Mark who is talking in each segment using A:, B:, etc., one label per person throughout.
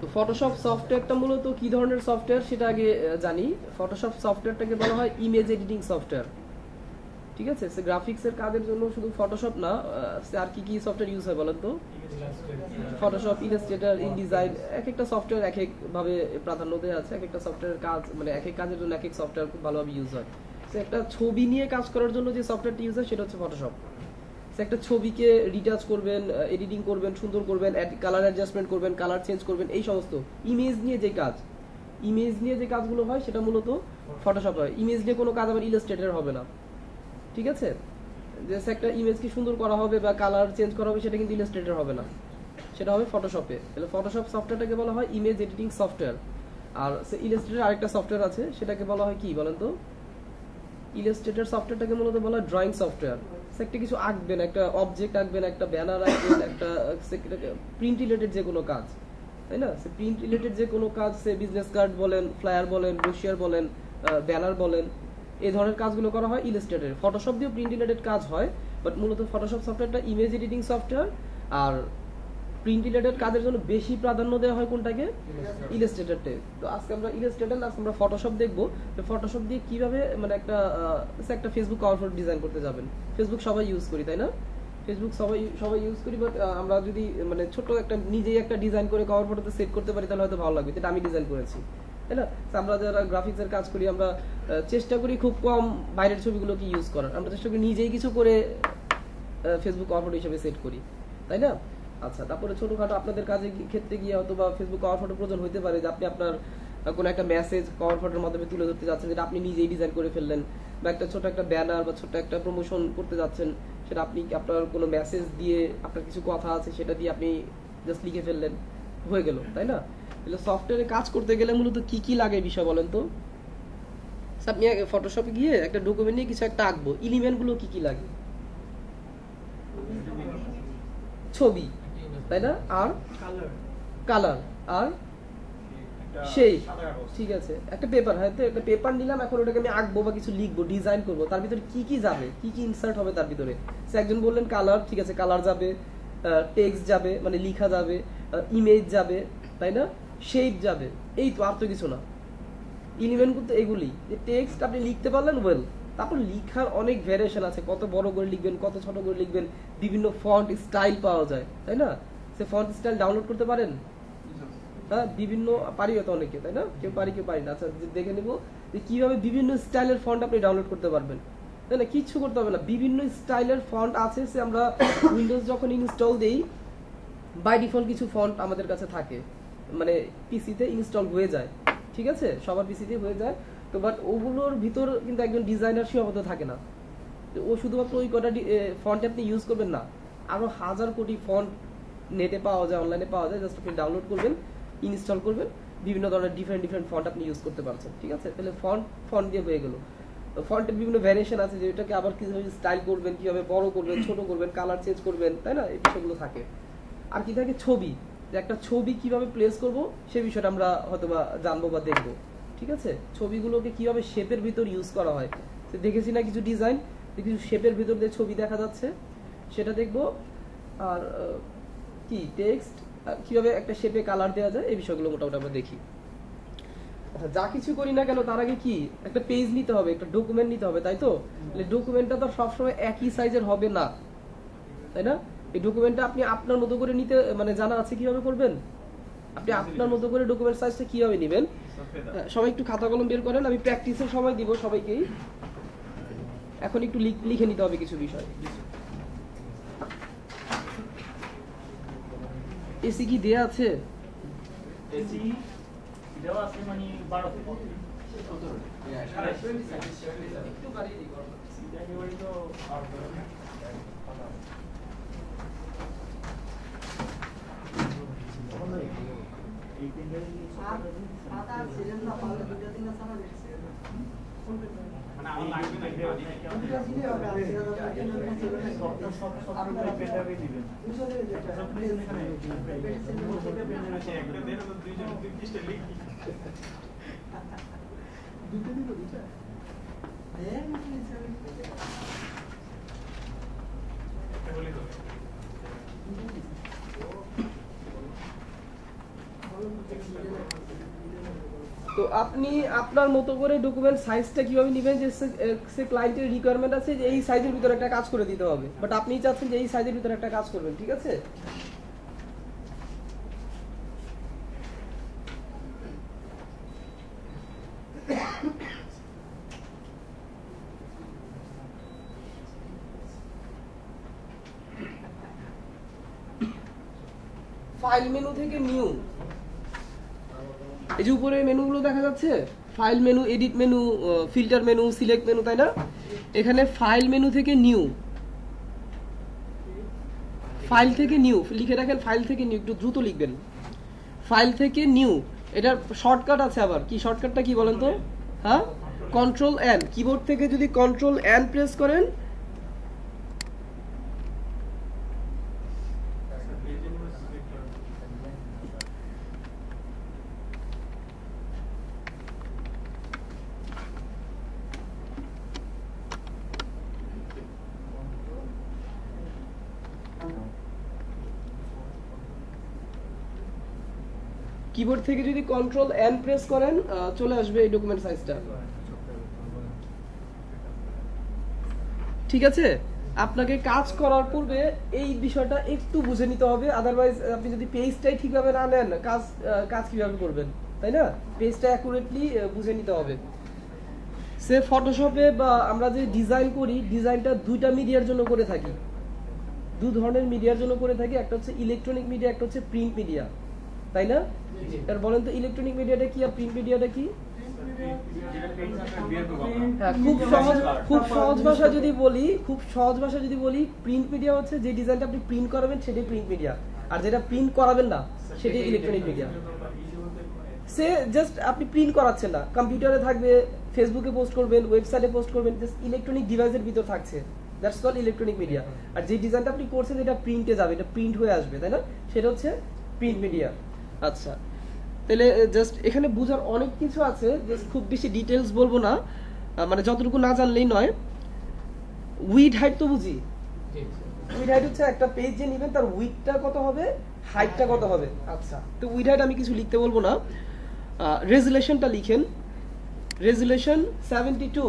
A: তো ফটোশপ সফটওয়্যারটা মূলত কি ধরনের সফটওয়্যার সেটা আগে জানি। ফটোশপ সফটওয়্যারটাকে বলা হয় ইমেজ এডিটিং সফটওয়্যার, ঠিক আছে? সে গ্রাফিক্সের কাজের জন্য শুধু ফটোশপ না, আর কি কি সফটওয়্যার ইউজ হয় বলেন তো? ফটোশপ, ইলাস্ট্রেটর, ইনডিজাইন, এক একটা সফটওয়্যার এক এক ভাবে প্রাধান্য দেওয়া আছে। এক একটা সফটওয়্যারের কাজ মানে এক এক কাজের জন্য এক এক সফটওয়্যার খুব ভালোভাবে ইউজ হয়। সে একটা ছবি নিয়ে কাজ করার জন্য যে সফটওয়্যারটি ইউজ হয় সেটা হচ্ছে ফটোশপ। সে একটা ছবিকে রিটাচ করবেন, এডিটিং করবেন, সুন্দর করবেন, কালার অ্যাডজাস্টমেন্ট করবেন, কালার চেঞ্জ করবেন, এই সমস্ত ইমেজ নিয়ে যে কাজ, ইমেজ নিয়ে যে কাজগুলো হয় সেটা মূলত ফটোশপ হয়। ইমেজ নিয়ে কোনো কাজ আবার ইলাস্ট্রেটর হবে না, ঠিক আছে? যে একটা ইমেজকে সুন্দর করা হবে বা কালার চেঞ্জ করা হবে সেটা কিন্তু ইলাস্ট্রেটর হবে না, সেটা হবে ফটোশপে। তাহলে ফটোশপ সফটওয়্যারটাকে বলা হয় ইমেজ এডিটিং সফটওয়্যার। আর ইলাস্ট্রেটর আরেকটা সফটওয়্যার আছে, সেটাকে বলা হয় কি বলেন তো? ইলাস্ট্রেটর সফটওয়্যারটাকে মূলত বলা হয় ড্রয়িং সফটওয়্যার। একটা কিছু আঁকবেন, একটা অবজেক্ট আঁকবেন, একটা ব্যানার আঁকবেন, একটা প্রিন্ট রিলেটেড যে কোনো কাজ, তাই না? সে প্রিন্ট রিলেটেড যে কোনো কাজ, সে বিজনেস কার্ড বলেন, ফ্লায়ার বলেন, ব্রোশিয়ার বলেন, ব্যানার বলেন, এই ধরনের কাজগুলো করা হয় ইলাস্ট্রেটরে। ফটোশপ দিয়েও প্রিন্ট রিলেটেড কাজ হয়, বাট মূলত ফটোশপ সফটওয়্যারটা ইমেজ এডিটিং সফটওয়্যার। আর প্রিন্ট রিলেটেড কাজের জন্য বেশি প্রাধান্য দেওয়া হয় কোনটাকে? ইলাস্ট্রেটরতে। তো আজকে আমরা ইলাস্ট্রেটর না, আমরা ফটোশপ দেখবো। তো ফটোশপ দিয়ে কিভাবে মানে একটা ফেসবুক কভার ফটো ডিজাইন করতে যাবেন। ফেসবুক সবাই ইউজ করি, তাই না? ফেসবুক সবাই ইউজ করি, বাট আমরা যদি মানে ছোট একটা নিজেই একটা ডিজাইন করে কভার ফটোতে সেট করতে পারি তাহলে হয়তো ভালো লাগবে। এটা আমি ডিজাইন করেছি, তাই না? আমরা যারা গ্রাফিক্সের কাজ করি আমরা চেষ্টা করি খুব কম বাইরের ছবিগুলোকে ইউজ করার। আমরা চেষ্টা করি নিজেই কিছু করে ফেসবুক কভার ফটো হিসেবে সেট করি, তাই না? আচ্ছা, তারপরে ছোটখাটো আপনাদের কাজের ক্ষেত্রে গিয়ে হয়তো বা ফেসবুক কভার ফটো প্রয়োজন হতে পারে, যে আপনি আপনার কোনো একটা মেসেজ কভার ফটোর মাধ্যমে তুলে ধরতে যাচ্ছেন, যেটা আপনি নিজেই ডিজাইন করে ফেললেন, বা একটা ছোট একটা ব্যানার বা ছোট একটা প্রমোশন করতে যাচ্ছেন, সেটা আপনি আপনার কোনো মেসেজ দিয়ে আপনার কিছু কথা আছে সেটা দিয়ে আপনি জাস্ট লিখে ফেললেন, হয়ে গেল, তাই না? তাহলে সফটওয়্যারে কাজ করতে গেলে মূলত কি কি লাগে বিষয় বলেন তো? আপনি ফটোশপে গিয়ে একটা ডকুমেন্ট নিয়ে কিছু একটা আঁকবো, এলিমেন্টগুলো কি কি লাগে? ছবি, তাই না? আর কালার, আর সেই, ঠিক আছে, একটা পেপার, হয়তো একটা পেপার নিলাম, এখন ওটাকে আমি আঁকবো বা কিছু লিখবো, ডিজাইন করবো, তার ভিতরে কি কি যাবে, কি কি ইনসার্ট হবে তার ভিতরে। একজন বললেন কালার, ঠিক আছে, কালার যাবে, টেক্সট যাবে মানে লিখা যাবে, ইমেজ যাবে, তাই না? শেপ যাবে, এই তো, আর তো কিছু না। এলিমেন্ট কিন্তু এগুলি। টেক্সট আপনি লিখতে পারলেন, ওয়েল। তারপর লিখার অনেক ভ্যারিয়েশন আছে, কত বড় করে লিখবেন, কত ছোট করে লিখবেন, বিভিন্ন ফন্ট স্টাইল পাওয়া যায়, তাই না? সে ফন্ট স্টাইল ডাউনলোড করতে পারেন, হ্যাঁ, বিভিন্ন পারি তো অনেকে, তাই না? কেউ পারি কেউ পারি না। আচ্ছা, দেখে নিব যে কিভাবে বিভিন্ন স্টাইলের ফন্ট আপনি ডাউনলোড করতে পারবেন, তাই না? কিচ্ছু করতে হবে না, বিভিন্ন স্টাইলের ফন্ট আছে। সে আমরা উইন্ডোজ যখন ইনস্টল দেই, বাই ডিফল্ট কিছু ফন্ট আমাদের কাছে থাকে, মানে পিসিতে ইনস্টল হয়ে যায়, ঠিক আছে, সবার পিসিতে হয়ে যায়। তো বাট ওগুলোর ভিতর কিন্তু একজন ডিজাইনার সীমাবদ্ধ থাকে না। ও শুধুমাত্র ওই কটা ফন্ট আপনি ইউজ করবেন না, আরো হাজার কোটি ফন্ট নেটে পাওয়া যায়, অনলাইনে পাওয়া যায়। জাস্ট আপনি ডাউনলোড করবেন, ইনস্টল করবেন, বিভিন্ন ধরনের ডিফারেন্ট ফন্ট আপনি ইউজ করতে পারছেন, ঠিক আছে? তাহলে ফন্ট দিয়ে হয়ে গেল। ফন্টের বিভিন্ন ভ্যারিয়েশন আছে, যে এটাকে আবার কিভাবে স্টাইল করবেন, কিভাবে বড় করবেন, ছোট করবেন, কালার চেঞ্জ করবেন, তাই না? এই বিষয়গুলো থাকে। আর কি থাকে? ছবি, যে একটা ছবি কিভাবে প্লেস করব সে বিষয়টা আমরা হয়তোবা জানবো বা দেখবো, ঠিক আছে? ছবিগুলোকে কিভাবে শেপের ভিতর ইউজ করা হয়, দেখেছি না কিছু ডিজাইন, কিছু শেপের ভিতর দিয়ে ছবি দেখা যাচ্ছে, সেটা দেখবো। আর কি টেক্সট কিভাবে একটা শেপে কালার দেওয়া যায়, এই বিষয়গুলো মোটামুটি আমরা দেখি। আচ্ছা, যা কিছু করি না কেন তার আগে কি একটা পেজ নিতে হবে, একটা ডকুমেন্ট নিতে হবে, তাই তো? ডকুমেন্টটা তো সবসময় একই সাইজের হবে না, তাই না? এই ডকুমেন্টটা আপনি আপনার মতো করে নিতে মানে জানা আছে কিভাবে করবেন। আপনি আপনার মতো করে ডকুমেন্ট সাইজটা কিভাবে নেবেন, সবাই একটু খাতা কলম বের করেন, আমি প্র্যাকটিসের সময় দিব সবাইকেই। এখন একটু লিখে নিতে হবে কিছু বিষয়। এসি কি দেয়া আছে?
B: এসি দেওয়া আছে, মানে 12 থেকে 17
A: একটু বাড়িয়ে দিই গরম।
B: একেবারে তো আর এই তিনটা
C: সাদা ছিলেন না, পালে দুটো তিনটা সাদা দেখছে
B: মানে আমার লাগবে না,
C: দুটো দিলে হবে। আর
B: সব আপনারা পেটাবে দিবেন একটা দেড় দুইজন দুই পৃষ্ঠা লিখি
C: দুটো দিল দুটো
B: একটা বলে হবে।
A: তো আপনি আপনার মতো করে ডকুমেন্ট সাইজটা কিভাবে নেবেন, যে সে ক্লায়েন্টের রিকোয়ারমেন্ট আছে যে এই সাইজের ভিতরে একটা কাজ করে দিতে হবে, বাট আপনি চাচ্ছেন যে এই সাইজের ভিতরে একটা কাজ করবেন, ঠিক আছে? ফাইল মেনু থেকে নিউ, এই যে উপরে মেনুগুলো দেখা যাচ্ছে, file menu, edit menu, filter menu, select menu, তাই না? এখানে ফাইল মেনু থেকে নিউ, ফাইল থেকে নিউ লিখে রাখেন, ফাইল থেকে নিউ, একটু দ্রুত লিখবেন, ফাইল থেকে নিউ। এটার শর্টকাট আছে, আবার কি শর্টকাটটা কি বলেন তো? হ্যাঁ, কন্ট্রোল এন, কিবোর্ড থেকে যদি কন্ট্রোল এন প্রেস করেন, কিবোর্ড থেকে যদি কন্ট্রোল এন প্রেস করেন চলে আসবে এই ডকুমেন্ট সাইজটা, ঠিক আছে? আপনাকে কাজ করার পূর্বে এই বিষয়টা একটু বুঝে নিতে হবে, আদারওয়াইজ আপনি যদি পেজটাই ঠিকভাবে না নেন, কাজ কিভাবে করবেন, তাই না? পেজটা অ্যাকুরেটলি বুঝে নিতে হবে। সে ফটোশপে বা আমরা যে ডিজাইন করি, ডিজাইনটা দুইটা মিডিয়ার জন্য করে থাকি, দু ধরনের মিডিয়ার জন্য করে থাকি, একটা হচ্ছে ইলেকট্রনিক মিডিয়া, একটা হচ্ছে প্রিন্ট মিডিয়া, তাই না? আর বলেন তো ইলেকট্রনিক মিডিয়াটা কি আর প্রিন্ট মিডিয়াটা কি? হ্যাঁ, খুব সহজ ভাষা যদি বলি, প্রিন্ট মিডিয়া হচ্ছে যে ডিজাইনটা আপনি প্রিন্ট করাবেন সেটাই প্রিন্ট মিডিয়া, আর যেটা প্রিন্ট করাবেন না সেটাই ইলেকট্রনিক মিডিয়া। সে জাস্ট আপনি প্রিন্ট করাচ্ছেন না, কম্পিউটারে থাকবে, ফেসবুকে পোস্ট করবেন, ওয়েবসাইটে পোস্ট করবেন, জাস্ট ইলেকট্রনিক ডিভাইসের ভিতর থাকছে, দ্যাটস কল ইলেকট্রনিক মিডিয়া। আর যে ডিজাইনটা আপনি করছেন এটা প্রিন্টে যাবে, এটা প্রিন্ট হয়ে আসবে, তাই না? সেটা হচ্ছে প্রিন্ট মিডিয়া। আচ্ছা, তাহলে জাস্ট এখানে বোঝার অনেক কিছু আছে, জাস্ট খুব বেশি ডিটেলস বলবো না, মানে যতটুকু না জানলেই নয়। উইড হাইট তো বুঝি, উইড হাইট হচ্ছে একটা পেজ যে নেবেন তার উইডটা কত হবে, হাইটটা কত হবে। আচ্ছা, তো উইড হাইট আমি কিছু লিখতে বলবো না, রেজুলেশনটা লিখেন, resolution 72,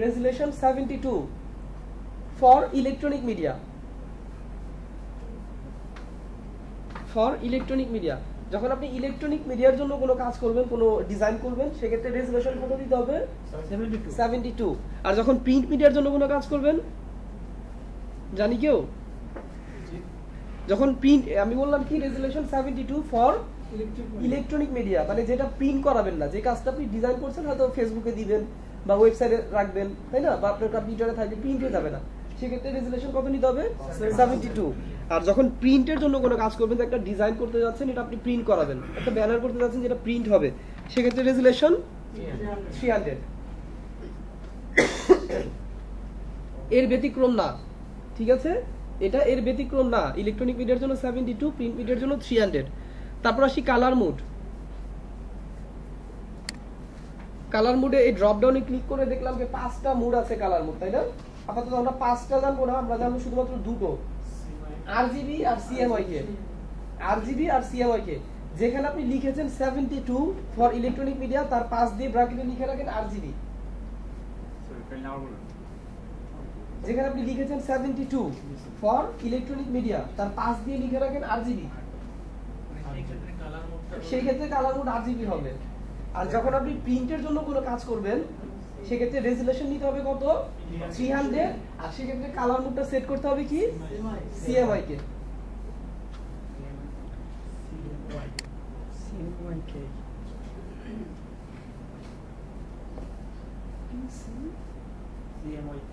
A: resolution 72 for electronic media, for electronic media. যখন আপনি ইলেকট্রনিক মিডিয়ার জন্য কোনো কাজ করবেন, কোনো ডিজাইন করবেন, সেক্ষেত্রে রেজুলেশন কত দিতে হবে? 72। আর যখন প্রিন্ট মিডিয়ার জন্য কোনো কাজ করবেন, জানি কেউ? যখন প্রিন্ট, আমি বললাম কি রেজুলেশন 72 ফর ইলেকট্রনিক মিডিয়া, মানে যেটা প্রিন্ট করাবেন না, যে কাজটা আপনি ডিজাইন করছেন হয়তো ফেসবুকে দিবেন বা ওয়েবসাইটে রাখবেন, তাই না? বা আপনার কম্পিউটারে থাকবে, প্রিন্ট হয়ে যাবে না, সেক্ষেত্রে রেজুলেশন কত নিতে হবে? 72। আর যখন প্রিন্টের জন্য কোনো কাজ করবেন, একটা ডিজাইন করতে যাচ্ছেন, এটা আপনি প্রিন্ট করাবেন, একটা ব্যানার করতে যাচ্ছেন যেটা প্রিন্ট হবে, সেক্ষেত্রে রেজুলেশন 300। এর ব্যতিক্রম না, ঠিক আছে? এটা এর ব্যতিক্রম না, ইলেকট্রনিক মিডিয়ার জন্য 72, প্রিন্ট মিডিয়ার জন্য 300। তারপর আসি কালার মুড। কালার মুডে এই ড্রপ ডাউনে ক্লিক করে দেখলাম যে 5টা মুড আছে কালার মুড, তাই না? আপাতত আমরা 5টা জানবো না, আমরা জানবো শুধুমাত্র দুটো, আরজিবি আর সিএমওয়াইকে, আরজিবি আর সিএমওয়াইকে। যেখানে আপনি লিখেছেন 72 ফর ইলেকট্রনিক মিডিয়া, তার পাশ দিয়ে ব্র্যাকেটে লিখে রাখেন আরজিবি। যেখানে আপনি লিখেছেন 72 ফর ইলেকট্রনিক মিডিয়া, তার পাশ দিয়ে লিখে রাখেন আরজিবি, সেই ক্ষেত্রে কালার মোড আরজিবি হবে। আর যখন আপনি প্রিন্টের জন্য কোনো কাজ করবেন, সেক্ষেত্রে রেজুলেশন নিতে হবে কত? 300। আর সেক্ষেত্রে কালার মোডটা সেট করতে হবে কি? সিএমওয়াই কে।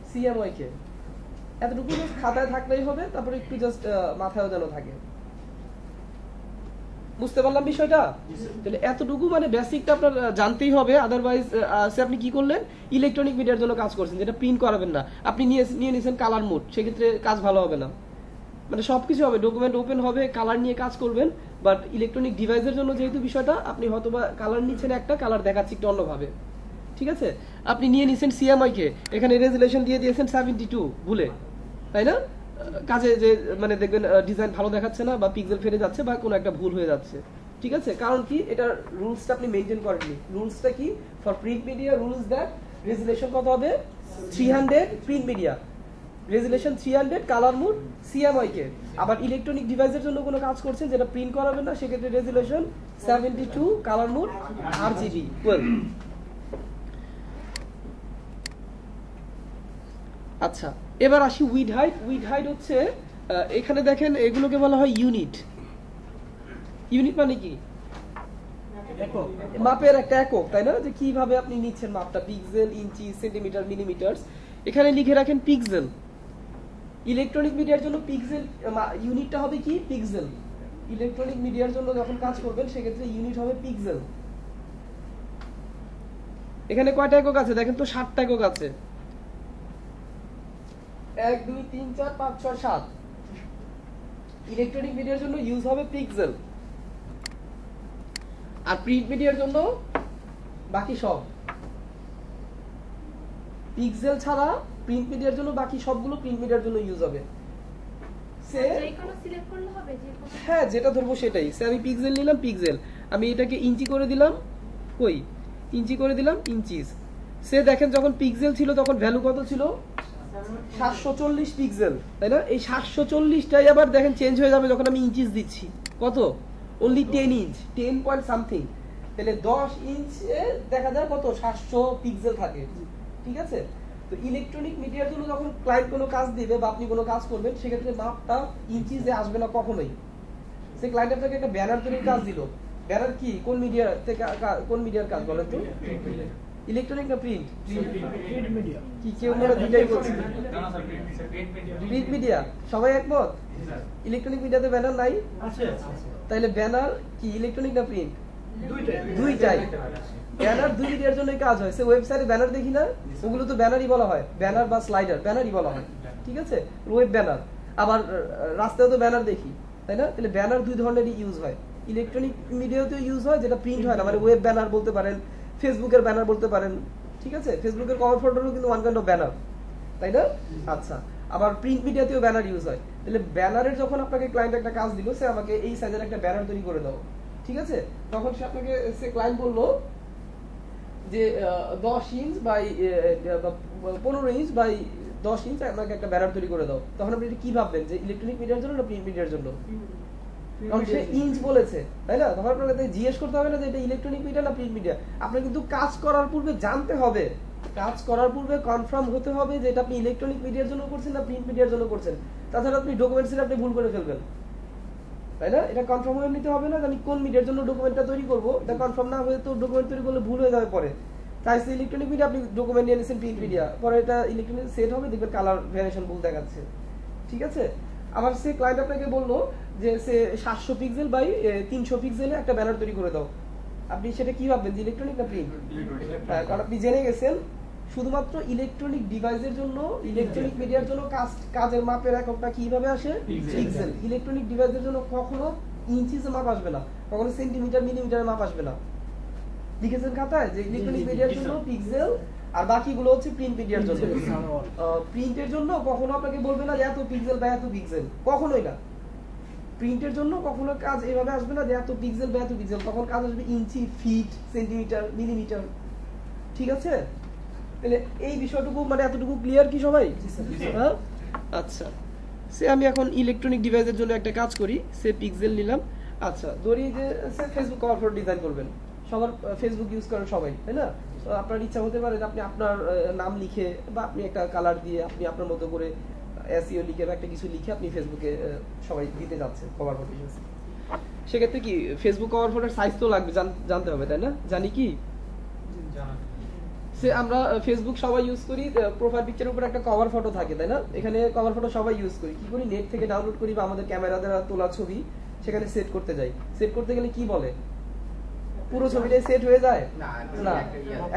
A: সিএমওয়াই কে এতটুকু খাতায় থাকলেই হবে, তারপরে একটু জাস্ট মাথায়ও যেন থাকে। বুঝতে পারলাম বিষয়টা? তাহলে এতটুকু মানে বেসিকটা আপনার জানতেই হবে, আদারওয়াইজ আপনি কি করলেন, ইলেকট্রনিক মিডিয়ার জন্য কাজ করছেন যেটা প্রিন্ট করাবেন না, আপনি নিয়ে নিয়েছেন কালার মোড, সেক্ষেত্রে কাজ ভালো হবে না। মানে সবকিছু হবে, ডকুমেন্ট ওপেন হবে, কালার নিয়ে কাজ করবেন, বাট ইলেকট্রনিক ডিভাইসের জন্য যেহেতু বিষয়টা, আপনি হয়তোবা কালার নিচ্ছেন একটা, কালার দেখাচ্ছি একটু অন্যভাবে, ঠিক আছে? আপনি নিয়ে নিয়েছেন সিএমআই কে, এখানে রেজুলেশন দিয়ে দিয়েছেন 72 ভুলে, তাই না? কাজে যে মানে দেখবেন ডিজাইন ভালো দেখাচ্ছে না, বা পিক্সেল ফেটে যাচ্ছে, বা কোনো একটা ভুল হয়ে যাচ্ছে, ঠিক আছে, কারণ কি এটা রুলসটা আপনি মেনটেন করেননি। রুলসটা কি? For print media rules that resolution কত হবে 300, print media resolution 300, colour mode CMYK। আবার ইলেকট্রনিক ডিভাইসের জন্য কোনো কাজ করছেন যেটা প্রিন্ট করাবেন না, সেক্ষেত্রে রেজুলেশন 72, কালার মোড RGB 12। আচ্ছা, এবার আসি উইড হাইট। উইড হাইট হচ্ছে এখানে দেখেন এগুলোকে বলা হয় ইউনিট। ইউনিট মানে কি? মাপের একটা একক, তাই না? যে কিভাবে আপনি নিচ্ছেন মাপটা, পিক্সেল, ইঞ্চি, সেন্টিমিটার, মিলিমিটার। এখানে লিখে রাখেন পিক্সেল। ইলেকট্রনিক মিডিয়ার জন্য পিক্সেল ইউনিটটা হবে কি? পিক্সেল। ইলেকট্রনিক মিডিয়ার জন্য যখন কাজ করবেন সেক্ষেত্রে ইউনিট হবে পিক্সেল। এখানে কয়টা একক আছে দেখেন তো? 7টা একক আছে। 1 2 3 4 5 6 7। ইলেকট্রনিক মিডিয়ার জন্য ইউজ হবে পিক্সেল, আর প্রিন্ট মিডিয়ার জন্য বাকি সব। পিক্সেল ছাড়া প্রিন্ট মিডিয়ার জন্য বাকি সবগুলো প্রিন্ট মিডিয়ার জন্য ইউজ হবে। হ্যাঁ, যেটা ধরবো সেটাই। আমি পিক্সেল নিলাম, পিক্সেল। আমি এটাকে ইঞ্চি করে দিলাম, কই ইঞ্চি করে দিলাম, ইঞ্চিস। দেখেন যখন পিক্সেল ছিল তখন ভ্যালু কত ছিল? 740 পিক্সেল, তাই না? এই 740টাই আবার দেখেন চেঞ্জ হয়ে যাবে যখন আমি ইঞ্চিস দিচ্ছি। কত? Only 10 inch, 10 point something. তাহলে 10 ইঞ্চে দেখা যায় কত? 700 পিক্সেল থাকে। ঠিক আছে? তো ইলেকট্রনিক মিডিয়ার জন্য যখন ক্লায়েন্ট কোনো কাজ দিবে বা আপনি কোনো কাজ করবেন, সেক্ষেত্রে মাপটা ইঞ্চিসে আসবে না কখনোই। সে ক্লায়েন্ট আপনাকে একটা ব্যানার তৈরির কাজ দিল। ব্যানার কি? কোন মিডিয়া থেকে, কোন মিডিয়ার কাজ বলেন তো? ইলেকট্রনিক না প্রিন্ট? কি কেউ মনে দুইটাই বলছে? Print media. সবাই একমত? ইলেকট্রনিক মিডিয়াতে ব্যানার নাই? তাইলে ব্যানার কি ইলেকট্রনিক না প্রিন্ট? দুইটাই। ব্যানার দুই মিডিয়ার জন্যই কাজ হয়। ওয়েবসাইটে ব্যানার দেখি না, ওগুলো তো ব্যানারই বলা হয়, ব্যানার বা স্লাইডার, ব্যানারই বলা হয়। ঠিক আছে? Web banner. আবার রাস্তায় তো ব্যানার দেখি, তাই না? তাহলে ব্যানার দুই ধরনেরই ইউজ হয়। ইলেকট্রনিক মিডিয়াতেও ইউজ হয়, যেটা প্রিন্ট হয় না, মানে ওয়েব ব্যানার বলতে পারেন, ফেসবুকের ব্যানার বলতে পারেন। ঠিক আছে? ফেসবুকের কভার ফটোরও কিন্তু ওয়ান কাইন্ড অফ ব্যানার, তাই না? আচ্ছা, আবার প্রিন্ট মিডিয়াতেও ব্যানার ইউজ হয়। তাহলে ব্যানারের যখন আপনাকে ক্লায়েন্ট একটা কাজ দিল, সে আমাকে এই সাইজের একটা ব্যানার তৈরি করে দাও, ঠিক আছে? তখন সে আপনাকে, সে ক্লায়েন্ট বললো যে 10 inch by 15 inch by 10 inch আমাকে একটা ব্যানার তৈরি করে দাও। তখন আপনি কি ভাববেন, যে ইলেকট্রনিক মিডিয়ার জন্য না প্রিন্ট মিডিয়ার জন্য? কারণ সে ইঞ্চ বলেছে, তাই না? তখন আপনাকে জিজ্ঞেস করতে হবে না যে এটা ইলেকট্রনিক মিডিয়া না প্রিন্ট মিডিয়া। আপনার কিন্তু কাজ করার পূর্বে জানতে হবে, কাজ করার পূর্বে কনফার্ম হতে হবে যে এটা আপনি ইলেকট্রনিক মিডিয়ার জন্য করছেন না প্রিন্ট মিডিয়ার জন্য করছেন। তাছাড়া আপনি ডকুমেন্টসে আপনি ভুল করে ফেলবেন, তাই না? এটা কনফার্ম হয়ে নিতে হবে না যে আমি কোন মিডিয়ার জন্য ডকুমেন্টটা তৈরি করবো। এটা কনফার্ম না হয়ে তো ডকুমেন্ট তৈরি করলে ভুল হয়ে যাবে পরে। তাই ইলেকট্রনিক মিডিয়া আপনি ডকুমেন্ট নিয়ে নিয়েছেন প্রিন্ট মিডিয়া, পরে এটা ইলেকট্রনিক সেট হবে, দেখবেন কালার ভ্যারিয়েশন ভুল দেখাচ্ছে। ঠিক আছে? আবার সে ক্লায়েন্ট আপনাকে বললো যে সে 700 পিক্সেল বাই 300 পিক্সেলে একটা ব্যানার তৈরি করে দাও। আপনি সেটা কি ভাববেন, যে ইলেকট্রনিক না প্রিন্ট? কারণ আপনি জেনে গেছেন শুধুমাত্র ইলেকট্রনিক ডিভাইসের জন্য, ইলেকট্রনিক মিডিয়ার জন্য কাজের মাপের এককটা কিভাবে আসে? পিক্সেল। ইলেকট্রনিক ডিভাইসের জন্য কখনো ইঞ্চিসে মাপ আসবে না, কখনো সেন্টিমিটার, মিলিমিটারে মাপ আসবে না। লিখেছেন খাতায় যে ইলেকট্রনিক মিডিয়ার জন্য পিক্সেল, আর বাকিগুলো হচ্ছে প্রিন্ট মিডিয়ার জন্য। প্রিন্টের জন্য কখনো আপনাকে বলবে না যে এত পিক্সেল বা এত পিক্সেল, কখনোই না। প্রিন্টের জন্য কখনো কাজ এভাবে আসবে না যে এত পিক্সেল বা এত পিক্সেল, তখন কাজ আসবে ইঞ্চি, ফিট, সেন্টিমিটার, মিলিমিটার। ঠিক আছে? তাহলে এই বিষয়টুকু মানে এতটুকু ক্লিয়ার কি সবাই? হ্যাঁ, আচ্ছা। সে আমি এখন ইলেকট্রনিক ডিভাইসের জন্য একটা কাজ করি, সে পিক্সেল নিলাম। আচ্ছা, ধরি যে সে ফেসবুক কভার ফটো ডিজাইন করবেন, সবার ফেসবুক ইউজ করেন সবাই, তাই না? আপনার ইচ্ছা হতে পারে যে আপনি আপনার নাম লিখে বা আপনি একটা কালার দিয়ে আপনি আপনার মতো করে এসইও লিখে বা একটা কিছু লিখে আপনি ফেসবুকে সবাই দিতে যাচ্ছেন কভার ফটো। সেক্ষেত্রে কি ফেসবুক কভার ফটোর সাইজ তো লাগবে, জানতে হবে, তাই না? জানি কি? আমরা ফেসবুক সবাই ইউজ করি, প্রোফাইল পিকচারের উপর একটা কভার ফটো থাকে, তাই না? এখানে কভার ফটো সবাই ইউজ করি। কি করি? নেট থেকে ডাউনলোড করি বা আমাদের ক্যামেরা দ্বারা তোলা ছবি সেখানে সেট করতে যাই। সেট করতে গেলে কি বলে? পুরো ছবিটাই সেট হয়ে যায় না,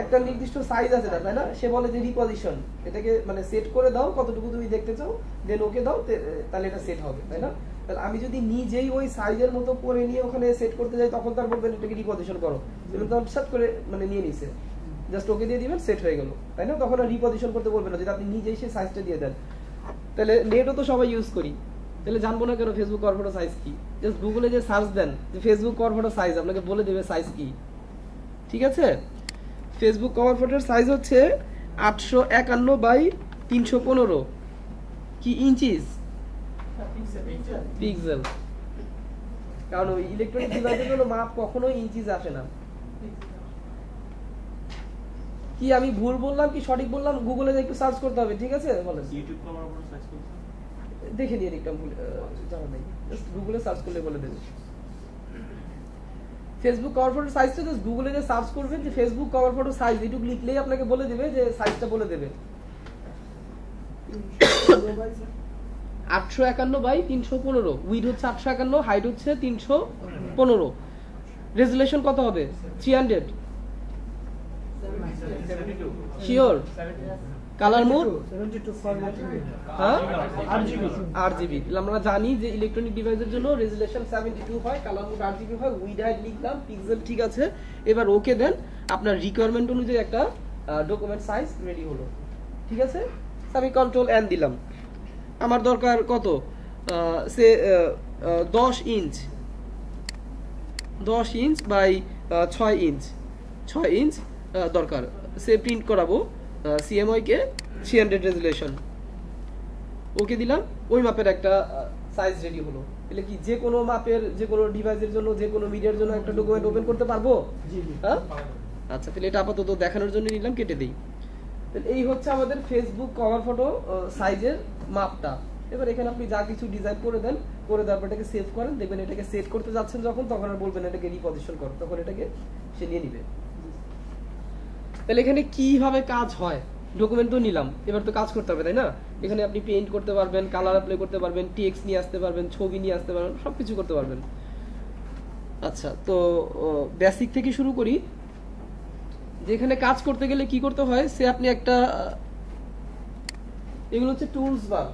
A: একটা নির্দিষ্ট সাইজ আছে তাই না? সে বলে যে রিপজিশন, এটাকে মানে সেট করে দাও কতটুকু তুমি দেখতে চাও, দেন ওকে দাও, তাহলে এটা সেট হবে, তাই না? তাহলে আমি যদি নিজেই ওই সাইজের মতো করে নিয়ে ওখানে সেট করতে যাই, তখন তার বলবেন এটাকে রিপজিশন করো, তখন সেট করে মানে নিয়ে নিছে, জাস্ট ওকে দিয়ে দিবেন, সেট হয়ে গেল, তাই না? তখন আর রিপজিশন করতে বলবেন না, যদি আপনি নিজেই সেই সাইজটা দিয়ে দেন। তাহলে নেটও তো সবাই ইউজ করি, তাহলে জানবো না কেন ফেসবুক কভার ফটো সাইজ কি? জাস্ট গুগলে যে সার্চ দেন যে ফেসবুক কভার ফটো সাইজ, আপনাকে বলে দেবে সাইজ কি। ঠিক আছে, ফেসবুক কভার ফটোর সাইজ হচ্ছে 851 × 315 কি ইঞ্চিস পিক্সেল, কারণ ওই ইলেকট্রনিক ডিভাইসের জন্য মাপ কখনোই ইঞ্চিস আসে না। কি আমি ভুল বললাম কি সঠিক বললাম, গুগলে একটু সার্চ করতে হবে। ঠিক আছে, বলেন।
B: ইউটিউব কভার ফটো সাইজ করতে
A: দেখে নিয়ে একটা ভুল জানা নাই, জাস্ট গুগলে সার্চ করলে বলে দেবে। ফেসবুক কভার ফটো সাইজটা জাস্ট গুগলে যে সার্চ করবেন যে ফেসবুক কভার ফটো সাইজ, এটুকু লিখলেই আপনাকে বলে দেবে যে সাইজটা বলে দেবে। 851 × 315, উইড হচ্ছে 851, হাইট হচ্ছে 315, রেজুলেশন কত হবে? 300। শিওর? Colour mode 8GB। আমরা জানি যে ইলেকট্রনিক ডিভাইসের জন্য রেজুলেশন 72 হয়, কালার মোড 8GB হয়। উইড হাইট লিখলাম, পিক্সেল ঠিক আছে, এবার ওকে দেন। আপনার রিকোয়ারমেন্ট অনুযায়ী একটা ডকুমেন্ট সাইজ রেডি হলো। ঠিক আছে, আমি কন্ট্রোল এন দিলাম। আমার দরকার কত, সে 10 ইঞ্চ বাই 6 ইঞ্চ দরকার। সে প্রিন্ট করাবো CMYK কে 300 রেজুলেশন, ওকে দিলাম। ওই মাপের একটা সাইজ রেডি হলো। তাহলে কি যে কোনো মাপের যে কোনো ডিভাইসের জন্য যে কোনো মিডিয়ার জন্য একটা ডকুমেন্ট ওপেন করতে পারবো? হ্যাঁ, আচ্ছা, তাহলে এটা আপাতত দেখানোর জন্য নিলাম, কেটে দেই। তাহলে এই হচ্ছে আমাদের ফেসবুক কভার ফটো সাইজের মাপটা। এবার এখানে আপনি যা কিছু ডিজাইন করে দেন, করে দেওয়ার পর এটাকে সেভ করেন, দেখবেন এটাকে সেট করতে যাচ্ছেন যখন, তখন আর বলবেন এটাকে রিপজিশন কর, তখন এটাকে সে নিয়ে নিবে। তাহলে এখানে কিভাবে কাজ হয়, ডকুমেন্ট তো নিলাম, এবার তো কাজ করতে হবে, তাই না? এখানে আপনি পেইন্ট করতে পারবেন, কালার অ্যাপ্লাই করতে পারবেন, টেক্সট নিয়ে আসতে পারবেন, ছবি নিয়ে আসতে পারবেন, সবকিছু করতে পারবেন। আচ্ছা, তো বেসিক থেকে শুরু করি। যেখানে কাজ করতে গেলে কি করতে হয়, সে আপনি একটা, এগুলো হচ্ছে টুলস বার,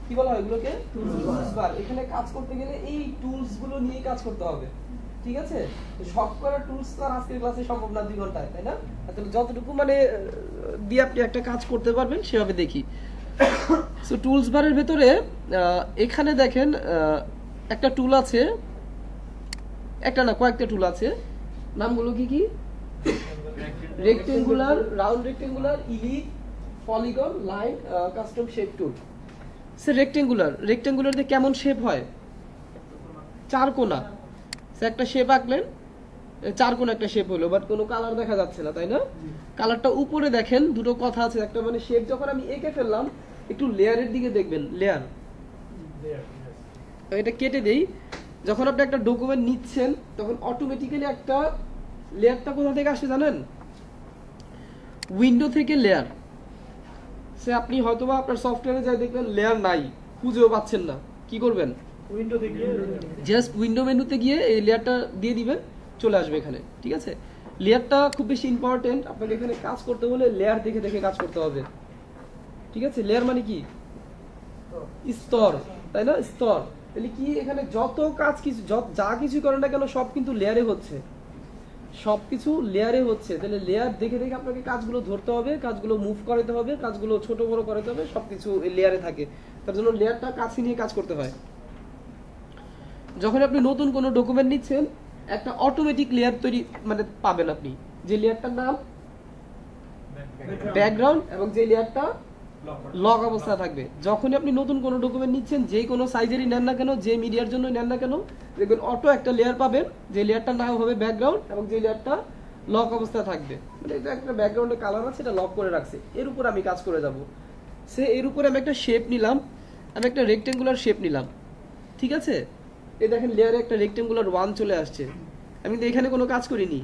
A: কি বলা হয় এগুলোকে? টুলস বার। এখানে কাজ করতে গেলে এই টুলস গুলো নিয়ে কাজ করতে হবে। ঠিক আছে, সব করা টুলস তো আজকের ক্লাসে সম্ভব না 2 ঘন্টায়, তাই না? তাহলে যতটুকু মানে দিয়ে আপনি একটা কাজ করতে পারবেন সেভাবে দেখি। সো টুলস বারের ভেতরে এখানে দেখেন একটা টুল আছে, একটা না কয়েকটা টুল আছে, নামগুলো কি কি? Rectangular, round rectangular, ellipse, polygon, line, custom shape tool. So rectangular দিয়ে কেমন শেপ হয়? 4 কোণা। সে একটা শেপ আঁকলেন, 4 কোণা একটা শেপ হলো, বাট কোনো কালার দেখা যাচ্ছে না, তাই না? কালারটা উপরে দেখেন, দুটো কথা আছে, একটা মানে শেপ যখন আমি এঁকে ফেললাম, একটু লেয়ারের দিকে দেখবেন, লেয়ার। এটা কেটে দেই। যখন আপনি একটা ডকুমেন্ট নিচ্ছেন তখন অটোমেটিক্যালি একটা লেয়ারটা কোথা থেকে আসে জানেন? উইন্ডো থেকে লেয়ার। সে আপনি হয়তোবা আপনার সফটওয়্যারে যাই দেখবেন লেয়ার নাই, খুঁজেও পাচ্ছেন না, কি করবেন?
B: উইন্ডো থেকে
A: জাস্ট উইন্ডো মেনুতে গিয়ে এই লেয়ারটা দিয়ে দিবেন, চলে আসবে এখানে। ঠিক আছে, লেয়ারটা খুব বেশি ইম্পর্টেন্ট। আপনাকে এখানে কাজ করতে হলে লেয়ার দেখে দেখে কাজ করতে হবে। ঠিক আছে, লেয়ার মানে কি? স্তর, তাই না? স্তর। তাহলে কি এখানে যত কাজ কিছু যা কিছু করেন না কেন সব কিন্তু লেয়ারে হচ্ছে, সবকিছু লেয়ারে হচ্ছে। তাহলে লেয়ার দেখে দেখে আপনাকে কাজগুলো ধরতে হবে, কাজগুলো মুভ করাতে হবে, কাজগুলো ছোট বড় করাতে হবে, সবকিছু লেয়ারে থাকে। তার জন্য লেয়ারটা কাছে নিয়ে কাজ করতে হয়। যখন আপনি নতুন কোনো ডকুমেন্ট নিচ্ছেন, একটা অটোমেটিক লেয়ার তৈরি মানে পাবেন আপনি, যে লেয়ারটার নাম ব্যাকগ্রাউন্ড, এবং যে লেয়ারটা লক অবস্থা থাকবে। যখনই আপনি নতুন কোনো ডকুমেন্ট নিচ্ছেন, যে কোনো সাইজেরই নেন না কেন, যে মিডিয়ার জন্য নেন না কেন, দেখবেন অটো একটা লেয়ার পাবেন, যে লেয়ারটার নাম হবে ব্যাকগ্রাউন্ড, এবং যে লেয়ারটা লক অবস্থা থাকবে। মানে এটা একটা ব্যাকগ্রাউন্ডে কালার আছে, এটা লক করে রাখছে, এর উপর আমি কাজ করে যাব। সে এর উপরে আমি একটা শেপ নিলাম, আমি একটা রেক্টেঙ্গুলার শেপ নিলাম। ঠিক আছে, এই দেখেন লেয়ারে একটা রেক্টেঙ্গুলার 1 চলে আসছে। আমি তো এখানে কোনো কাজ করিনি,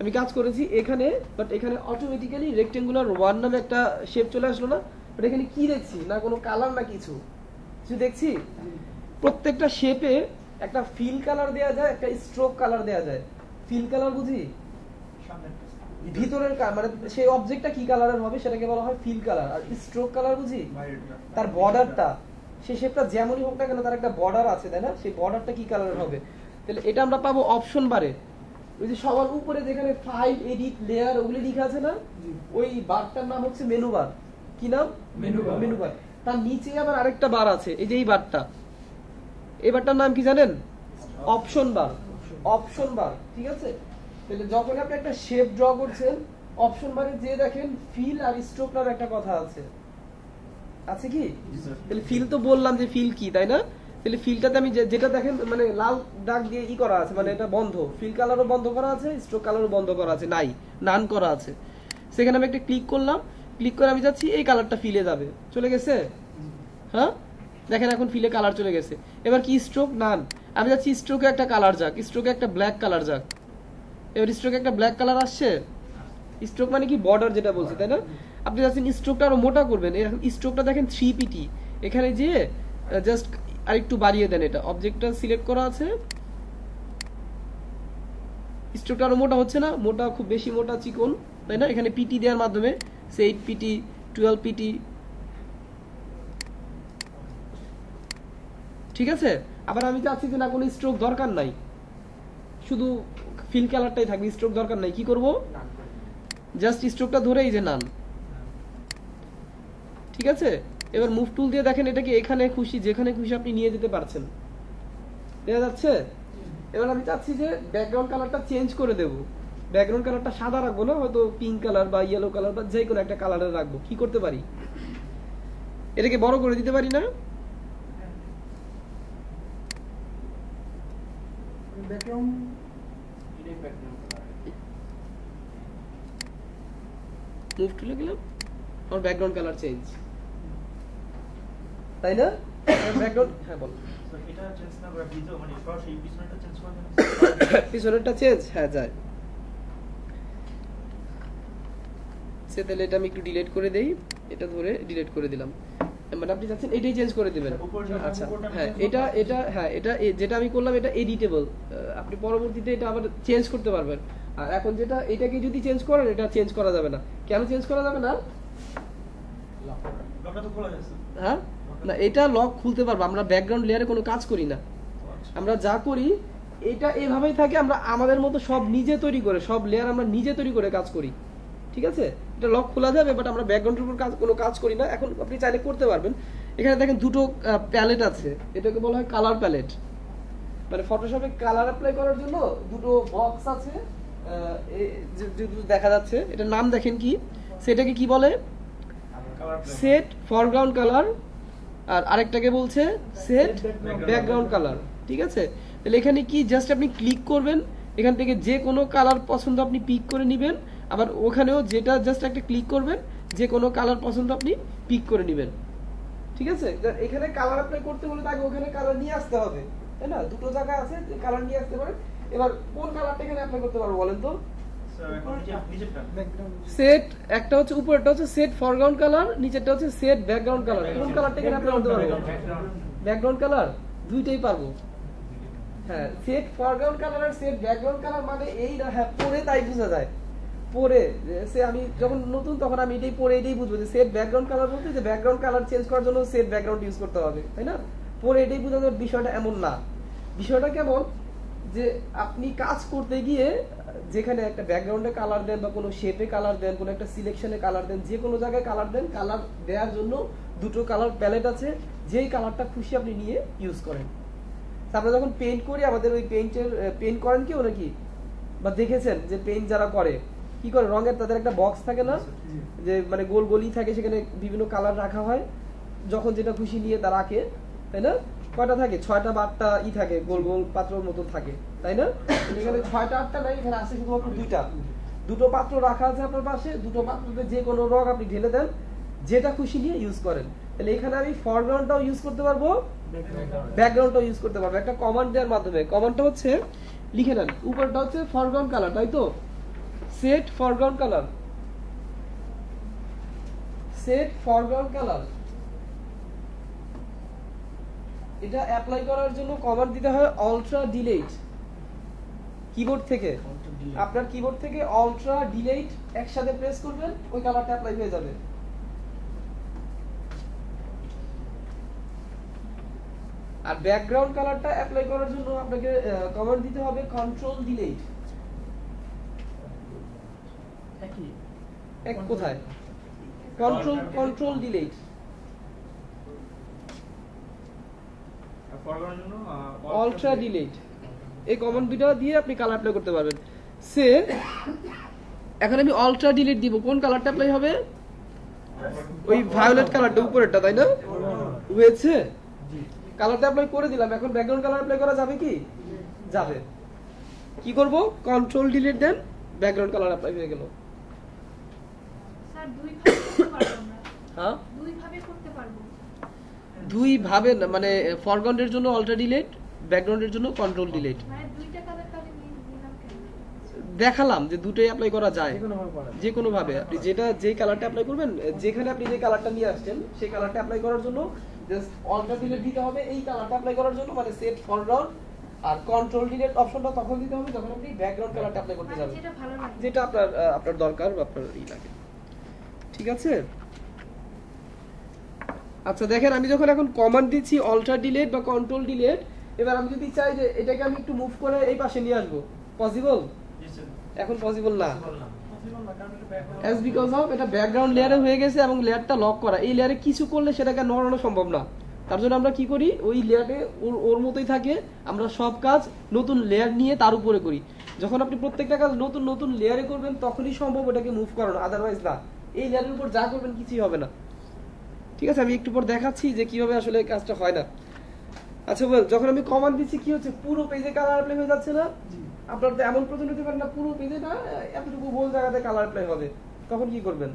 A: আমি কাজ করেছি এখানে, বাট এখানে অটোমেটিক্যালি রেক্টেঙ্গুলার 1 নামে একটা শেপ চলে আসলো না? বাট এখানে কি দেখছি? না কোনো কালার না কিছু দেখছি। প্রত্যেকটা শেপে একটা ফিল কালার দেয়া যায়, একটা স্ট্রোক কালার দেয়া যায়। ফিল কালার বুঝি ভিতরের মানে সেই অবজেক্টটা কি কালারের হবে সেটাকে বলা হয় ফিল কালার। আর স্ট্রোক কালার বুঝি তার বর্ডারটা, সেই শেপটা যেমনই হোক না কেন তার একটা বর্ডার আছে, তাই না? সেই বর্ডারটা কি কালারের হবে। তাহলে এটা আমরা পাবো অপশন বারে। ওই যে সবার উপরে যেখানে ফাইল, এডিট, লেয়ার ওগুলি লেখা আছে না, ওই বারটার নাম হচ্ছে মেনু বার। কি নাম? Menu bar. তার নিচে আবার আরেকটা বার আছে, এই যে এই বারটা, এবারটার নাম কি জানেন? অপশন বার। অপশন বার, ঠিক আছে? তাহলে যখন আপনি একটা শেপ ড্র করছেন, অপশন বারে যে দেখেন ফিল আর স্ট্রোক নামে একটা কথা আছে, আছে কি? তাহলে ফিল তো বললাম যে ফিল কি, তাই না? তাহলে ফিলটাতে আমি যেটা দেখেন মানে লাল দাগ দিয়ে ই করা আছে, মানে এটা বন্ধ, ফিল কালারও বন্ধ করা আছে, স্ট্রোক কালারও বন্ধ করা আছে, নাই, নান করা আছে। সেখানে আমি একটা ক্লিক করলাম, ক্লিক করে আমি যাচ্ছি এই কালারটা ফিলে যাবে, চলে গেছে? হ্যাঁ, দেখেন এখন ফিলে কালার চলে গেছে। এবার কি স্ট্রোক? নান। আমি যাচ্ছি স্ট্রোকে একটা কালার যাক, স্ট্রোকে একটা ব্ল্যাক কালার যাক। এবার স্ট্রোকে একটা ব্ল্যাক কালার আসছে। স্ট্রোক মানে কি? বর্ডার যেটা বলছি, তাই না? আপনি যাচ্ছেন স্ট্রোকটা আরো মোটা করবেন, স্ট্রোকটা দেখেন 3pt, এখানে যেয়ে জাস্ট আরেকটু বাড়িয়ে দেন। এটা অবজেক্টটা সিলেক্ট করা আছে, স্ট্রোকটা আরো মোটা হচ্ছে না? মোটা, খুব বেশি মোটা, চিকন, তাই না? এখানে পিটি দেওয়ার মাধ্যমে 8pt, 12pt, ঠিক আছে? আবার আমি চাচ্ছি যে না, কোনো স্ট্রোক দরকার নাই, শুধু ফিল কালারটাই থাকবে, স্ট্রোক দরকার নাই। কি করব? জাস্ট স্ট্রোকটা ধরে এই যে নান, ঠিক আছে? এবার মুভ টুল দিয়ে দেখেন এটাকে এখানে খুশি যেখানে খুশি আপনি নিয়ে যেতে পারছেন, দেখা যাচ্ছে? এবার আমি চাচ্ছি যে ব্যাকগ্রাউন্ড কালারটা চেঞ্জ করে দেব। ব্যাকগ্রাউন্ড কালারটা সাদা রাখবো না, হয়তো পিঙ্ক কালার বা ইয়েলো কালার বা যে কোনো একটা কালারে রাখবো। কি করতে পারি? এটাকে বড় করে দিতে পারি না?
C: ব্যাকগ্রাউন্ড
A: মুভ টুলে গেলাম, আমার ব্যাকগ্রাউন্ড কালার চেঞ্জ, তাই না? ব্যাকগ্রাউন্ড, হ্যাঁ বল।
B: এটা চেঞ্জ না করে ভিডিও মানে সরাসরি পিছনটা চেঞ্জ করে দেন।
A: পিছনেরটা চেঞ্জ, হ্যাঁ যায়। সে তাহলে এটা আমি একটু ডিলিট করে দেই, এটা ধরে ডিলিট করে দিলাম। মানে আপনি চাচ্ছেন এটাই চেঞ্জ করে দিবেন। আচ্ছা, হ্যাঁ এটা যেটা আমি করলাম এটা এডিটেবল, আপনি পরবর্তীতে এটা আবার চেঞ্জ করতে পারবেন। আর এখন যেটা, এটাকে যদি চেঞ্জ করেন এটা চেঞ্জ করা যাবে না। কেন চেঞ্জ করা যাবে না?
B: লকটা তো খোলা যাচ্ছে।
A: হ্যাঁ, না, এটা লক খুলতে পারবো, আমরা ব্যাকগ্রাউন্ড লেয়ারে কোনো কাজ করি না। আমরা যা করি এটা এভাবেই থাকে, আমরা আমাদের মতো সব নিজে তৈরি করে, সব লেয়ার আমরা নিজে তৈরি করে কাজ করি, ঠিক আছে? এটা লক খোলা যাবে, বাট আমরা ব্যাকগ্রাউন্ডের উপর কোনো কাজ করি না। এখন আপনি চাইলে করতে পারবেন। এখানে দেখেন দুটো প্যালেট আছে, এটাকে বলা হয় কালার প্যালেট। মানে ফটোশপে কালার অ্যাপ্লাই করার জন্য দুটো বক্স আছে, দেখা যাচ্ছে। এটার নাম দেখেন কি, সেটাকে কি বলে? সেট ফরগ্রাউন্ড কালার, আর আরেকটাকে বলছে সেট ব্যাকগ্রাউন্ড কালার, ঠিক আছে? তাহলে এখানে কি, জাস্ট আপনি ক্লিক করবেন, এখান থেকে যে কোনো কালার পছন্দ আপনি পিক করে নেবেন। আবার ওখানেও যেটা জাস্ট একটা ক্লিক করবেন, যে কোনো কালার পছন্দ আপনি পিক করে নেবেন, ঠিক আছে? এখানে কালার অ্যাপ্লাই করতে হলে তাকে ওখানে কালার নিয়ে আসতে হবে, তাই না? দুটো জায়গা আছে, কালার নিয়ে আসতে পারেন। এবার কোন কালারটা এখানে অ্যাপ্লাই করতে পারবো বলেন তো? সেট একটা হচ্ছে, উপরেরটা হচ্ছে সেট ফরগ্রাউন্ড কালার, নিচেরটা হচ্ছে সেট ব্যাকগ্রাউন্ড কালার। কোন কালারটা এখানে অ্যাপ্লাই করতে পারবো? ব্যাকগ্রাউন্ড কালার, দুইটাই পারবো। হ্যাঁ, সেট ফরগ্রাউন্ড কালার আর সেট ব্যাকগ্রাউন্ড কালার মানে এই না, হ্যাঁ পরে তাই বোঝা যায়। পরে সে আমি যখন নতুন তখন আমি এটাই পরে এটাই বুঝবো যে সেট ব্যাকগ্রাউন্ড কালার বলতে যে ব্যাকগ্রাউন্ড কালার চেঞ্জ করার জন্য সেট ব্যাকগ্রাউন্ড ইউজ করতে হবে, তাই না? পরে এটাই বোঝা যায়। বিষয়টা এমন না। বিষয়টা কেমন যে আপনি কাজ করতে গিয়ে যেখানে একটা ব্যাকগ্রাউন্ডে কালার দেন বা কোনো শেপে কালার দেন, কোনো একটা সিলেকশনে কালার দেন, যে কোনো জায়গায় কালার দেন, কালার দেওয়ার জন্য দুটো কালার প্যালেট আছে, যেই কালারটা খুশি আপনি নিয়ে ইউজ করেন। আমরা যখন পেইন্ট করি, আমাদের ওই পেইন্ট করেন কেউ নাকি, বা দেখেছেন যে পেইন্ট যারা করে কি করে, রঙের তাদের একটা বক্স থাকে না, যে মানে গোল গলি থাকে, সেখানে বিভিন্ন কালার রাখা হয়, যখন যেটা খুশি নিয়ে তারা আঁকে, তাই না? কয়টা থাকে? 6টা বা 8টা ই থাকে, গোল গোল পাত্রের মতো থাকে, তাই না? এখানে 6টা 8টা নাই, এখানে আছে শুধুমাত্র দুটো পাত্র রাখা আছে আপনার পাশে। দুটো পাত্রতে যে কোনো রং আপনি ঢেলে দেন, যেটা খুশি নিয়ে ইউজ করেন। তাহলে এখানে আমি ফরগ্রাউন্ডটাও ইউজ করতে পারবো, ব্যাকগ্রাউন্ডটাও ইউজ করতে পারবো একটা কমান্ড দেওয়ার মাধ্যমে। কমান্ডটা হচ্ছে, লিখে নেন, উপরটা হচ্ছে ফরগ্রাউন্ড কালার, তাই তো? Set foreground colour, set foreground colour. এটা অ্যাপ্লাই করার জন্য কমান্ড দিতে হয় আল্ট্রা ডিলেট। কিবোর্ড থেকে, আপনার কিবোর্ড থেকে আল্ট্রা ডিলেট একসাথে প্রেস করবেন, ওই কালারটা অ্যাপ্লাই হয়ে যাবে। আর ব্যাকগ্রাউন্ড কালারটা অ্যাপ্লাই করার জন্য আপনাকে কমান্ড দিতে হবে কন্ট্রোল ডিলেট। এক কোথায়? Control delete.
B: ফরগ্রাউন্ডের জন্য
A: আলট্রা ডিলেট, এই কমান্ড দুটো দিয়ে আপনি কালার অ্যাপ্লাই করতে পারবেন। সে এখন আমি আলট্রা ডিলেট দিব, কোন কালারটা অ্যাপ্লাই হবে? ওই ভায়োলেট কালারটা উপরেরটা, তাই না? হয়েছে, কালারটা অ্যাপ্লাই করে দিলাম। এখন ব্যাকগ্রাউন্ড কালার অ্যাপ্লাই করা যাবে কি? যাবে। কি করব? কন্ট্রোল ডিলিট দেন, ব্যাকগ্রাউন্ড কালার অ্যাপ্লাই হয়ে গেল।
D: স্যার দুই ভাবে করতে পারবো আমরা।
A: হ্যাঁ,
D: দুই ভাবে করতে পারবো।
A: দুই ভাবে না, মানে ফরগ্রাউন্ডের জন্য আলট্রা ডিলিট, ব্যাকগ্রাউন্ডের জন্য কন্ট্রোল ডিলিট।
D: মানে দুইটা কালার তাহলে নিলাম কেন?
A: দেখালাম যে দুটোই অ্যাপ্লাই করা যায় যে কোনো ভাবে। আপনি যেটা যে কালারটা অ্যাপ্লাই করবেন, যেখানে আপনি যে কালারটা নিয়ে আসছেন সেই কালারটা অ্যাপ্লাই করার জন্য জাস্ট আলট্রা ডিলিট দিতে হবে এই কালারটা অ্যাপ্লাই করার জন্য, মানে সেট ফরগ্রাউন্ড। আর কন্ট্রোল ডিলিট অপশনটা তখন দিতে হবে যখন আপনি ব্যাকগ্রাউন্ড কালারটা অ্যাপ্লাই করতে
D: মানে
A: যাবেন,
D: যেটা ভালো লাগে।
A: যেটা আপনার দরকার বা আপনার লাগে। ঠিক আছে? আচ্ছা দেখেন, আমি যখন এখন কমান্ড দিচ্ছি আলট্রা ডিলিট বা কন্ট্রোল ডিলিট, এবার আমি যদি চাই যে এটাকে আমি একটু মুভ করে এই পাশে নিয়ে আসবো, পসিবল? এখন পসিবল না, অ্যাজ বিকজ অফ এটা ব্যাকগ্রাউন্ড লেয়ারে হয়ে গেছে এবং লেয়ারটা লক করা। এই লেয়ারে কিছু করলে সেটাকে নড়ানো সম্ভব না। তার জন্য আমরা কি করি, ওই লেয়ারে ওর মতোই থাকে, আমরা সব কাজ নতুন লেয়ার নিয়ে তার উপরে করি। যখন আপনি প্রত্যেকটা কাজ নতুন নতুন লেয়ারে করবেন তখনই সম্ভব ওটাকে মুভ করানো, আদারওয়াইজ না। এই লেয়ারের উপর যা করবেন কিছুই হবে না। ঠিক আছে, আমি একটু পর দেখাচ্ছি যে কিভাবে আসলে কাজটা হয় না। আচ্ছা বল, যখন আমি কমান্ড দিচ্ছি কি হচ্ছে, পুরো পেজে কালার অ্যাপ্লাই হয়ে যাচ্ছে না? আপনার তো এমন প্রশ্ন হতে পারে না পুরো পেজে না, এতটুকু গোল জায়গাতে কালার অ্যাপ্লাই হবে, তখন কি করবেন?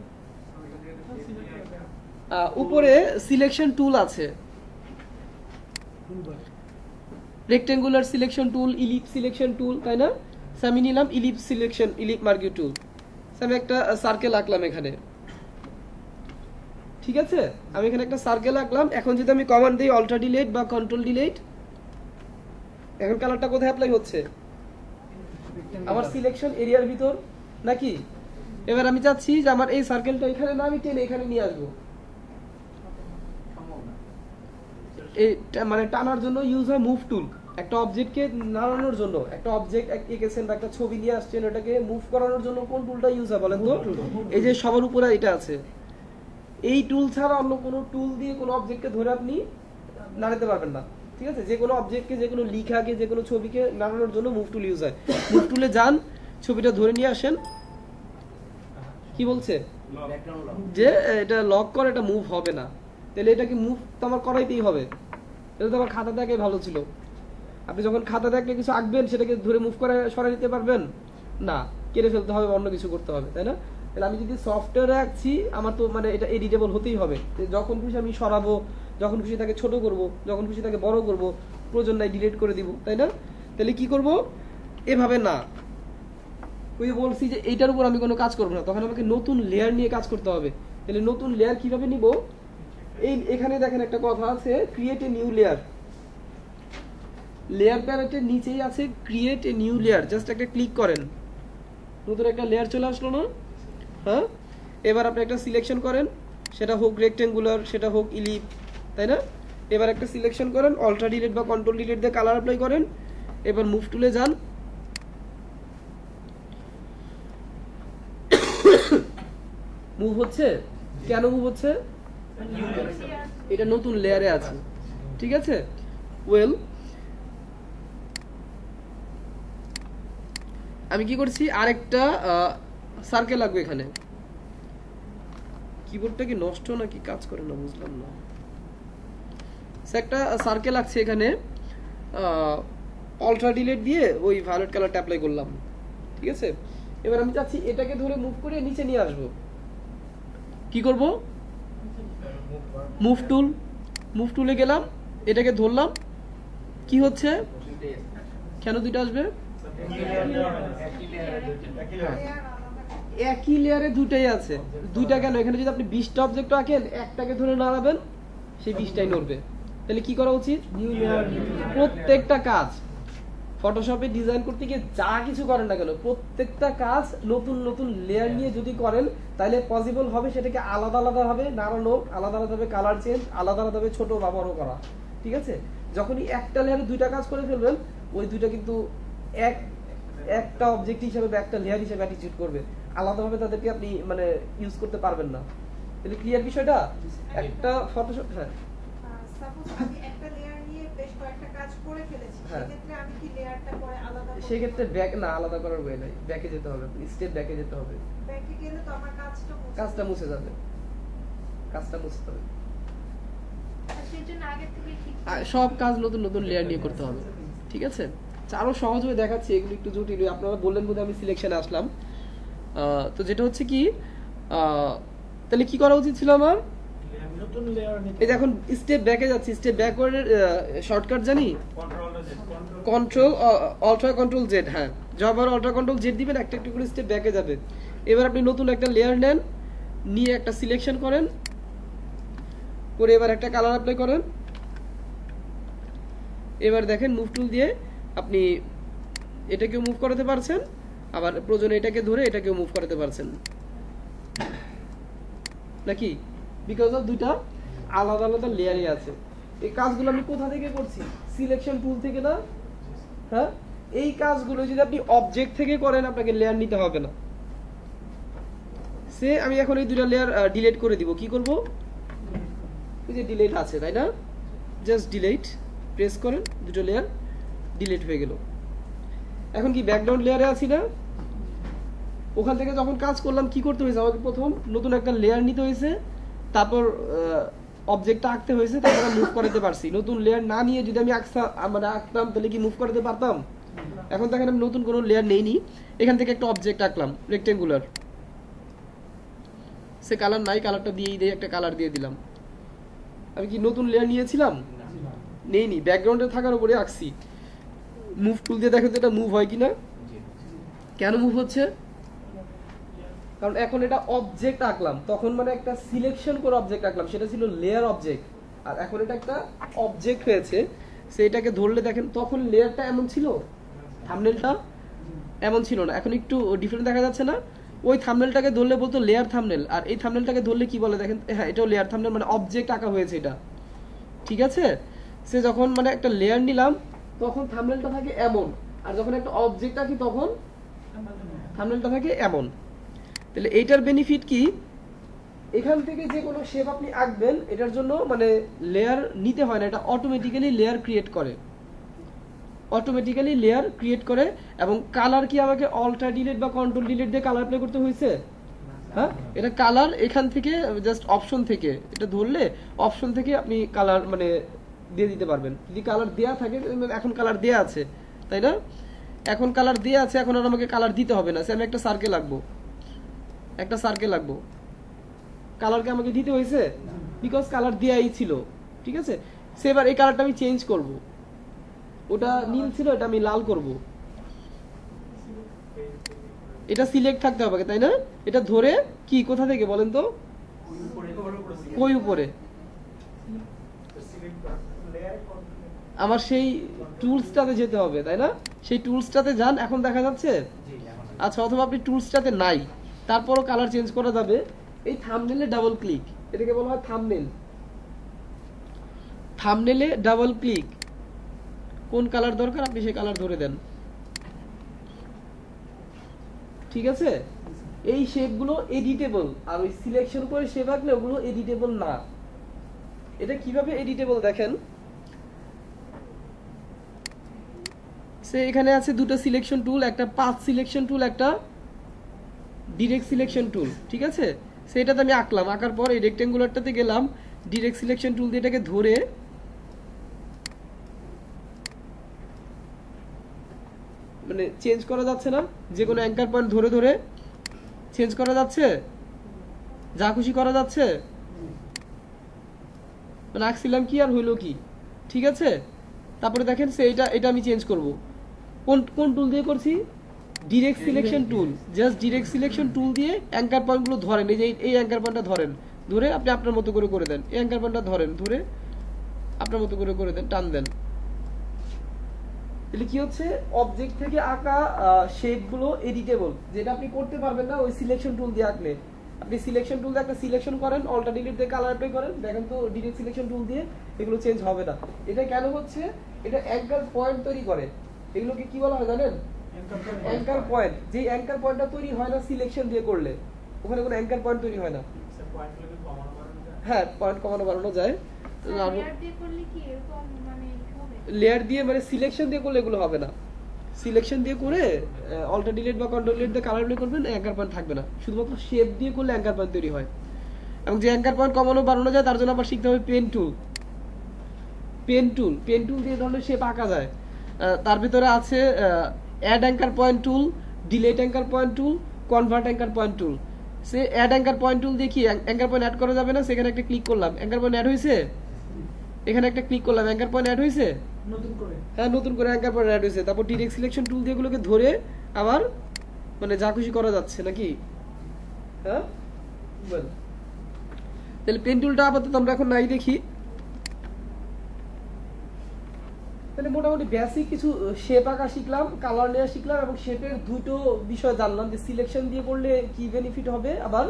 A: উপরে সিলেকশন টুল আছে, rectangular selection tool, ellipse selection tool, তাই না? আমি নিলাম ইলিপ সিলেকশন, ইলিপ মার্কিউ টুল। আমি একটা সার্কেল আঁকলাম এখানে। ঠিক আছে, আমি এখানে একটা সার্কেল আঁকলাম। এখন যদি আমি কমান্ড দিই আলট্রা ডিলিট বা কন্ট্রোল ডিলিট, এখন কালারটা কোথায় অ্যাপ্লাই হচ্ছে? আমার সিলেকশন এরিয়ার ভিতর নাকি? এবার আমি চাচ্ছি যে আমার এই সার্কেলটা এখানে না, আমি টেনে এখানে নিয়ে আসবো। মানে টানার জন্য ইউজ হয় মুভ টুল। একটা অবজেক্টকে নাড়ানোর জন্য, একটা অবজেক্ট এঁকেছেন বা একটা ছবি নিয়ে আসছেন, ওটাকে মুভ করানোর জন্য কোন টুলটা ইউজ হয় বলেন তো? এই যে সবার উপরে এটা আছে, এই টুল ছাড়া অন্য কোনো টুল দিয়ে কোনো অবজেক্টকে ধরে আপনি নাড়াতে পারবেন না। ঠিক আছে, যে কোনো অবজেক্টকে, যে কোনো লিখাকে, যে কোনো ছবিকে নাড়ানোর জন্য মুভ টুল ইউজ হয়। মুভ টুলে যান, ছবিটা ধরে নিয়ে আসেন। কি বলছে যে এটা লক করে, এটা মুভ হবে না। তাহলে এটাকে মুভ তো আমার করাইতেই হবে। এটা তো আমার খাতা দেখাই ভালো ছিল। আপনি যখন খাতা দেখলে কিছু আঁকবেন, সেটাকে ধরে মুভ করে সরাই নিতে পারবেন না, কেটে ফেলতে হবে, অন্য কিছু করতে হবে, তাই না? তাহলে আমি যদি সফটওয়্যারে আঁকছি, আমার তো মানে এটা এডিটেবল হতেই হবে। যখন খুশি আমি সরাবো, যখন খুশি তাকে ছোট করব, যখন খুশি তাকে বড় করব, প্রয়োজন নাই ডিলিট করে দিব, তাই না? তাহলে কি করব? এভাবে না, ওই বলছি যে এইটার উপর আমি কোনো কাজ করবো না, তখন আমাকে নতুন লেয়ার নিয়ে কাজ করতে হবে। তাহলে নতুন লেয়ার কিভাবে নিব? এখানে দেখেন একটা কথা আছে, create a new layer. Layer প্যালেটের নিচেই আছে create a new layer, just একটা ক্লিক করেন, নতুন একটা লেয়ার চলে আসলো না? হ্যাঁ, এবার আপনি একটা সিলেকশন করেন, সেটা হোক রেক্টেঙ্গুলার, সেটা হোক ইলিপ, তাই না? এবার একটা সিলেকশন করেন, আলট্রা ডিলিট বা কন্ট্রোল ডিলিট দিয়ে কালার অ্যাপ্লাই করেন। এবার মুভ টুলে যান, মুভ হচ্ছে। কেন মুভ হচ্ছে? এটা নতুন লেয়ারে আছে। ঠিক আছে, ওয়েল আমি কি করছি, আরেকটা সার্কেল লাগবে এখানে। কিবোর্ডটা কি নষ্ট নাকি কাজ করে না বুঝলাম না। একটা সার্কেল আছে এখানে, আলট্রা ডিলিট দিয়ে ওই ভায়োলেট কালারটা অ্যাপ্লাই করলাম। ঠিক আছে, এবার আমি চাচ্ছি এটাকে ধরে মুভ করে নিচে নিয়ে আসবো। কি করব? মুভ টুল, মুভ টুলে গেলাম, এটাকে ধরলাম। কি হচ্ছে? কেন দুইটা আসবে? একই লেয়ারে দুটাই আছে। দুইটা কেন? এখানে যদি আপনি 20টা অবজেক্ট আঁকেন, একটাকে ধরে নাড়াবেন, সেই 20টাই নড়বে। তাহলে কি করা উচিত? New layer. প্রত্যেকটা কাজ ফটোশপে ডিজাইন করতে গিয়ে যা কিছু করেন না কেন, প্রত্যেকটা কাজ নতুন নতুন লেয়ার নিয়ে যদি করেন, তাহলে পসিবল হবে সেটাকে আলাদা আলাদা ভাবে নাড়ানো, আলাদা আলাদা ভাবে কালার চেঞ্জ, আলাদা আলাদা ভাবে ছোট বা বড় করা। ঠিক আছে, যখনই একটা লেয়ারে দুইটা কাজ করে ফেলবেন, ওই দুইটা কিন্তু একটা অবজেক্ট হিসেবে বা একটা লেয়ার হিসেবে অ্যাটিটিউড করবে, আলাদাভাবে তাদেরকে আপনি মানে ইউজ করতে পারবেন না। তাহলে ক্লিয়ার বিষয়টা? একটা ফটোশপ, হ্যাঁ
C: সাপোজ আমি একটা লেয়ার নিয়ে বেশ কয়েকটা
E: করে ফেলেছি,
A: হ্যাঁ।
E: সেক্ষেত্রে আমি কি লেয়ারটা পরে আলাদা করতে
A: সেক্ষেত্রে
E: পারবো?
A: ব্যাক না, আলাদা করার ওয়ে নাই, ব্যাকে যেতে হবে, স্টেপ ব্যাকে যেতে হবে,
E: ব্যাকে গেলে তো আমার
A: কাজটা মুছে যাবে, কাজটা মুছতে হবে।
D: আর সেজন্য আগে থেকে ঠিক
A: আর সব কাজ নতুন নতুন লেয়ার নিয়ে করতে হবে, ঠিক আছে? আচ্ছা, আরো সহজ হয়ে দেখাচ্ছি, এগুলো একটু জটিল, আপনারা বললেন বোধহয় আমি সিলেকশনে আসলাম। তো যেটা হচ্ছে কি, তাহলে কি করা উচিত ছিল আমার?
B: নতুন লেয়ার নিতে
A: এই যে এখন স্টেপ ব্যাকে যাচ্ছি, স্টেপ ব্যাকওয়ার্ডের শর্টকাট জানি,
B: কন্ট্রোল
A: কন্ট্রোল অল্ট্রা কন্ট্রোল জেড। হ্যাঁ, যবার অল্ট্রা কন্ট্রোল জেড দিবেন একটা একটা করে স্টেপ ব্যাকে যাবে। এবার আপনি নতুন একটা লেয়ার নেন, নিয়ে একটা সিলেকশন করেন, করে এবার একটা কালার অ্যাপ্লাই করেন। এবার দেখেন মুভ টুল দিয়ে আপনি এটাকেও মুভ করাতে পারছেন, আবার প্রয়োজনে এটাকে ধরে এটাকেও মুভ করাতে পারছেন, নাকি? বিকজ অফ দুইটা আলাদা আলাদা লেয়ারই আছে। এই কাজগুলো আমি কোথা থেকে করছি? সিলেকশন টুল থেকে না? হ্যাঁ, এই কাজগুলো যদি আপনি অবজেক্ট থেকে করেন আপনাকে লেয়ার নিতে হবে না। সে আমি এখন এই দুইটা লেয়ার ডিলিট করে দিব। কি করব? এই যে ডিলিট আছে তাই না, জাস্ট ডিলিট প্রেস করেন, দুটো লেয়ার ডিলিট হয়ে গেল। এখন কি ব্যাকগ্রাউন্ড লেয়ারে আছি না? ওখান থেকে যখন কাজ করলাম কি করতে হয়েছে? আমাকে প্রথম নতুন একটা লেয়ার নিতে হয়েছে, তারপর অবজেক্টটা আঁকতে হয়েছে, তারপর মুভ করাতে পারছি। নতুন লেয়ার না নিয়ে যদি আমি আঁকতাম তাহলে কি মুভ করাতে পারতাম? এখন দেখেন আমি নতুন কোনো লেয়ার নেইনি, এখান থেকে একটা অবজেক্ট আঁকলাম রেক্টেঙ্গুলার, সে কালার নাই, কালারটা দিয়েই দিয়ে একটা কালার দিয়ে দিলাম। আমি কি নতুন লেয়ার নিয়েছিলাম? নেইনি, ব্যাকগ্রাউন্ডে থাকার উপরে আঁকছি। মুভ টুল দিয়ে দেখেন তো এটা মুভ হয় কিনা। কেন মুভ হচ্ছে? কারণ এখন এটা অবজেক্ট আঁকলাম, তখন মানে একটা সিলেকশন করে অবজেক্ট আঁকলাম, সেটা ছিল লেয়ার অবজেক্ট। আর এখন এটা একটা অবজেক্ট হয়েছে, সেটাকে ধরলে দেখেন তখন লেয়ারটা এমন ছিল, থাম্বনেলটা এমন ছিল না। এখন একটু ডিফারেন্ট দেখা যাচ্ছে না? ওই থাম্বনেলটাকে ধরলে বলতো লেয়ার থাম্বনেল, আর এই থাম্বনেলটাকে ধরলে কি বলে দেখেন? হ্যাঁ, এটাও লেয়ার থাম্বনেল, মানে অবজেক্ট আঁকা হয়েছে এটা, ঠিক আছে? সে যখন মানে একটা লেয়ার নিলাম তখন থাম্বনেলটা থাকে এমন, আর যখন একটা অবজেক্ট আঁকি তখন থাম্বনেলটা থাকে এমন। তাহলে এইটার বেনিফিট কি? এখান থেকে যে কোনো শেপ আপনি আঁকবেন এটার জন্য মানে লেয়ার নিতে হয় না, এটা অটোমেটিক্যালি লেয়ার ক্রিয়েট করে, অটোমেটিক্যালি লেয়ার ক্রিয়েট করে। এবং কালার কি আমাকে অল্টার ডিলিট বা কন্ট্রোল ডিলিট দিয়ে কালার অ্যাপ্লাই করতে হয়েছে? হ্যাঁ, এটা কালার এখান থেকে জাস্ট অপশন থেকে এটা ধরলে অপশন থেকে আপনি কালার মানে দিয়ে দিতে পারবেন। যদি কালার দেয়া থাকে, এখন কালার দেয়া আছে তাই না, এখন কালার দেয়া আছে, এখন আর আমাকে কালার দিতে হবে না। সে আমি একটা সার্কেল আঁকবো, একটা সার্কেল আঁকবো, কালারকে আমাকে দিতে হয়েছে বিকজ কালার দেয়াই ছিল, ঠিক আছে? সে এবার এই কালারটা আমি চেঞ্জ করব, ওটা নীল ছিল এটা আমি লাল করব, এটা সিলেক্ট থাকতে হবে তাই না? এটা ধরে কি কোথা থেকে বলেন তো? কই উপরে? আমার সেই টুলসটাতে যেতে হবে তাই না? সেই টুলসটাতে যান, এখন দেখা যাচ্ছে? আচ্ছা, অথবা আপনি টুলসটাতে নাই, তারপরও কালার চেঞ্জ করা যাবে। এই থাম্বনেলে ডাবল ক্লিক, এটাকে বলা হয় থাম্বনেল। থাম্বনেলে ডাবল ক্লিক, কোন কালার দরকার আপনি সেই কালার ধরে দেন, ঠিক আছে? এই শেপগুলো এডিটেবল, আর ওই সিলেকশন করে শেপ আঁকলে ওগুলো এডিটেবল না। এটা কিভাবে এডিটেবল দেখেন, সে এখানে আছে দুটো সিলেকশন টুল, একটা পাথ সিলেকশন টুল, একটা ডিরেক্ট সিলেকশন টুল, ঠিক আছে? সেটাতে আমি আঁকলাম, আঁকার পর এই রেক্টেঙ্গুলারটাতে গেলাম, ডিরেক্ট সিলেকশন টুল দিয়ে এটাকে ধরে মানে চেঞ্জ করা যাচ্ছে না? যে কোনো অ্যাঙ্কার পয়েন্ট ধরে ধরে চেঞ্জ করা যাচ্ছে, যা খুশি করা যাচ্ছে। মানে আঁকছিলাম কি আর হইলো কি, ঠিক আছে? তারপরে দেখেন সে এটা আমি চেঞ্জ করব, কোন টুল দিয়ে করছি? Direct selection tool. Just direct selection tool দিয়ে অ্যাঙ্কার পয়েন্টগুলো ধরেন, এই যে এই অ্যাঙ্কার পয়েন্টটা ধরেন, ধরে আপনি আপনার মতো করে দেন। এই অ্যাঙ্কার পয়েন্টটা ধরেন, ধরে আপনার মতো করে দেন, টান দেন। তাহলে কি হচ্ছে? অবজেক্ট থেকে আঁকা শেপগুলো এডিটেবল, যেটা আপনি করতে পারবেন না ওই সিলেকশন টুল দিয়ে আঁকলে। আপনি সিলেকশন টুল দিয়ে একটা সিলেকশন করেন, অল্টার ডিলিট দিয়ে কালার অ্যাপ্লাই করেন, দেখেন তো ডিরেক্ট সিলেকশন টুল দিয়ে এগুলো চেঞ্জ হবে না। এটা কেন হচ্ছে? এটা অ্যাঙ্কার পয়েন্ট তৈরি করে। এগুলোকে কি বলা হয় জানেন? Anchor point. যে অ্যাঙ্কার পয়েন্টটা তৈরি হয় না সিলেকশন দিয়ে করলে, ওখানে কোনো অ্যাঙ্কার পয়েন্ট তৈরি হয় না। হ্যাঁ, পয়েন্ট কমানো বাড়ানো যায়।
D: লেয়ার দিয়ে করলে কি এরকম মানে হবে?
A: লেয়ার দিয়ে মানে সিলেকশন দিয়ে করলে এগুলো হবে না। সিলেকশন দিয়ে করে অল্টার ডিলিট বা কন্ট্রোল ডিলিট দিয়ে কালার প্লে করবেন, অ্যাঙ্কার পয়েন্ট থাকবে না। শুধুমাত্র শেপ দিয়ে করলে অ্যাঙ্কার পয়েন্ট তৈরি হয়। এবং যে অ্যাঙ্কার পয়েন্ট কমানো বাড়ানো যায় তার জন্য আবার শিখতে হবে পেন টুল। পেন টুল দিয়ে ধরনের শেপ আঁকা যায়। তার ভিতরে আছে add anchor point tool, delete anchor point tool, convert anchor point tool. So add anchor point tool দিয়ে কি অ্যাঙ্কার পয়েন্ট অ্যাড করা যাবে না? সেখানে একটা ক্লিক করলাম, অ্যাঙ্কার পয়েন্ট অ্যাড হয়েছে। এখানে একটা ক্লিক করলাম, অ্যাঙ্কার পয়েন্ট অ্যাড হয়েছে। হ্যাঁ, নতুন করে অ্যাঙ্কার পয়েন্ট অ্যাড হয়েছে। তারপর ডিরেক্ট সিলেকশন টুল দিয়ে এগুলোকে ধরে আবার মানে যা খুশি করা যাচ্ছে নাকি? হ্যাঁ, তাহলে পেন টুলটা আপাতত আমরা এখন নাই দেখি। তাহলে মোটামুটি বেসিক কিছু শেপ আঁকা শিখলাম, কালার নেওয়া শিখলাম এবং শেপের দুটো বিষয় জানলাম যে সিলেকশন দিয়ে করলে কি বেনিফিট হবে, আবার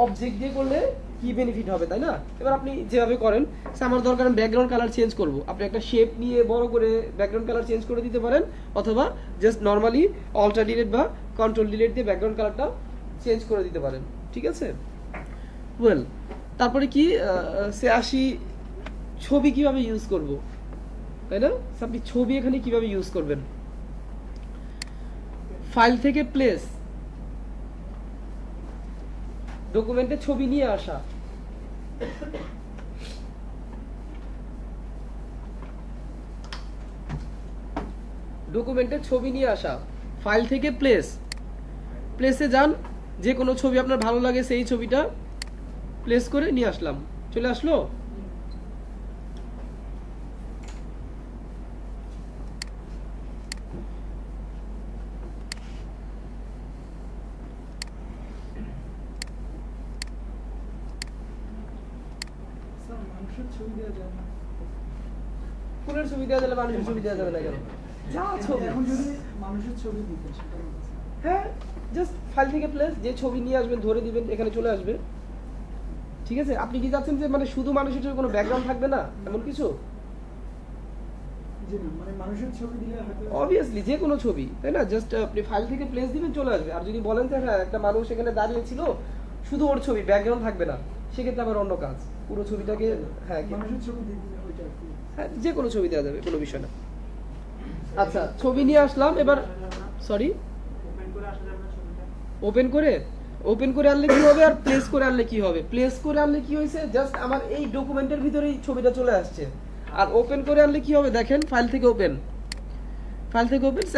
A: অবজেক্ট দিয়ে করলে কি বেনিফিট হবে, তাই না? এবার আপনি যেভাবে করেন, আমার দরকার আমি ব্যাকগ্রাউন্ড কালার চেঞ্জ করব, আপনি একটা শেপ নিয়ে বড় করে ব্যাকগ্রাউন্ড কালার চেঞ্জ করে দিতে পারেন, অথবা জাস্ট নর্মালি অল্টার ডিলিট বা কন্ট্রোল ডিলিট দিয়ে ব্যাকগ্রাউন্ড কালারটা চেঞ্জ করে দিতে পারেন। ঠিক আছে, ওয়েল, তারপরে কি সে আসি ছবি কিভাবে ইউজ করব, তাই না? আপনি ছবি এখানে কিভাবে ইউজ করবেন? ফাইল থেকে প্লেস, ডকুমেন্টে ছবি নিয়ে আসা। ডকুমেন্টে ছবি নিয়ে আসা, ফাইল থেকে প্লেসে যান, যে কোনো ছবি আপনার ভালো লাগে সেই ছবিটা প্লেস করে নিয়ে আসলাম, চলে আসলো। ফুলের ছবি দেওয়া যাবে, মানুষের ছবি দেওয়া যাবে না কেন? যা ছবি,
F: এখন যদি মানুষের ছবি দিতে সেটা বলতেছে।
A: হ্যাঁ, জাস্ট ফাইল থেকে প্লেস, যে ছবি নিয়ে আসবেন ধরে দিবেন, এখানে চলে আসবে। ঠিক আছে, আপনি কি চাচ্ছেন যে মানে শুধু মানুষের ছবি, কোনো ব্যাকগ্রাউন্ড থাকবে না এমন কিছু?
F: জি না, মানে মানুষের ছবি দিলে হয়তো
A: অবভিয়াসলি যে কোনো ছবি, তাই না? জাস্ট আপনি ফাইল থেকে প্লেস দিবেন, চলে আসবে। আর যদি বলেন যে হ্যাঁ একটা মানুষ এখানে দাঁড়িয়ে ছিল, শুধু ওর ছবি, ব্যাকগ্রাউন্ড থাকবে না, সেক্ষেত্রে আবার অন্য কাজ, পুরো ছবিটাকে হ্যাঁ
F: মানুষের ছবি দিয়ে দিলে ওইটা আর কি।
A: হ্যাঁ, যে কোনো ছবি দেওয়া যাবে, কোনো বিষয় না। আচ্ছা, ছবি নিয়ে আসলাম, এবার সরি ওপেন করে আনলে কি হবে, আর প্লেস করে আনলে কি হবে? প্লেস করে আনলে কি হয়েছে, জাস্ট আমার এই ডকুমেন্টের ভিতরেই ছবিটা চলে আসছে। আর ওপেন করে আনলে কি হবে, দেখেন ফাইল থেকে ওপেন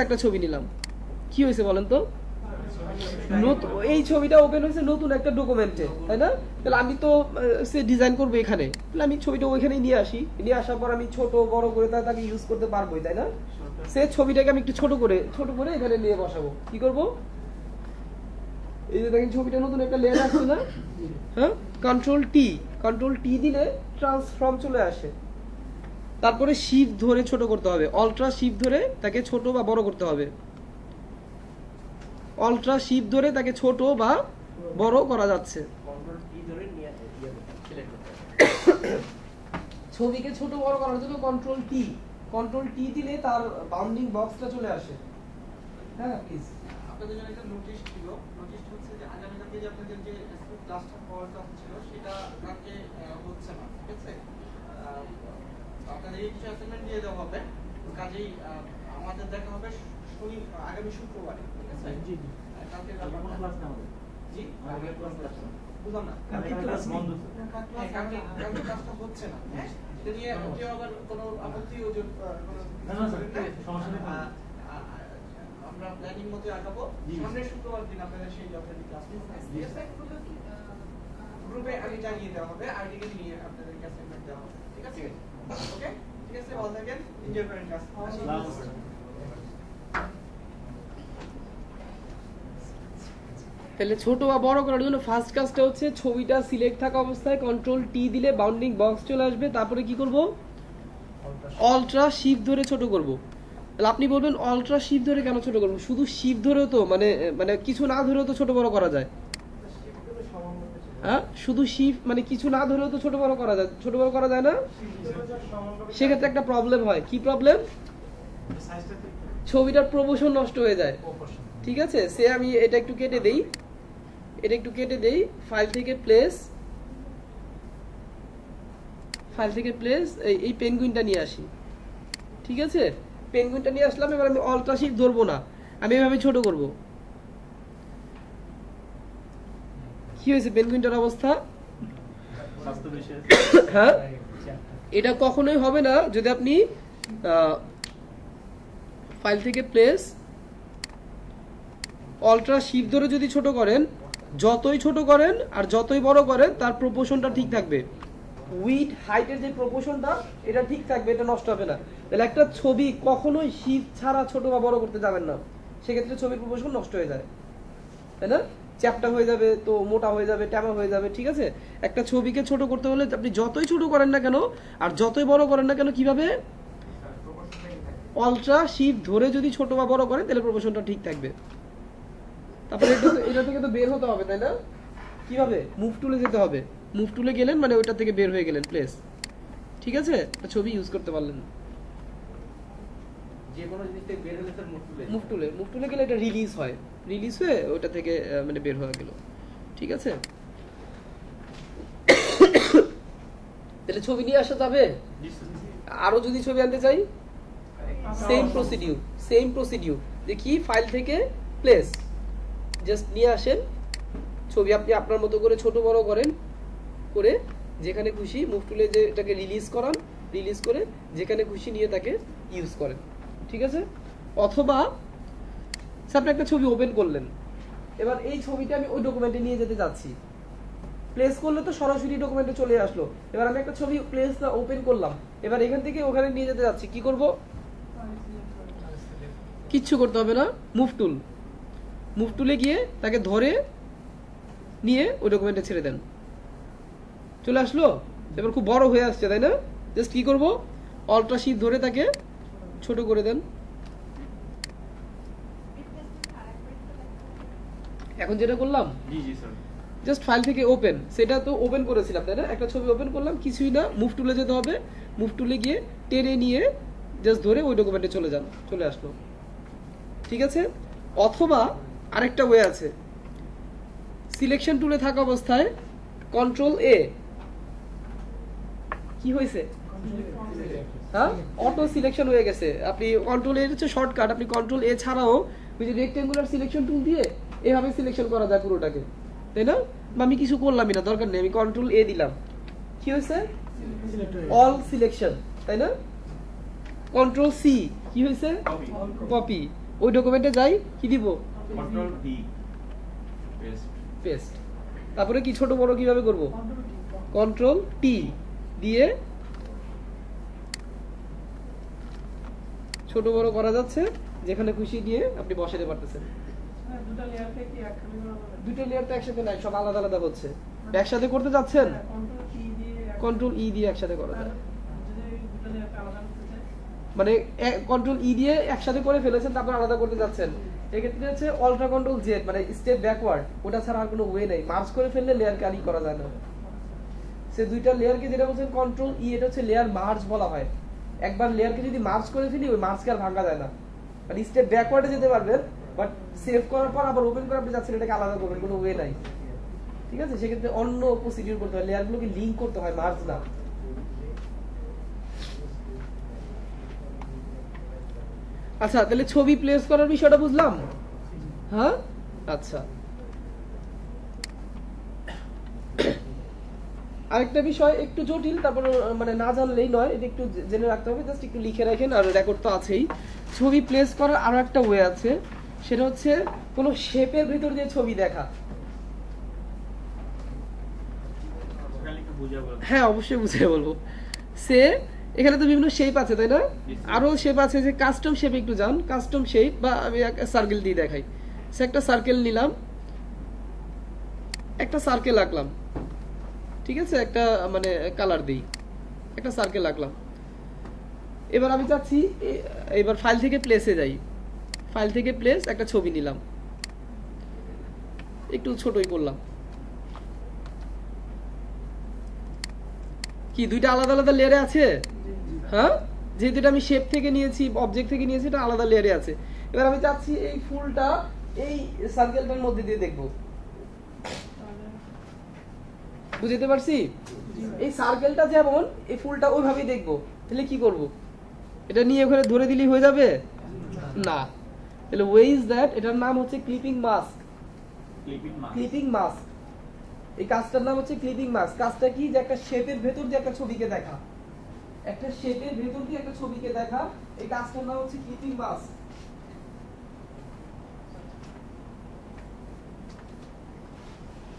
A: একটা ছবি নিলাম, কি হয়েছে বলেন তো? এই ছবিটা ওপেন হয়েছে নতুন একটা ডকুমেন্টে, তাই না? তাহলে আমি তো সে ডিজাইন করবো এখানে, তাহলে আমি ছবিটা ওইখানেই নিয়ে আসি, নিয়ে আসার পর আমি ছোট বড় করে তাকে ইউজ করতে পারবোই, তাই না? সে ছবিটাকে আমি একটু ছোট করে এখানে নিয়ে বসাবো। কি করব? এই যে দেখেন ছবিটা নতুন একটা লেয়ার আসছে না? হ্যাঁ, কন্ট্রোল টি দিলে ট্রান্সফর্ম চলে আসে। তারপরে শিফট ধরে ছোট করতে হবে, অল্ট্রা শিফট ধরে তাকে ছোট বা বড় করতে হবে। অল্ট্রা শিফট ধরে তাকে ছোট বা বড় করা যাচ্ছে। ছবিকে ছোট বড় করার জন্য কন্ট্রোল টি দিলে তার বাউন্ডিং বক্সটা চলে আসে। হ্যাঁ প্লিজ,
C: আপনাদের জন্য একটা নোটিশ ছিল। নোটিশটা হচ্ছে যে আগামীকালকে যে আপনাদের যে ক্লাসটা হওয়ার কথা ছিল সেটা কালকে হচ্ছে না, ঠিক আছে? আপনাদের কিছু অ্যাসাইনমেন্ট দিয়ে দেওয়া হবে, কাজেই আমাদের দেখা হবে আগামী শুক্রবারে, ঠিক আছে?
B: জি জি,
C: কালকে
B: কোনো ক্লাস না হবে।
C: জি,
B: কালকে ক্লাস আছে।
C: বুঝলাম না।
B: কালকে ক্লাস বন্ধ আছে।
C: কালকে ক্লাসটা হচ্ছে না, হ্যাঁ? এটা নিয়ে কেউ আবার কোনো আপত্তি অভিযোগ
B: না না স্যার, সমস্যা নেই।
C: আমরা প্ল্যানিং মতো আগাবো। সামনের শুক্রবার দিন আপনাদের সেই যথারীতি ক্লাস ঠিক আছে? গ্রুপে আমি জানিয়ে দেওয়া হবে, আইডিকে নিয়ে আপনাদেরকে অ্যাসাইনমেন্ট দেওয়া হবে, ঠিক আছে? ওকে, ঠিক আছে, ভালো থাকেন, এনজয় করেন ক্লাস।
A: তাহলে ছোট বা বড় করার জন্য ফার্স্ট কাজটা হচ্ছে ছবিটা সিলেক্ট থাকা অবস্থায় কন্ট্রোল টি দিলে বাউন্ডিং বক্স চলে আসবে। তারপরে কি করব? অল্ট্রা শিফট ধরে ছোট করব। তাহলে আপনি বলবেন অল্ট্রা শিফট ধরে কেন ছোট করব? শুধু শিফট ধরেও তো মানে কিছু না ধরেও তো ছোট বড় করা যায়। হ্যাঁ, শুধু শিফট মানে কিছু না ধরেও তো ছোট বড় করা যায় না? সেক্ষেত্রে একটা প্রবলেম হয়। কি প্রবলেম? ছবিটার প্রপোর্শন নষ্ট হয়ে যায়। ঠিক আছে, সে আমি এটা একটু কেটে দেই, ফাইল থেকে প্লেস এই পেঙ্গুইনটা নিয়ে আসি। ঠিক আছে, পেঙ্গুইনটা নিয়ে আসলাম, এবার আমি অল্ট্রা শিফট ধরবো না, আমি এভাবে ছোট করব। কি হয়েছে পেঙ্গুইনটার অবস্থা? হ্যাঁ, এটা কখনোই হবে না যদি আপনি ফাইল থেকে প্লেস অল্ট্রা শিফট ধরে যদি ছোট করেন, যতই ছোট করেন আর যতই বড় করেন তার প্রপোর্শনটা ঠিক থাকবে। উইড হাইটের যে প্রপোর্শনটা এটা ঠিক থাকবে, এটা নষ্ট হবে না। তাহলে একটা ছবি কখনোই শিফট ছাড়া ছোট বা বড় করতে যাবেন না, সেক্ষেত্রে ছবির প্রপোর্শন নষ্ট হয়ে যায়, তাই না? চ্যাপটা হয়ে যাবে, তো মোটা হয়ে যাবে, ট্যামা হয়ে যাবে। ঠিক আছে, একটা ছবিকে ছোট করতে হলে আপনি যতই ছোট করেন না কেন আর যতই বড় করেন না কেন, কিভাবে অল্ট্রা শিফট ধরে যদি ছোট বা বড় করেন তাহলে প্রপোর্শনটা ঠিক থাকবে। তারপরে এটা থেকে তো বের হতে হবে, তাই না? কিভাবে? মুভ টুলে যেতে হবে, মুভ টুলে গেলেন মানে ওইটা থেকে বের হয়ে গেলেন প্লেস। ঠিক আছে, ছবি ইউজ করতে পারলেন।
C: যে কোনো জিনিস থেকে বের হলে স্যার
A: মুভ টুলে গেলে এটা রিলিজ হয়, রিলিজ হয়ে ওটা থেকে মানে বের হয়ে গেল। ঠিক আছে, তাহলে ছবি নিয়ে আসা যাবে। আরো যদি ছবি আনতে চাই, সেম প্রসিডিউর দেখি, ফাইল থেকে প্লেস জাস্ট নিয়ে আসেন ছবি, আপনি আপনার মতো করে ছোট বড় করেন, করে যেখানে খুশি মুভ টুলে যে এটাকে রিলিজ করান, রিলিজ করে যেখানে খুশি নিয়ে তাকে ইউজ করেন। ঠিক আছে, অথবা আপনি একটা ছবি ওপেন করলেন, এবার এই ছবিটা আমি ওই ডকুমেন্টে নিয়ে যেতে যাচ্ছি, প্লেস করলে তো সরাসরি ডকুমেন্টে চলে আসলো। এবার আমি একটা ছবি প্লেস না ওপেন করলাম, এবার এখান থেকে ওখানে নিয়ে যেতে যাচ্ছি, কি করব? কিচ্ছু করতে হবে না, মুভ টুলে গিয়ে তাকে ধরে নিয়ে ওই ডকুমেন্টে ছেড়ে দেন, চলে আসলো। এবার খুব বড় হয়ে আসছে, তাই না? জাস্ট কি করব? অল্ট্রা শিফট ধরে তাকে ছোট করে দেন। এখন যেটা করলাম, জাস্ট ফাইল থেকে ওপেন, সেটা তো ওপেন করেছিলাম, তাই না? একটা ছবি ওপেন করলাম, কিছুই না, মুভ টুলে যেতে হবে, মুভ টুলে গিয়ে টেনে নিয়ে জাস্ট ধরে ওই ডকুমেন্টে চলে যান, চলে আসলো। ঠিক আছে, অথবা আরেকটা ওয়ে আছে, সিলেকশন টুলে থাকা অবস্থায় কন্ট্রোল এ, কি হয়েছে? হ্যাঁ, অটো সিলেকশন হয়ে গেছে। আপনি কন্ট্রোল এ হচ্ছে শর্টকাট, আপনি কন্ট্রোল এ ছাড়াও ওই যে রেক্টেঙ্গুলার সিলেকশন টুল দিয়ে এভাবে সিলেকশন করা যায় পুরোটাকে, তাই না? আমি কিছু করলামই না, দরকার নেই, আমি কন্ট্রোল এ দিলাম, কি হয়েছে? অল সিলেকশন, তাই না? কন্ট্রোল সি, কি হয়েছে? কপি। ওই ডকুমেন্টে যাই, কি দিব?
B: Control V,
A: paste. তারপরে কি ছোট বড় কিভাবে করব? কন্ট্রোল টি দিয়ে ছোট বড় করা যাচ্ছে, যেখানে খুশি দিয়ে আপনি বসাতে পারতেছেন। দুটো লেয়ার তো একসাথে নাই, সব আলাদা আলাদা হচ্ছে। একসাথে করতে যাচ্ছেন, কন্ট্রোল ই দিয়ে একসাথে করা যায়। মানে কন্ট্রোল ই দিয়ে একসাথে করে ফেলেছেন, তারপর আলাদা করতে যাচ্ছেন, এক্ষেত্রে হচ্ছে অল্ট্রা কন্ট্রোল জেড, মানে স্টেপ ব্যাকওয়ার্ড, ওটা ছাড়া আর কোনো ওয়ে নেই। মার্জ করে ফেললে লেয়ার ক্যারি করা যায় না। সে দুইটা লেয়ারকে যেটা বলছেন কন্ট্রোল ই, এটা হচ্ছে লেয়ার মার্জ বলা হয়। একবার লেয়ারকে যদি মার্জ করে ফেলি, ওই মার্জকে আর ভাঙা যায় না। মানে স্টেপ ব্যাকওয়ার্ডে যেতে পারবেন, বাট সেভ করার পর আবার ওপেন করে আপনি যাচ্ছেন, এটাকে আলাদা করবেন, কোনো ওয়ে নাই। ঠিক আছে, সেক্ষেত্রে অন্য প্রসিডিউর করতে হয়, লেয়ারগুলোকে লিঙ্ক করতে হয়, মার্জ না। আচ্ছা, তাহলে ছবি প্লেস করার বিষয়টা বুঝলাম। হ্যাঁ, আচ্ছা, আরেকটা বিষয় একটু জটিল, তারপর মানে না জানলেই নয়, এটা একটু জেনে রাখতে হবে, জাস্ট একটু লিখে রাখেন, আর রেকর্ড তো আছেই। ছবি প্লেস করার আরো একটা ওয়ে আছে, সেটা হচ্ছে কোনো শেপের ভিতর দিয়ে ছবি দেখা। হ্যাঁ, অবশ্যই বুঝিয়ে বলবো। সে এখানে তো বিভিন্ন শেপ আছে, তাই না? আরো শেপ আছে, যে কাস্টম শেপে একটু যান, কাস্টম শেপ, বা আমি সার্কেল দিয়ে দেখাই। সে একটা সার্কেল নিলাম, একটা সার্কেল আঁকলাম, ঠিক আছে, একটা মানে কালার দিই, একটা সার্কেল আঁকলাম। এবার আমি চাচ্ছি, এবার ফাইল থেকে প্লেসে যাই, ফাইল থেকে প্লেস, একটা ছবি নিলাম, একটু ছোটই করলাম। কি দুইটা আলাদা আলাদা লেয়ারে আছে? হ্যাঁ, যেহেতু এটা আমি শেপ থেকে নিয়েছি, অবজেক্ট থেকে নিয়েছি, এটা আলাদা লেয়ারে আছে। এবার আমি চাচ্ছি এই ফুলটা এই সার্কেলটার মধ্যে দিয়ে দেখবো, বুঝতে পারছি? এই সার্কেলটা যেমন, এই ফুলটা ওইভাবেই দেখবো, তাহলে কি করব? এটা নিয়ে ওখানে ধরে দিলেই হয়ে যাবে না। তাহলে ওয়ে ইজ দ্যাট, এটার নাম হচ্ছে ক্লিপিং মাস্ক। ক্লিপিং মাস্ক, এই কাজটার নাম হচ্ছে ক্লিপিং মাস্ক। কাজটা কি, যে একটা শেপের ভেতর দিয়ে একটা ছবিকে দেখা, একটা শেপের ভেতর দিয়ে একটা ছবিকে দেখা, এই কাজটার নাম হচ্ছে ক্লিপিং মাস্ক।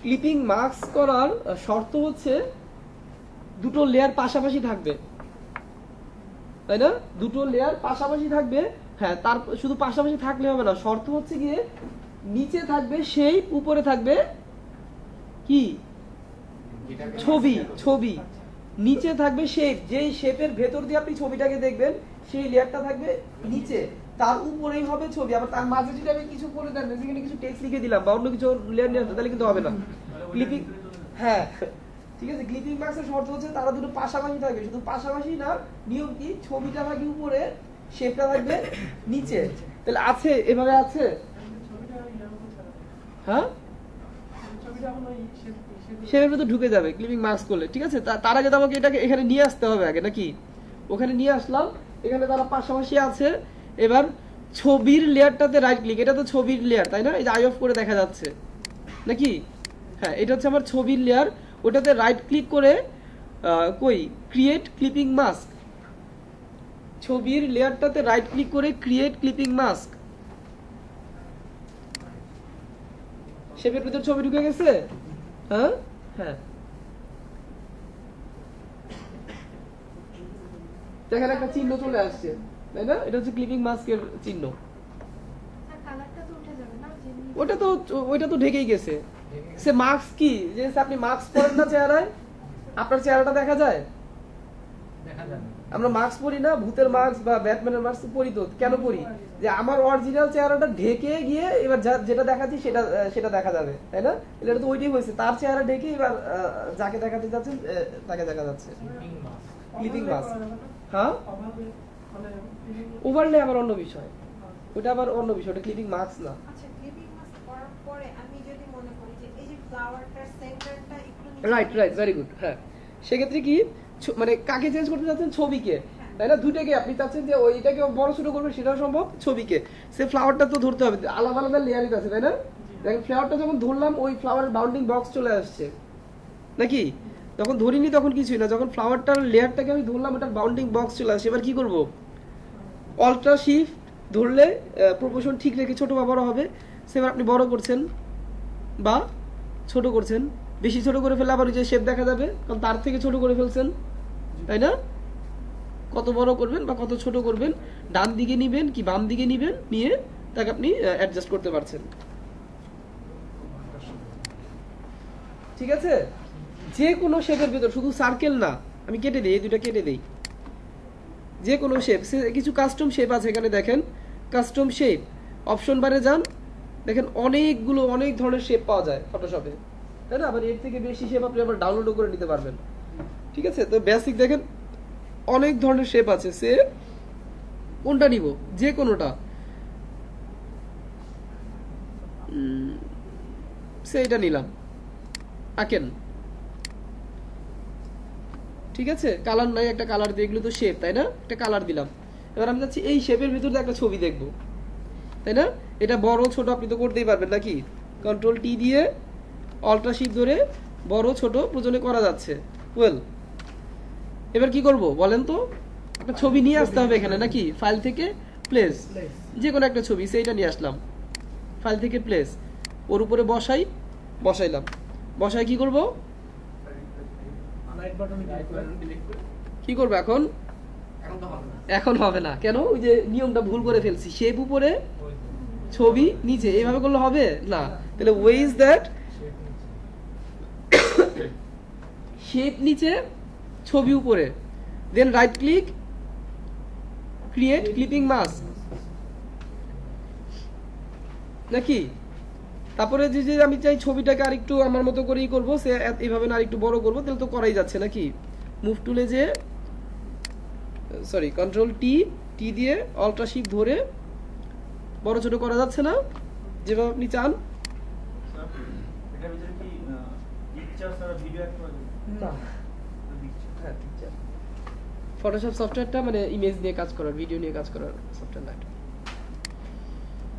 A: ক্লিপিং মাস্ক করার শর্ত হচ্ছে দুটো লেয়ার পাশাপাশি থাকবে, তাই না? দুটো লেয়ার পাশাপাশি থাকবে। হ্যাঁ, তার শুধু পাশাপাশি থাকলে হবে না, শর্ত হচ্ছে গিয়ে নিচে থাকবে সেই, উপরে থাকবে কি, ছবি। ছবি নিচে থাকবে শেপ, যেই শেপের ভেতর দিয়ে আপনি ছবিটাকে দেখবেন সেই লেয়ারটা থাকবে নিচে, তার উপরেই হবে ছবি। আবার তার মাঝে যদি আমি কিছু করে দেন, যেখানে কিছু টেক্সট লিখে দিলাম বা অন্য কিছু লেয়ার নিয়ে আসবে, তাহলে কিন্তু হবে না। ক্লিপিং, হ্যাঁ ঠিক আছে, ক্লিপিং মাস্কের শর্ত হচ্ছে তারা দুটো পাশাপাশি থাকবে। শুধু পাশাপাশি না, নিয়ম কি, ছবিটা থাকবে উপরে, শেপটা থাকবে নিচে। তাহলে আছে, এভাবে আছে, হ্যাঁ শেপের ভেতর ঢুকে যাবে ক্লিপিং মাস্ক করলে। ঠিক আছে, তার আগে তো আমাকে এটাকে এখানে নিয়ে আসতে হবে আগে, নাকি? ওখানে নিয়ে আসলাম, এখানে তারা পাশাপাশি আছে। এবার ছবির লেয়ারটাতে রাইট ক্লিক, এটা তো ছবির লেয়ার, তাই না? এই যে আই অফ করে দেখা যাচ্ছে নাকি? হ্যাঁ, এটা হচ্ছে আমার ছবির লেয়ার, ওটাতে রাইট ক্লিক করে কই ক্রিয়েট ক্লিপিং মাস্ক, ছবির লেয়ারটাতে রাইট ক্লিক করে ক্রিয়েট ক্লিপিং মাস্ক। শেপের ভিতর ছবি ঢুকে গেছে, হ্যাঁ হ্যাঁ, দেখেন একটা চিহ্ন চলে আসছে, তাই না? এটা হচ্ছে ক্লিপিং মাস্কের চিহ্ন।
D: স্যার কালারটা তো উঠে যাবে না,
A: ওইটা তো ঢেকেই গেছে। সে মাস্ক কি, যে আপনি মাস্ক পরেন না চেহারায়, আপনার চেহারাটা দেখা যায়? আমরা মাস্ক পরি না, ভূতের মাস্ক বা ব্যাটম্যানের মাস্ক পরি। তো কেন পরি? যে আমার অরিজিনাল চেহারাটা ঢেকে গিয়ে এবার যেটা দেখাচ্ছি সেটা দেখা যাবে, তাই না? এটা তো ওইটাই হয়েছে, তার চেহারা ঢেকে এবার যাকে দেখাতে যাচ্ছেন তাকে দেখা যাচ্ছে। ক্লিপিং মাস্ক, হ্যাঁ ওভারলে আবার অন্য বিষয়, ওটা আবার অন্য বিষয়, ওটা ক্লিপিং মাস্ক না।
E: আচ্ছা, ক্লিপিং মাস্ক করার পরে আমি যদি মনে করি যে এই যে ফ্লাওয়ারটার সেন্টারটা একটু
A: রাইট, ভেরি গুড। হ্যাঁ, সেক্ষেত্রে কি, মানে কাকে চেঞ্জ করতে চাচ্ছেন? ছবিকে, তাই না? দুইটাকে আপনি চাচ্ছেন যে ওইটাকে বড় ছোট করবেন, সেটাও সম্ভব। ছবিকে, সে ফ্লাওয়ারটা তো ধরতে হবে, আলাদা আলাদা লেয়ারিং আছে, তাই না? দেখেন ফ্লাওয়ারটা যখন ধরলাম, ওই ফ্লাওয়ারের বাউন্ডিং বক্স চলে আসছে নাকি? যখন ধরিনি তখন কিছুই না, যখন ফ্লাওয়ারটার লেয়ারটাকে আমি ধরলাম, ওটার বাউন্ডিং বক্স চলে আসছে। এবার কি করব? অল্ট্রা শিফট ধরলে প্রপোর্শন ঠিক রেখে ছোট বা বড় হবে। সেবার আপনি বড় করছেন বা ছোট করছেন, বেশি ছোট করে ফেলে আবার ওই যে শেপ দেখা যাবে, কারণ তার থেকে ছোট করে ফেলছেন, তাই না? কত বড় করবেন বা কত ছোট করবেন, ডান দিকে নিবেন কি বাম দিকে নিবেন, নিয়ে তাকে আপনি অ্যাডজাস্ট করতে পারছেন। ঠিক আছে, যে কোনো শেপের ভিতর, শুধু সার্কেল না, আমি কেটে দিই, এই দুটো কেটে দিই। যে কোনো শেপ, কিছু কাস্টম শেপ আছে এখানে, দেখেন কাস্টম শেপ, অপশন বারে যান, দেখেন অনেক ধরনের শেপ পাওয়া যায় ফটোশপে, তাই না? আবার এর থেকে বেশি শেপ আপনি আবার ডাউনলোডও করে নিতে পারবেন। ঠিক আছে, তো বেসিক দেখেন অনেক ধরনের শেপ আছে, সে কোনটা নিব? যে কোনোটা, সে এটা নিলাম, আঁকেন। ঠিক আছে, কালার নাই, একটা কালার দিয়ে, এগুলো তো শেপ, তাই না? একটা কালার দিলাম। এবার আমি চাচ্ছি এই শেপের ভিতর দিয়ে একটা ছবি দেখবো, তাই না? এটা বড় ছোট আপনি তো করতেই পারবেন নাকি? কন্ট্রোল টি দিয়ে অল্ট্রা শিফট ধরে বড় ছোট প্রয়োজনে করা যাচ্ছে। ওয়েল, এবার কি করব বলেন তো? একটা ছবি নিয়ে আসতে হবে এখানে নাকি? ফাইল থেকে প্লেস, যে কোনো একটা ছবি, সেইটা নিয়ে আসলাম, ফাইল থেকে প্লেস, ওর উপরে বসাইলাম। বসাই কি করব? কি করবো এখন? এখন হবে না, কেন? ওই যে নিয়মটা ভুল করে ফেলছি, শেপ উপরে ছবি নিচে, এইভাবে করলে হবে না। তাহলে ওয়ে ইজ দ্যাট, শেপ নিচে ছবি উপরে, then right click create clipping mask নাকি? তারপরে যে আমি চাই ছবিটাকে আরেকটু আমার মতো করেই করবো, সে এইভাবে না আরেকটু বড় করবো, তাহলে তো করাই যাচ্ছে নাকি? মুভ টুলে যে কন্ট্রোল টি দিয়ে অল্ট্রা শিফট ধরে বড় ছোট করা যাচ্ছে না, যেভাবে আপনি চান।
B: এটার ভিতরে কি পিকচার ছাড়া ভিডিও অ্যাড করা যাবে?
A: না, হ্যাঁ পিকচার। ফটোশপ সফটওয়্যারটা মানে ইমেজ নিয়ে কাজ করার, ভিডিও নিয়ে কাজ করার সফটওয়্যার না এটা।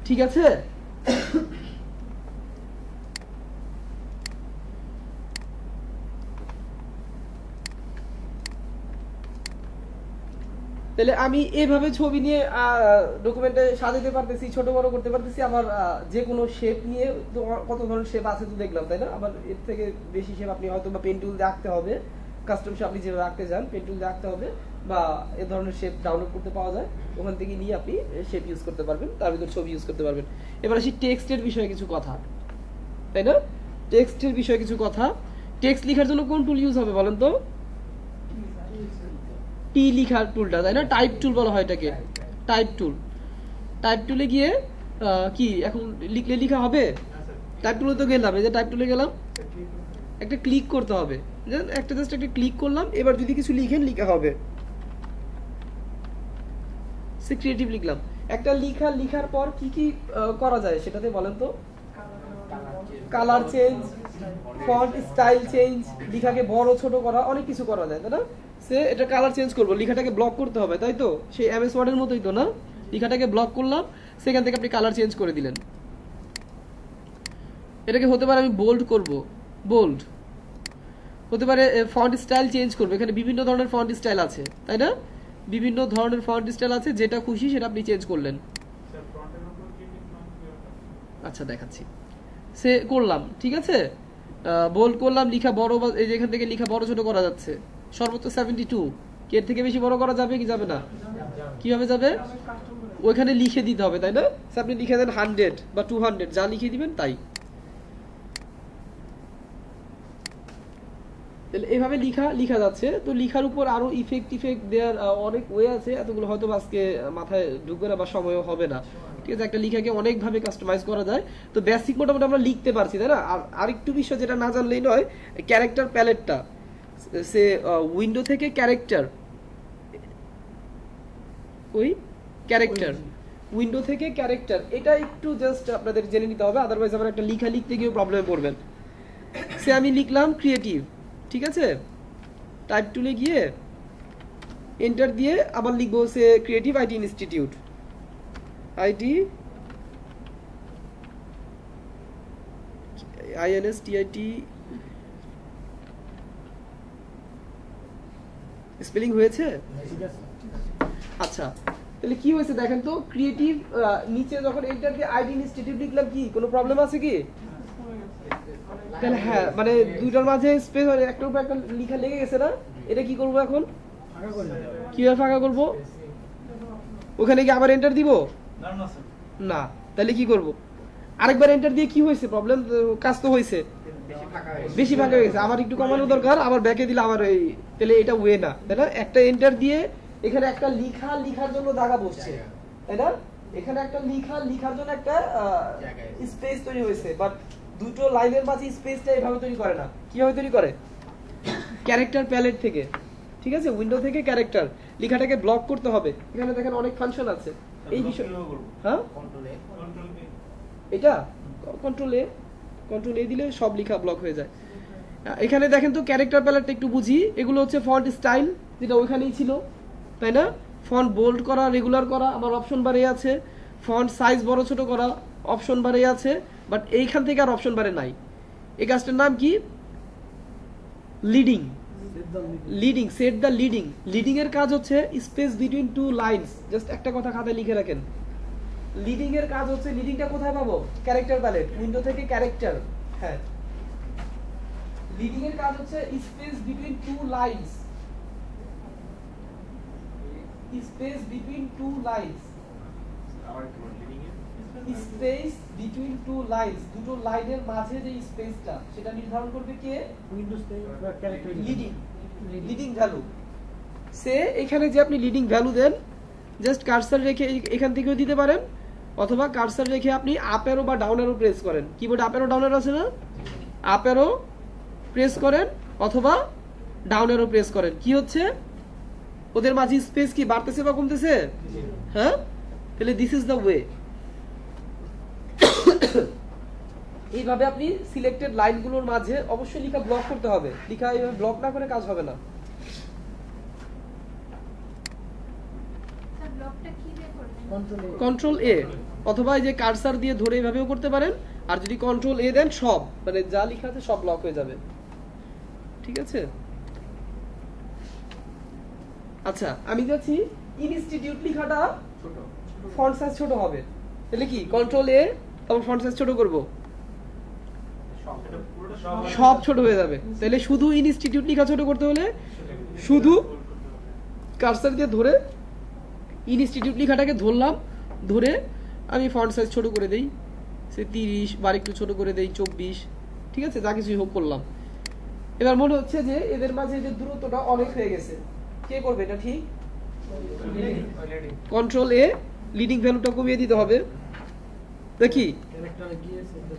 A: ঠিক আছে? তাহলে আমি এইভাবে ছবি নিয়ে ডকুমেন্টে সাজাতে পারতেছি, ছোট বড় করতে পারতেছি, আবার যে কোনো শেপ নিয়ে তো কত ধরনের শেপ আছে তো দেখলাম, তাই না? আবার এর থেকে বেশি শেপ আপনি হয়তো বা পেন টুল দিয়ে আঁকতে হবে, কাস্টম শেপ আপনি যেভাবে আঁকতে চান পেন টুল দিয়ে আঁকতে হবে, বা এ ধরনের শেপ ডাউনলোড করতে পাওয়া যায়, ওখান থেকে নিয়ে আপনি শেপ ইউজ করতে পারবেন, তার ভিতর ছবি ইউজ করতে পারবেন। এবার আসি টেক্সটের বিষয়ে কিছু কথা, তাই না? টেক্সটের বিষয়ে কিছু কথা। টেক্সট লেখার জন্য কোন টুল ইউজ হবে বলেন তো? টি লিখার টুলটা, তাই না? টাইপ টুল বলা হয় এটাকে, টাইপ টুল। টাইপ টুলে গিয়ে কি এখন লিখলে লেখা হবে? টাইপ টুলে তো গেলাম, এই যে টাইপ টুলে গেলাম, একটা ক্লিক করতে হবে, একটা জাস্ট একটা ক্লিক করলাম, এবার যদি কিছু লিখেন লেখা হবে। সে ক্রিয়েটিভ লিখলাম, একটা লিখার পর কি কি করা যায় সেটাতে বলেন তো? Colour change, font style change, লেখাকে বড় ছোট করা, অনেক কিছু করা যায়, তাই না? সে এটা কালার চেঞ্জ করবো, লেখাটাকে ব্লক করতে হবে, তাই তো? সেই এমএস ওয়ার্ডের মতোই তো না? লেখাটাকে ব্লক করলাম, সেখান থেকে আপনি কালার চেঞ্জ করে দিলেন। এটাকে হতে পারে আমি বোল্ড করব, বোল্ড হতে পারে। ফন্ট স্টাইল চেঞ্জ করবো, এখানে বিভিন্ন ধরনের ফন্ট স্টাইল আছে, তাই না? বিভিন্ন ধরনের ফন্ট স্টাইল আছে, যেটা খুশি সেটা আপনি চেঞ্জ করলেন। আচ্ছা দেখাচ্ছি, সে করলাম, ঠিক আছে? বোল্ড করলাম, লেখা বড়, এই যে এখান থেকে লেখা বড় ছোট করা যাচ্ছে, সর্বোচ্চ 72, এর থেকে বেশি বড় করা যাবে কি যাবে না? কিভাবে যাবে? ওইখানে লিখে দিতে হবে, তাই না? আপনি লিখে দেন 100 বা 200, যা লিখে দিবেন তাই। তাহলে এভাবে লিখা যাচ্ছে। তো লিখার উপর আরো ইফেক্ট দেওয়ার অনেক ওয়ে আছে, এতগুলো হয়তো আজকে মাথায় ঢুকবে না বা সময়ও হবে না, ঠিক আছে? একটা লিখাকে অনেকভাবে কাস্টমাইজ করা যায়। তো বেসিক মোটামুটি আমরা লিখতে পারছি, তাই না? আর আরেকটু বিষয় যেটা না জানলেই নয়, ক্যারেক্টার প্যালেটটা, সে উইন্ডো থেকে ক্যারেক্টার, ওই ক্যারেক্টার উইন্ডো থেকে ক্যারেক্টার, এটা একটু জাস্ট আপনাদের জেনে নিতে হবে, আদারওয়াইজ আবার একটা লিখা লিখতে গিয়ে প্রবলেমে পড়বেন। সে আমি লিখলাম ক্রিয়েটিভ, ঠিক আছে? টাইপ টুলে গিয়ে এন্টার দিয়ে আবার লিখবো so creative IT institute, IT INSTIT spelling হয়েছে? আচ্ছা, তাহলে কি হয়েছে দেখেন তো, ক্রিয়েটিভ নিচে যখন এন্টার দিয়ে আইটি ইনস্টিটিউট লিখলাম, কি কোনো প্রবলেম আছে কি? তাহলে হ্যাঁ, মানে দুইটার মাঝে স্পেস, একটার উপর একটা লেখা লেগে গেছে না? এটা কি করবো এখন? কিভাবে ফাঁকা করবো? ওখানে কি আবার এন্টার দিব? না। তাহলে কি করব? আরেকবার এন্টার দিয়ে কি হয়েছে? প্রবলেম, কাজ তো হয়েছে, বেশি ফাঁকা হয়ে গেছে, আবার একটু কমানো দরকার, আবার ব্যাকে দিলে আবার এই, তাহলে এটা ওয়ে না, তাই না? একটা এন্টার দিয়ে এখানে একটা লিখার জন্য জায়গা বসছে, তাই না? এখানে একটা লিখার জন্য একটা স্পেস তৈরি হয়েছে, বাট দুটো লাইনের মাঝে স্পেসটা এইভাবে তৈরি করে না। কিভাবে তৈরি করে? ক্যারেক্টার প্যালেট থেকে, ঠিক আছে? উইন্ডো থেকে ক্যারেক্টার, লেখাটাকে ব্লক করতে হবে। এখানে দেখেন অনেক ফাংশন আছে এই বিষয়। হ্যাঁ, এটা কন্ট্রোল এ দিলে সব লেখা ব্লক হয়ে যায়। এখানে দেখেন তো ক্যারেক্টার প্যালেটটা একটু বুঝি। এগুলো হচ্ছে ফন্ট স্টাইল, যেটা ওইখানেই ছিল, তাই না? ফন্ট বোল্ড করা, রেগুলার করা, আবার অপশন বারে আছে। ফন্ট সাইজ বড় ছোট করা, অপশন বারে আছে, বাট এইখান থেকে আর অপশন বারে নাই। এই কাজটার নাম কি? লিডিং। সেট দ্য লিডিং এর কাজ হচ্ছে space between two lines. Just একটা কথা খাতায় লিখে রাখেন, লিডিং এর কাজ হচ্ছে, লিডিংটা কোথায় পাবো? ক্যারেক্টার প্যালেট, উইন্ডো থেকে ক্যারেক্টার। হ্যাঁ, লিডিং এর কাজ হচ্ছে space between two lines, space between two lines, space between two lines, দুটো লাইনের মাঝে যে স্পেসটা, সেটা নির্ধারণ করবে কে?
F: Windows character
A: leading value. So এখানে যে আপনি লিডিং ভ্যালু দেন, জাস্ট কার্সার রেখে এখান থেকেও দিতে পারেন, অথবা কার্সার রেখে আপনি আপ অ্যারো বা ডাউন অ্যারো প্রেস করেন। কিবোর্ডে আপ অ্যারো ডাউন অ্যারো আছে না? আপ অ্যারো প্রেস করেন অথবা ডাউন অ্যারো প্রেস করেন। কি হচ্ছে? ওদের মাঝে স্পেস কি বাড়তেছে বা কমতেছে? হ্যাঁ, তাহলে দিস ইজ দ্য ওয়ে। এইভাবে আপনি সিলেক্টেড লাইনগুলোর মাঝে অবশ্যই লেখা ব্লক করতে হবে। লেখা এইভাবে ব্লক না করে কাজ হবে না।
D: লকটা কি দিয়ে করবেন?
A: কন্ট্রোল এ, অথবা এই যে কার্সার দিয়ে ধরে এভাবেও করতে পারেন, আর যদি কন্ট্রোল এ দেন সব মানে যা লেখা আছে সব লক হয়ে যাবে। ঠিক আছে, আচ্ছা আমি যাচ্ছি ইনস্টিটিউট লেখাটা
C: ছোট
A: ফন্ট সাইজ ছোট হবে, তাহলে কি কন্ট্রোল এ তারপর ফন্ট সাইজ ছোট করব, সব ছোট হয়ে যাবে। তাহলে শুধু ইনস্টিটিউট লেখা ছোট করতে হলে শুধু কার্সার দিয়ে ধরে ইনস্টিটিউট লেখাটাকে ধরলাম, ধরে আমি ফন্ট সাইজ ছোট করে দেই, সে 30 বা একটু ছোট করে দেই 24, ঠিক আছে, যা কিছুই হোক করলাম। এবার মনে হচ্ছে যে এদের মাঝে যে দূরত্বটা অনেক হয়ে গেছে, কে করবে এটা ঠিক? কন্ট্রোল এ লিডিং ভ্যালুটা কমিয়ে দিতে হবে, দেখি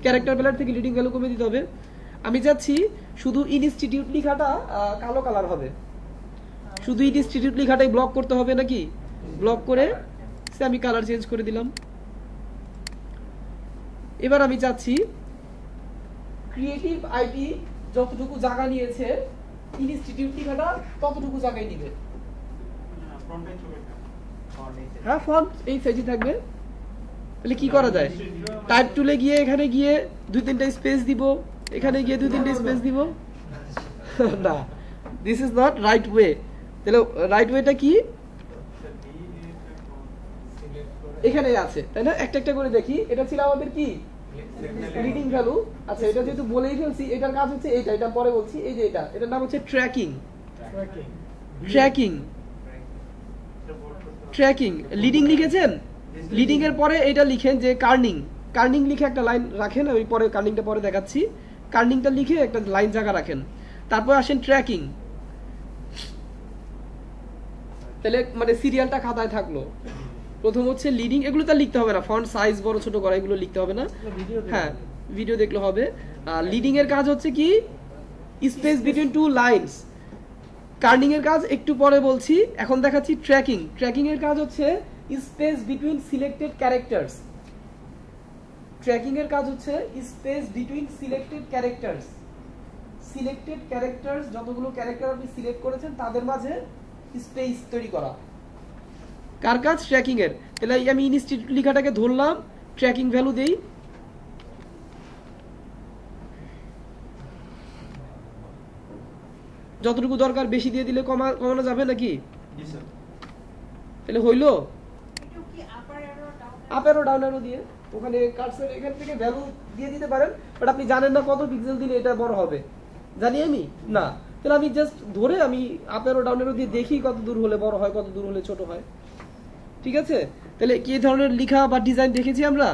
A: ক্যারেক্টার প্যালেট থেকে লিডিং ভ্যালু কমিয়ে দিতে হবে। আমি যাচ্ছি শুধু ইনস্টিটিউট লেখাটা কালো কালার হবে, শুধু ইনস্টিটিউট লেখাটাই ব্লক করতে হবে নাকি, ব্লক করে সে আমি কালার চেঞ্জ করে দিলাম। এবার আমি চাচ্ছি ক্রিয়েটিভ আইটি যতটুকু জায়গা নিয়েছে ইনস্টিটিউট লেখাটা ততটুকু জায়গায় নিবে। হ্যাঁ ফন্ট এই সাইজে থাকবে। তাহলে কি করা যায়, টাইপ টুলে গিয়ে এখানে গিয়ে 2-3টা স্পেস দিব, এখানে গিয়ে 2-3টা স্পেস দিব না, this is not right way. তাহলে রাইট ওয়েটা কি, এখানে আছে তাই না, একটা একটা করে দেখি। এটা ছিল আমাদের কি লিডিং ভ্যালু। আচ্ছা এটা যেহেতু বলেই ফেলছি, এটার কাজ হচ্ছে এইটা, এটা পরে বলছি। এই যে এটা, এটার নাম হচ্ছে ট্র্যাকিং। ট্র্যাকিং ট্র্যাকিং লিডিং লিখেছেন, লিডিং এর পরে এটা লিখেন যে কার্নিং, কার্নিং লিখে একটা লাইন রাখেন, আমি পরে কার্নিংটা পরে দেখাচ্ছি। কার্নিংটা লিখে একটা লাইন জায়গা রাখেন, তারপর আসেন ট্র্যাকিং। তাহলে মানে সিরিয়ালটা খাতায় থাকলো। প্রথম হচ্ছে লিডিং, এগুলো তো লিখতে হবে না, ফন্ট সাইজ বড় ছোট করা এগুলো লিখতে হবে না, হ্যাঁ ভিডিও দেখলে হবে। লিডিং এর কাজ হচ্ছে কি স্পেস বিটুইন টু লাইনস, কার্নিং এর কাজ একটু পরে বলছি, এখন দেখাচ্ছি ট্র্যাকিং। ট্র্যাকিং এর কাজ হচ্ছে space between selected characters. Tracking এর কাজ হচ্ছে space between selected characters. Selected characters যতগুলো ক্যারেক্টার আপনি সিলেক্ট করেছেন তাদের মাঝে স্পেস তৈরি করা। কার কাজ? ট্র্যাকিং এর। তাহলে আমি ইনস্টিটিউট লেখাটাকে ধরলাম, ট্র্যাকিং ভ্যালু দেই, যতটুকু দরকার বেশি দিয়ে দিলে কমানো যাবে নাকি? তাহলে হইলো আপ অ্যারো ডাউন অ্যারো দিয়ে ওখানে কার্সর এখান থেকে ভ্যালু দিয়ে দিতে পারেন, বাট আপনি জানেন না কত পিক্সেল দিলে এটা বড় হবে, জানি আমি না। তাহলে আমি জাস্ট ধরে আমি আপ অ্যারো ডাউন অ্যারো দিয়ে দেখি কত দূর হলে বড় হয়, কত দূর হলে ছোট হয়। ঠিক আছে, তাহলে কি ধরনের লেখা বা ডিজাইন দেখেছি আমরা?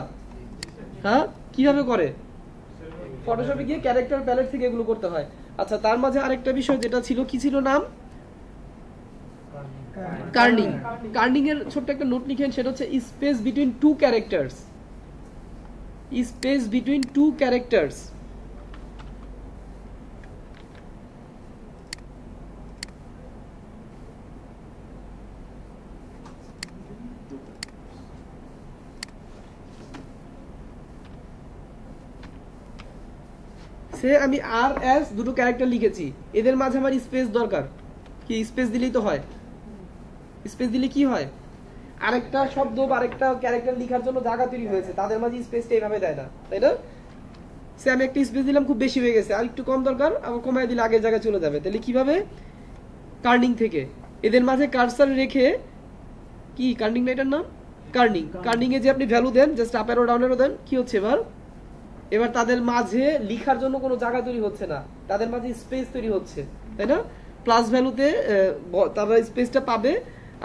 A: হ্যাঁ, কিভাবে করে? ফটোশপে গিয়ে ক্যারেক্টার প্যালেট থেকে এগুলো করতে হয়। আচ্ছা, তার মাঝে আরেকটা বিষয় যেটা ছিল, কি ছিল নাম? কার্নিং। কার্নিং এর ছোট্ট একটা নোট লিখেন, সেটা হচ্ছে space between two characters. Space between two characters. So আমি আর এস দুটো ক্যারেক্টার লিখেছি, এদের মাঝে আমার স্পেস দরকার। কি স্পেস দিলেই তো হয়। স্পেস দিলে কি হয়, আরেকটা শব্দ বা আরেকটা ক্যারেক্টার লেখার জন্য জায়গা তৈরি হয়েছে, তাদের মাঝে স্পেসটা এইভাবে দেয় না, তাই না? সে আমি একটা স্পেস দিলাম, খুব বেশি হয়ে গেছে, আর একটু কম দরকার, আবার কমায় দিলে আগের জায়গায় চলে যাবে। তাহলে কিভাবে? কার্নিং থেকে এদের মাঝে কার্সার রেখে, কি কার্নিং না এটার নাম? কার্নিং। কার্নিং এ যে আপনি ভ্যালু দেন, just up arrow down arrow দেন, কি হচ্ছে এবার তাদের মাঝে লিখার জন্য কোনো জায়গা তৈরি হচ্ছে না, তাদের মাঝে স্পেস তৈরি হচ্ছে, তাই না? প্লাস ভ্যালুতে তারা স্পেসটা পাবে,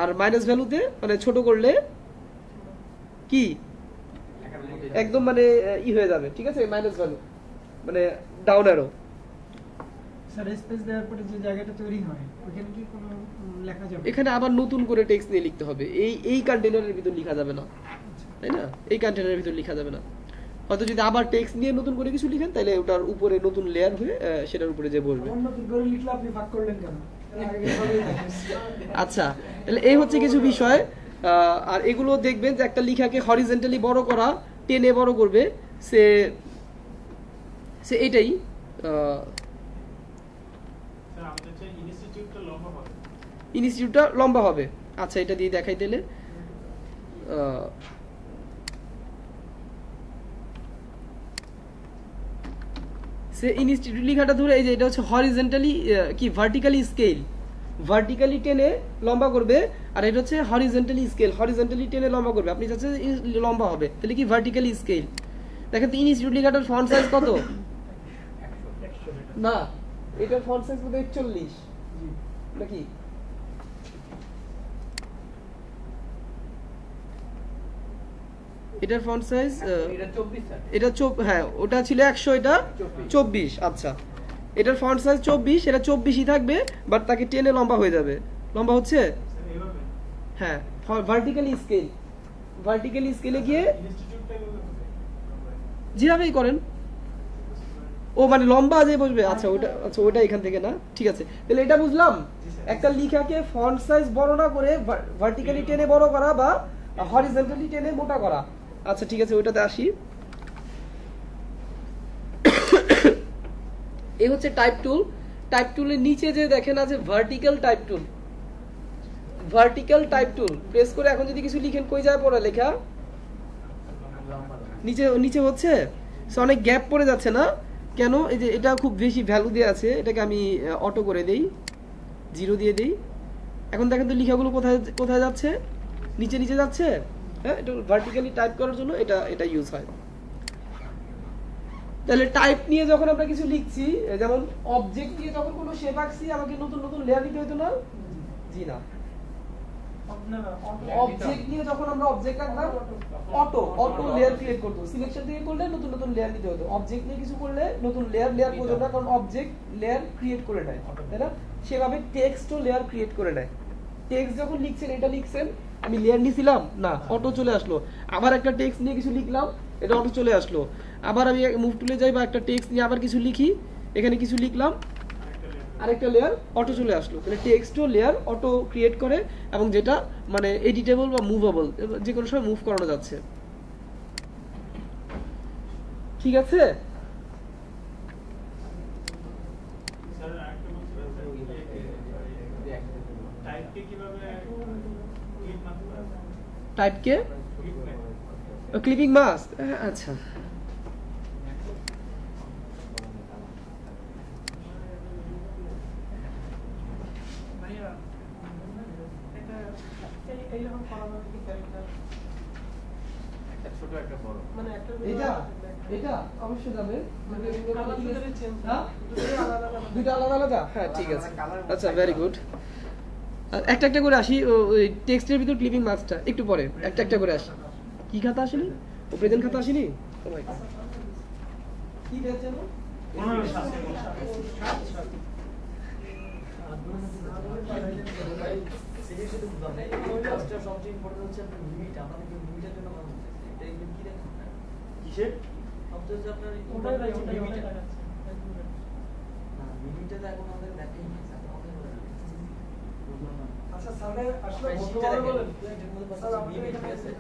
A: আর মাইনাস ভ্যালুতে মানে ছোট করলে কি একদম মানে ই হয়ে যাবে। ঠিক আছে, মাইনাস ভ্যালু মানে ডাউন অ্যারো।
F: স্যার স্পেস দেওয়ার পরে যে জায়গাটা তৈরি হয় ওখানে কি কোনো লেখা যাবে?
A: এখানে আবার নতুন করে টেক্সট নিয়ে লিখতে হবে, এই কন্টেইনারের ভিতর লেখা যাবে না, তাই না? এই কন্টেইনারের ভিতর লেখা যাবে না। হয়তো যদি আবার টেক্সট নিয়ে নতুন করে কিছু লিখেন, তাহলে ওটার উপরে নতুন লেয়ার হয়ে সেটার উপরে যে বসবে।
F: নতুন করে লিখলে আপনি ভাগ করলেন কেন?
A: আচ্ছা, তাহলে এই হচ্ছে কিছু বিষয়। আর এগুলো দেখবেন যে একটা লেখাকে হরিজন্টালি বড় করা, টেনে বড় করবে, সে এটাই ইনস্টিটিউটটা লম্বা হবে। আচ্ছা, এটা দিয়ে দেখাই দিলে সে ইনস্টিটিউট লেখাটা ধরে এই যে এটা হচ্ছে হরিজন্টালি কি ভার্টিক্যালি স্কেল, ভার্টিক্যালি টেনে লম্বা করবে, আর এটা হচ্ছে হরিজন্টালি স্কেল, হরিজন্টালি টেনে লম্বা করবে। আপনি চাচ্ছেন লম্বা হবে, তাহলে কি ভার্টিক্যালি স্কেল। দেখেন তো ইনস্টিটিউট লেখাটার ফন্ট সাইজ কত? না, এটার ফন্ট সাইজ কত? 41 নাকি? এটার ফন্ট সাইজ এটা হ্যাঁ ওটা ছিল 100, এটা 24। আচ্ছা, এটার ফন্ট সাইজ 24, এটা 24ই থাকবে, বাট তাকে টেনে লম্বা হয়ে যাবে। লম্বা হচ্ছে হ্যাঁ ভার্টিক্যালি স্কেল, ভার্টিক্যালি স্কেলে গিয়ে যেভাবেই করেন ও মানে লম্বা যে বসবে। আচ্ছা ওটা, আচ্ছা ওটা এখান থেকে না, ঠিক আছে। তাহলে এটা বুঝলাম, একটা লেখাকে ফন্ট সাইজ বড় না করে ভার্টিক্যালি টেনে বড় করা বা হরিজন্টালি টেনে মোটা করা। আচ্ছা ঠিক আছে, ওইটাতে আসি। এই হচ্ছে টাইপ টুল। টাইপ টুলের নিচে যে দেখেন আছে ভার্টিক্যাল টাইপ টুল, ভার্টিক্যাল টাইপ টুল প্রেস করে এখন যদি কিছু লিখেন কই যায় পড়া লেখা নিচে নিচে হচ্ছে, অনেক গ্যাপ পড়ে যাচ্ছে না কেন? এই যে এটা খুব বেশি ভ্যালু দেওয়া আছে, এটাকে আমি অটো করে দেই, 0 দিয়ে দেই। এখন দেখেন তো লেখাগুলো কোথায় কোথায় যাচ্ছে, নিচে নিচে যাচ্ছে। হ্যাঁ, এটা ভার্টিক্যালি টাইপ করার জন্য এটা ইউজ হয়। তাহলে টাইপ নিয়ে যখন আমরা কিছু লিখছি, যেমন অবজেক্ট দিয়ে যখন কোনো শেপ আঁকছি, আমাকে নতুন নতুন লেয়ার দিতে হতো না? জি না। অবজেক্ট নিয়ে যখন আমরা অবজেক্ট আঁকলাম, অটো লেয়ার ক্রিয়েট করতে, সিলেকশন থেকে করলে নতুন নতুন লেয়ার দিতে হতো। অবজেক্ট নিয়ে কিছু করলে নতুন লেয়ার প্রয়োজন না, কারণ অবজেক্ট লেয়ার ক্রিয়েট করে নেয়, তাই না? সেভাবে টেক্সটও লেয়ার ক্রিয়েট করে নেয়। টেক্সট যখন লিখছেন, এটা লিখছেন, আমি লেয়ার নিয়েছিলাম না, অটো চলে আসলো। আবার একটা টেক্সট নিয়ে কিছু লিখলাম, এটা অটো চলে আসলো। আবার আমি মুভ টুলে যাই বা একটা টেক্সট নিয়ে আবার কিছু লিখি, এখানে কিছু লিখলাম, আরেকটা লেয়ার অটো চলে আসলো। তাহলে টেক্সটও লেয়ার অটো ক্রিয়েট করে, এবং যেটা মানে এডিটেবল বা মুভেবল, যে কোনো সময় মুভ করানো যাচ্ছে। ঠিক আছে? টাইপকে ক্লিপিং মাস্ক, আচ্ছা এটা অবশ্যই যাবে, দুটো আলাদা আলাদা। হ্যাঁ ঠিক আছে, আচ্ছা ভেরি গুড। একটা একটা করে আসি, ওই টেক্সটের ভিতর ক্লিপিং মার্কসটা একটু পরে একটা একটা করে আসি। কি খাতা আসেনি? ও প্রেজেন্ট খাতা আসেনি? কি পেয়েছেন? সবচেয়ে ইম্পর্টেন্ট হচ্ছে আপনার লিমিট। আমাদের লিমিটের জন্য মানুষ এটা এগুলো কি দেখেন না কিসের শব্দ হচ্ছে আপনার লিমিট না, লিমিটে তো এখন আমাদের দেখাই না। আচ্ছা স্যার আসলে বলতে বলেন এর মধ্যে স্যার আপনি এখানে আছে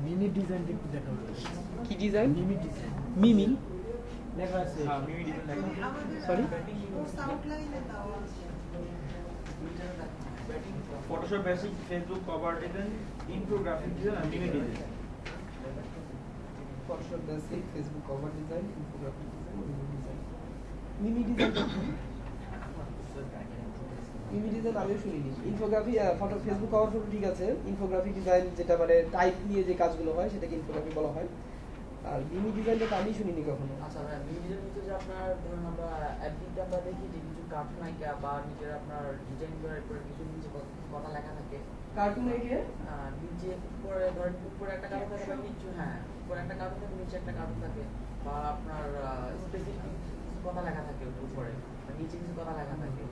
F: মিমি ডিজাইন একটু দেখাবো।
A: কি ডিজাইন?
F: মিমি ডিজাইন,
A: মিমি
F: লেখা আছে।
B: হ্যাঁ মিমি ডিজাইন লেখা আছে।
A: Sorry,
B: Photoshop basic, Facebook cover design, infographic design আর meme design.
A: Photoshop basic, Facebook cover design, infographic design, meme design. Meme design আমিও শুনিনি। Infography photo, Facebook cover photo ঠিক আছে। ইনফোগ্রাফিক ডিজাইন যেটা মানে টাইপ নিয়ে যে কাজগুলো হয় সেটাকে ইনফোগ্রাফি বলা হয়। আর মিমি ডিজাইনটা তো আমি শুনিনি কখনো।
G: আচ্ছা ভাই, মিমিদের ভিতরে যে আপনার ধরুন আমরা অ্যাপটিতে আমরা দেখি যে কিছু কার্টুন আইকা বা নিজের আপনার ডিজাইন করার পরে কিছু নিচে কথা লেখা থাকে।
A: কার্টুন এঁকে
G: নিচে উপরে ধরেন উপরে একটা কার্টুন থাকে বা নিচে, হ্যাঁ উপরে একটা কার্টুন থাকে, নিচে একটা কার্টুন থাকে, বা আপনার স্পেসিফিক কথা লেখা থাকে উপরে, বা নিচে কিছু কথা লেখা থাকে।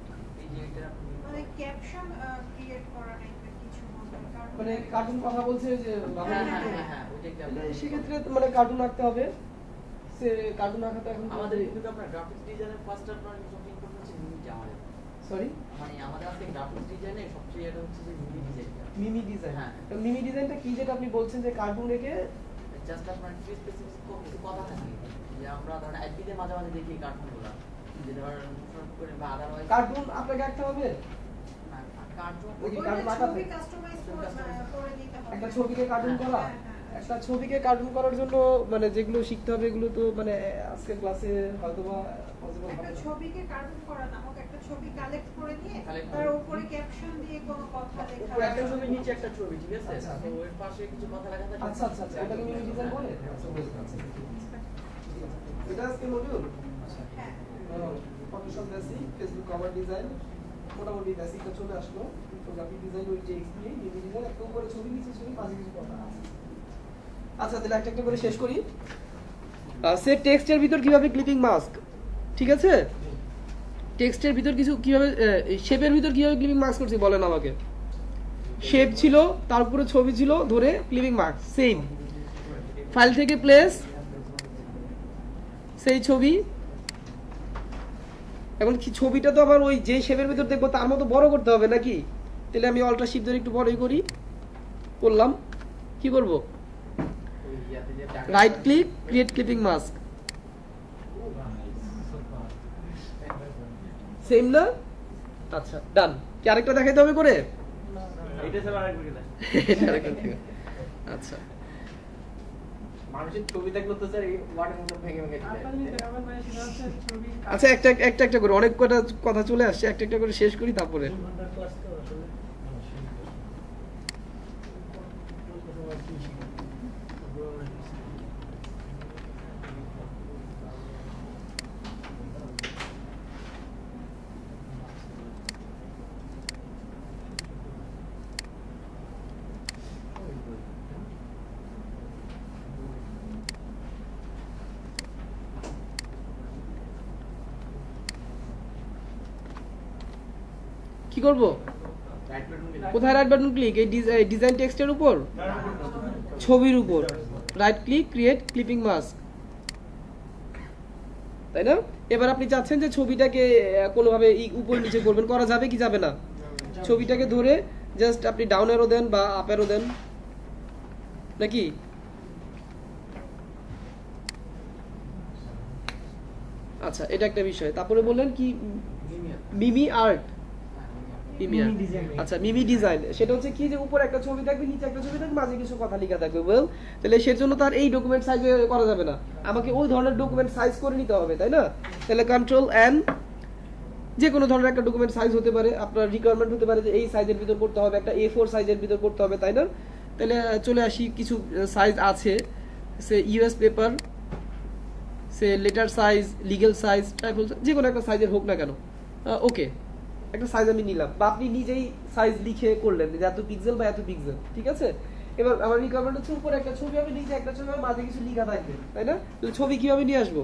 G: এই যে এটা আপনি
E: মানে ক্যাপশন ক্রিয়েট করা টাইপের কিছু হবে, কারণ
A: মানে কার্টুন কথা বলছে যে
G: হ্যাঁ ওইটাই কি আপনি
A: সেক্ষেত্রে তো মানে কার্টুন আঁকতে হবে। সে কার্টুন আঁকাতে এখন
G: আমাদের কিন্তু আপনার গ্রাফিক্স ডিজাইনের ফার্স্ট আপনার সবচেয়ে ইম্পর্টেন্ট হচ্ছে মিমিটা আমাদের।
A: সরি
G: মানে আমাদের আজকে গ্রাফিক্স ডিজাইনে সবচেয়ে এটা হচ্ছে যে মিমি ডিজাইনটা।
A: মিমি ডিজাইন।
G: হ্যাঁ।
A: মিমি ডিজাইনটা কি যেটা আপনি বলছেন যে কার্টুন রেখে
G: জাস্ট আপনার স্পেসিফিক কিছু কথা থাকে যে আমরা ধরেন এফবিতে মাঝে মাঝে দেখি কার্টুনগুলো, যে ধরেন শর্ট করে বা আদারওয়াইজ
A: কার্টুন আপনাকে আঁকতে হবে।
G: কার্টুন
A: ওই যে
E: ওইটা
A: কার্টুন আঁকাতে
E: ছবি কাস্টমাইজ করে দিতে হবে।
A: একটা ছবিকে কার্টুন
G: হ্যাঁ,
A: করা,
E: হ্যাঁ, হ্যাঁ।
A: একটা ছবিকে কার্টুন করার জন্য মানে যেগুলো শিখতে হবে এগুলো তো মানে আজকের ক্লাসে হয়তোবা পসিবল হবে
E: একটা
A: না।
E: ছবিকে কার্টুন করা না হোক, একটা ছবি কালেক্ট করে নিয়ে
G: Collect
E: তার
G: করে।
E: উপরে ক্যাপশন দিয়ে কোনো কথা লেখা
G: উপরে একটা ছবি নিচে একটা ছবি, ঠিক আছে?
A: আচ্ছা।
G: তো এর পাশে কিছু কথা লেখা থাকে।
A: আচ্ছা আচ্ছা আচ্ছা, এটাকে মিমি ডিজাইন বলে। আচ্ছা বুঝতে পারছি। এটা আজকে মডিউল।
E: হ্যাঁ।
A: Photoshop basic, Facebook cover design, মোটামুটি বেসিকটা চলে আসলো। ইনফোগ্রাফিক ডিজাইন, ওই যে এক্সপ্লেইন, মিমি ডিজাইন, একটা উপরে ছবি নিচে ছবি, মাঝে কিছু কথা আছে। আচ্ছা তাহলে একটা একটা করে শেষ করি। সে টেক্সটের ভিতর কিভাবে ক্লিপিং মাস্ক, ঠিক আছে? টেক্সটের ভিতর কিছু কিভাবে শেপের ভিতর কিভাবে ক্লিপিং মাস্ক করছি বলেন আমাকে। শেপ ছিল, তার উপরে ছবি ছিল, ধরে ক্লিপিং মার্ক সেম। ফাইল থেকে প্লেস, সেই ছবি। এখন কি ছবিটা তো আবার ওই যে শেপের ভিতর দেখবো তার মতো বড় করতে হবে নাকি? তাহলে আমি অল্ট্রা শিফট ধরে একটু বড়ই করি, করলাম। কি করব? Right click, create clipping mask. Same না? আচ্ছা ডান। কি আরেকটা দেখাইতে হবে করে?
B: এটা স্যার আরেকবার কি দেন?
A: এটা আরেকটা দেখা। আচ্ছা
G: মানুষের ছবি দেখলো তো স্যার এই ওয়ার্ডের মতো ভেঙে ভেঙে যায়।
F: আপনার যেটা আবার মানে সেটা হচ্ছে ছবি
A: আচ্ছা একটা একটা করে অনেক কটা কথা চলে আসছে, একটা একটা করে শেষ করি তারপরে। কি করব? কোথায় রাইট বাটন ক্লিক? এই ডিজাইন টেক্সটের উপর, ছবির উপর right click, create clipping mask, তাই না? এবার আপনি চাচ্ছেন যে ছবিটাকে কোনোভাবে উপর নিচে করবেন, করা যাবে কি যাবে না? ছবিটাকে ধরে জাস্ট আপনি ডাউন অ্যারো দেন বা আপ অ্যারো দেন নাকি? আচ্ছা এটা একটা বিষয়। তারপরে বললেন কি মিমি আর্ট, আচ্ছা মিমি ডিজাইন, সেটা হচ্ছে কি যে উপরে একটা ছবি থাকবে, নিচে একটা ছবি থাকবে, মাঝে কিছু কথা লেখা থাকবে। ওয়েল তাহলে সেজন্য তার এই ডকুমেন্ট সাইজে করা যাবে না, আমাকে ওই ধরনের ডকুমেন্ট সাইজ করে নিতে হবে, তাই না? তাহলে কন্ট্রোল এন, যে কোনো ধরনের একটা ডকুমেন্ট সাইজ হতে পারে, আপনার রিকোয়ারমেন্ট হতে পারে যে এই সাইজের ভিতর করতে হবে, একটা A4 সাইজের ভিতর করতে হবে, তাই না? তাহলে চলে আসি, কিছু সাইজ আছে, সে ইউএস পেপার, সে লেটার সাইজ, লিগ্যাল সাইজ, ট্রাইপল, যে কোনো একটা সাইজের হোক না কেন, ওকে একটা সাইজ আমি নিলাম, বা আপনি নিজেই সাইজ লিখে করলেন যে এত পিক্সেল বা এত পিক্সেল, ঠিক আছে? এবার আমার রিকোয়ারমেন্ট হচ্ছে উপরে একটা ছবি হবে, নিচে একটা ছবি হবে, মাঝে কিছু লেখা থাকবে, তাই না? তাহলে ছবি কিভাবে নিয়ে আসবো?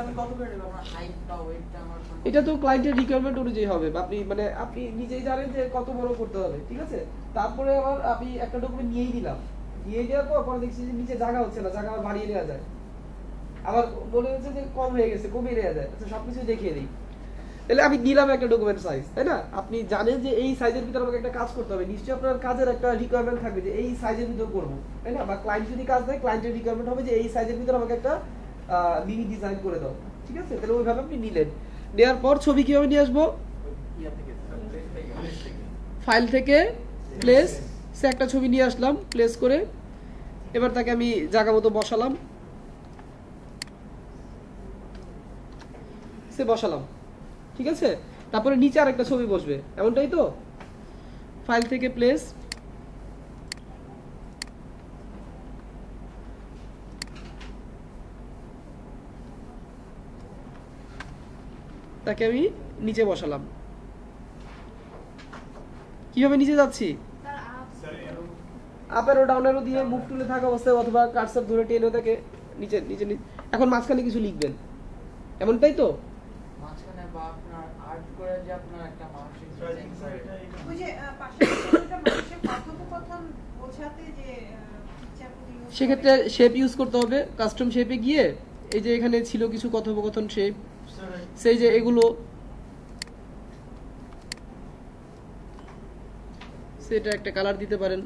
G: আমি কত করে নেব? আমার হাইটটা ওয়েটটা আমার
A: এটা তো ক্লায়েন্টের রিকোয়ারমেন্ট অনুযায়ী হবে, আপনি মানে আপনি নিজেই জানেন যে কত বড় করতে হবে, ঠিক আছে? তারপরে আবার আমি একটা ডকুমেন্ট নিয়েই দিলাম, নিয়ে দেওয়ার পর পরে দেখছি যে নিচে জায়গা হচ্ছে না, জায়গা আবার বাড়িয়ে নেওয়া যায়, আবার মনে হচ্ছে যে কম হয়ে গেছে, কমিয়ে নেওয়া যায়, আচ্ছা সবকিছু দেখিয়ে দিই। তাহলে আমি নিলাম একটা ডকুমেন্ট সাইজ, তাই না? আপনি জানেন যে এই সাইজের ভিতরে আমাকে একটা কাজ করতে হবে, নিশ্চয়ই আপনার কাজের একটা রিকোয়ারমেন্ট থাকবে যে এই সাইজের ভিতর করবো, তাই না? বা ক্লায়েন্ট যদি কাজ দেয়, ক্লায়েন্টের রিকোয়ারমেন্ট হবে যে এই সাইজের ভিতরে আমাকে একটা মিনি ডিজাইন করে দাও, ঠিক আছে? তাহলে ওইভাবে আপনি নিলেন। নেওয়ার পর ছবি কিভাবে নিয়ে আসবো? ফাইল থেকে প্লেস, সে একটা ছবি নিয়ে আসলাম, প্লেস করে এবার তাকে আমি জায়গা মতো বসালাম, সে বসালাম, ঠিক আছে? তারপরে নিচে আর একটা ছবি বসবে, এমনটাই তো? ফাইল থেকে প্লেস, কার্সারটাকে আমি নিচে বসালাম। কিভাবে নিচে যাচ্ছি?
D: Sir
A: up arrow down arrow দিয়ে মুভ টুলে থাকা অবস্থায় অথবা কার্সার ধরে টেনে তাকে নিচে নিচে এখন মাঝখানে কিছু লিখবেন, এমনটাই তো?
G: মাঝখানে বা আপনার আর্ট করে যে আপনার একটা মানসিক
E: ওই যে পাশাপাশি একটা মানুষের কথোপকথন বোঝাতে যে ইচ্ছাগুলি use
A: সেক্ষেত্রে
E: করে।
A: শেপ ইউজ করতে হবে। কাস্টম শেপে গিয়ে এই যে এখানে ছিল কিছু কথোপকথন শেপ, সেই যে এগুলো সেটা একটা কালার দিতে পারেন,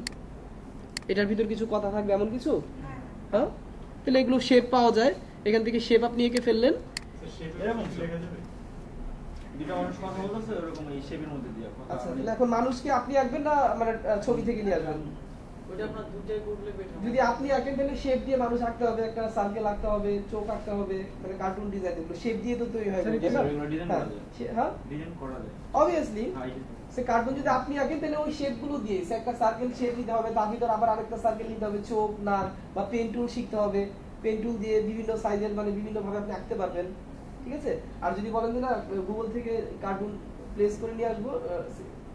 A: এটার ভিতর কিছু কথা থাকবে এমন কিছু,
E: হ্যাঁ।
A: হ্যাঁ, তাহলে এগুলো শেপ পাওয়া যায়। এখান থেকে শেপ আপনি এঁকে ফেললেন।
B: দুটা মানুষ কথা বলতেছে ওরকম এই শেপের মধ্যে দিয়ে
A: আচ্ছা, তাহলে এখন মানুষকে আপনি আঁকবেন না মানে ছবি থেকে নিয়ে আসবেন?
G: ওইটা আপনার দুটাই করলে বেটার।
A: যদি আপনি আঁকেন তাহলে শেপ দিয়ে মানুষ আঁকতে হবে, একটা সার্কেল আঁকতে হবে, চোখ আঁকতে হবে, মানে কার্টুন ডিজাইন, এগুলো শেপ দিয়ে তো তৈরি হয়,
F: Sorry,
A: তাই না?
B: এগুলো ডিজাইন
A: হ্যাঁ,
B: করা যায়।
A: হ্যাঁ,
B: ডিজাইন করা যায়।
A: অবভিয়াসলি
B: হ্যাঁ,
A: সে কার্টুন যদি আপনি আঁকেন তাহলে ওই শেপ গুলো দিয়ে সে একটা সার্কেল শেপ নিতে হবে, তার ভিতর আবার আরেকটা সার্কেল নিতে হবে, চোখ, নাক, বা পেন টুল শিখতে হবে। পেন টুল দিয়ে বিভিন্ন সাইজের মানে বিভিন্ন ভাবে আপনি আঁকতে পারবেন, ঠিক আছে? আর যদি বলেন যে না গুগল থেকে কার্টুন প্লেস করে নিয়ে আসবো,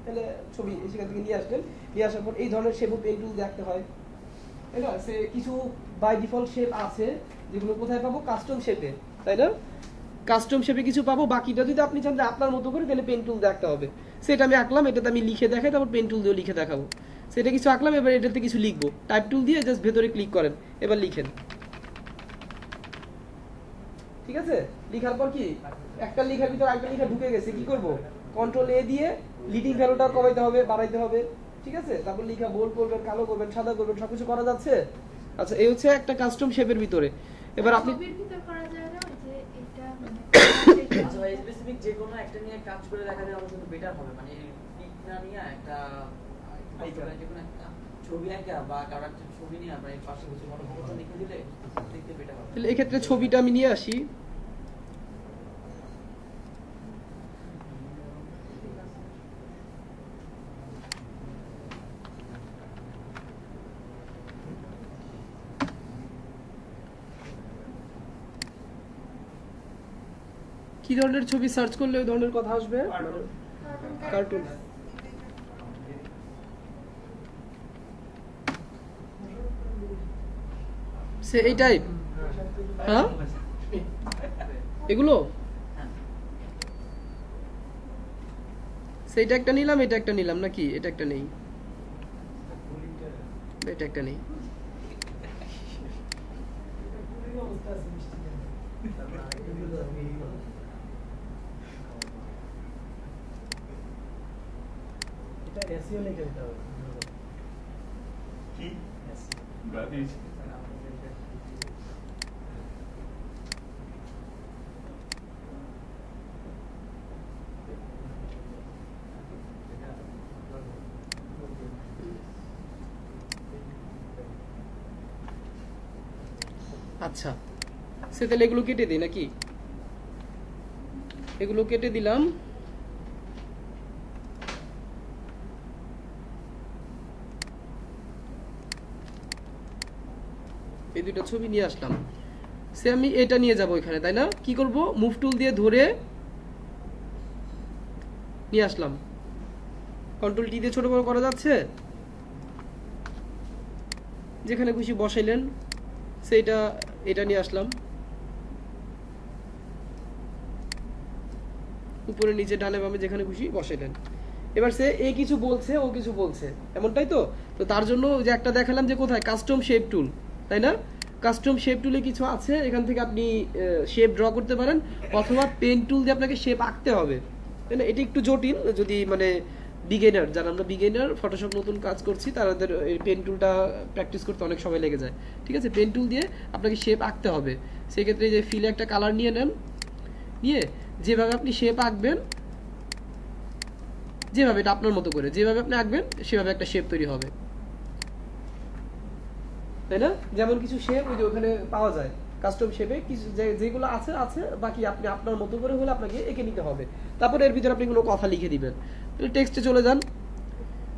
A: তাহলে ছবি সেখান থেকে নিয়ে আসবেন, নিয়ে আসার পর এই ধরনের শেপও পেন টুল দিয়ে আঁকতে হয়, তাই না? সে কিছু বাই ডিফল্ট শেপ আছে যেগুলো কোথায় পাবো? কাস্টম শেপে, তাই না? কাস্টম শেপে কিছু পাবো, বাকিটা যদি আপনি চান যে আপনার মতো করে তাহলে পেন টুল দিয়ে আঁকতে হবে। সেটা আমি আঁকলাম, এটাতে আমি লিখে দেখাই, তারপর পেন টুল দিয়ে লিখে দেখাবো। সেটা কিছু আঁকলাম, এবার এটাতে কিছু লিখবো, টাইপ টুল দিয়ে জাস্ট ভেতরে ক্লিক করেন, এবার লিখেন, ঠিক আছে? লিখার পর কি একটা লেখার ভিতর আরেকটা লেখা ঢুকে গেছে, কি করব? কন্ট্রোল এ দিয়ে লিডিং ভ্যালুটা কমাইতে হবে, বাড়াইতে হবে, ঠিক আছে? তারপর লেখা বোল্ড করবেন, কালো করবেন, সাদা করবেন, সবকিছু করা যাচ্ছে। আচ্ছা, এই হচ্ছে একটা কাস্টম শেপের ভিতরে। এবার আপনি
D: ছবির ভিতর করা যায় না ওই যে এটা মানে
G: আচ্ছা ভাই, স্পেসিফিক যে কোনো একটা নিয়ে কাজ করে দেখা যায় আমার জন্য বেটার হবে, মানে পিক না নিয়ে একটা যে কোনো একটা ছবি আঁকা বা কারো একটা ছবি নিয়ে আমরা এই পাশে কিছু মনোভাবটা লিখে দিলে দেখতে বেটার হবে।
A: তাহলে এক্ষেত্রে ছবিটা আমি নিয়ে আসি। কি ধরনের ছবি সার্চ করলে ওই ধরনের কথা আসবে? কার্টুন। সে এই টাইপ, হ্যাঁ, এগুলো সেইটা একটা নিলাম, এটা একটা নিলাম নাকি? এটা একটা নেই, এটা একটা নেই।
F: এটা এসইও লিখে দিতে হবে।
B: কি গ্রাফিক্স
A: আচ্ছা, সে তাহলে এগুলো কেটে দিই নাকি? এগুলো কেটে দিলাম। এই দুটো ছবি নিয়ে আসলাম, সে আমি এটা নিয়ে যাব এখানে, তাই না? কি করব? মুভ টুল দিয়ে ধরে নিয়ে আসলাম, কন্ট্রোল টি দিয়ে ছোট বড় করা যাচ্ছে, যেখানে খুশি বসাইলেন, সেইটা এটা নিয়ে আসলাম, উপরে নিচে ডানে বামে যেখানে খুশি বসাইলেন। এবার সে এই কিছু বলছে, ও কিছু বলছে, এমনটাই তো? তো তার জন্য যে একটা দেখালাম যে কোথায় কাস্টম শেপ টুল, তাই না? কাস্টম শেপ টুলে কিছু আছে, এখান থেকে আপনি শেপ ড্র করতে পারেন, অথবা পেন টুল দিয়ে আপনাকে শেপ আঁকতে হবে, তাই না? এটা একটু জটিল, যদি মানে বিগিনার, যারা আমরা বিগিনার ফটোশপ নতুন কাজ করছি, তাদের এই পেন টুলটা প্র্যাকটিস করতে অনেক সময় লেগে যায়, ঠিক আছে? পেন টুল দিয়ে আপনাকে শেপ আঁকতে হবে। সেক্ষেত্রে যে ফিলে একটা কালার নিয়ে নেন, নিয়ে যেভাবে আপনি শেপ আঁকবেন, যেভাবে এটা আপনার মতো করে যেভাবে আপনি আঁকবেন সেভাবে একটা শেপ তৈরি হবে, তাই না? যেমন কিছু শেপ ওই যে ওখানে পাওয়া যায় কাস্টম শেপে, কিছু যেগুলো আছে আছে, বাকি আপনি আপনার মতো করে হলে আপনাকে এঁকে নিতে হবে। তারপর এর ভিতরে আপনি কোনো কথা লিখে দিবেন। টেক্সটে চলে যান,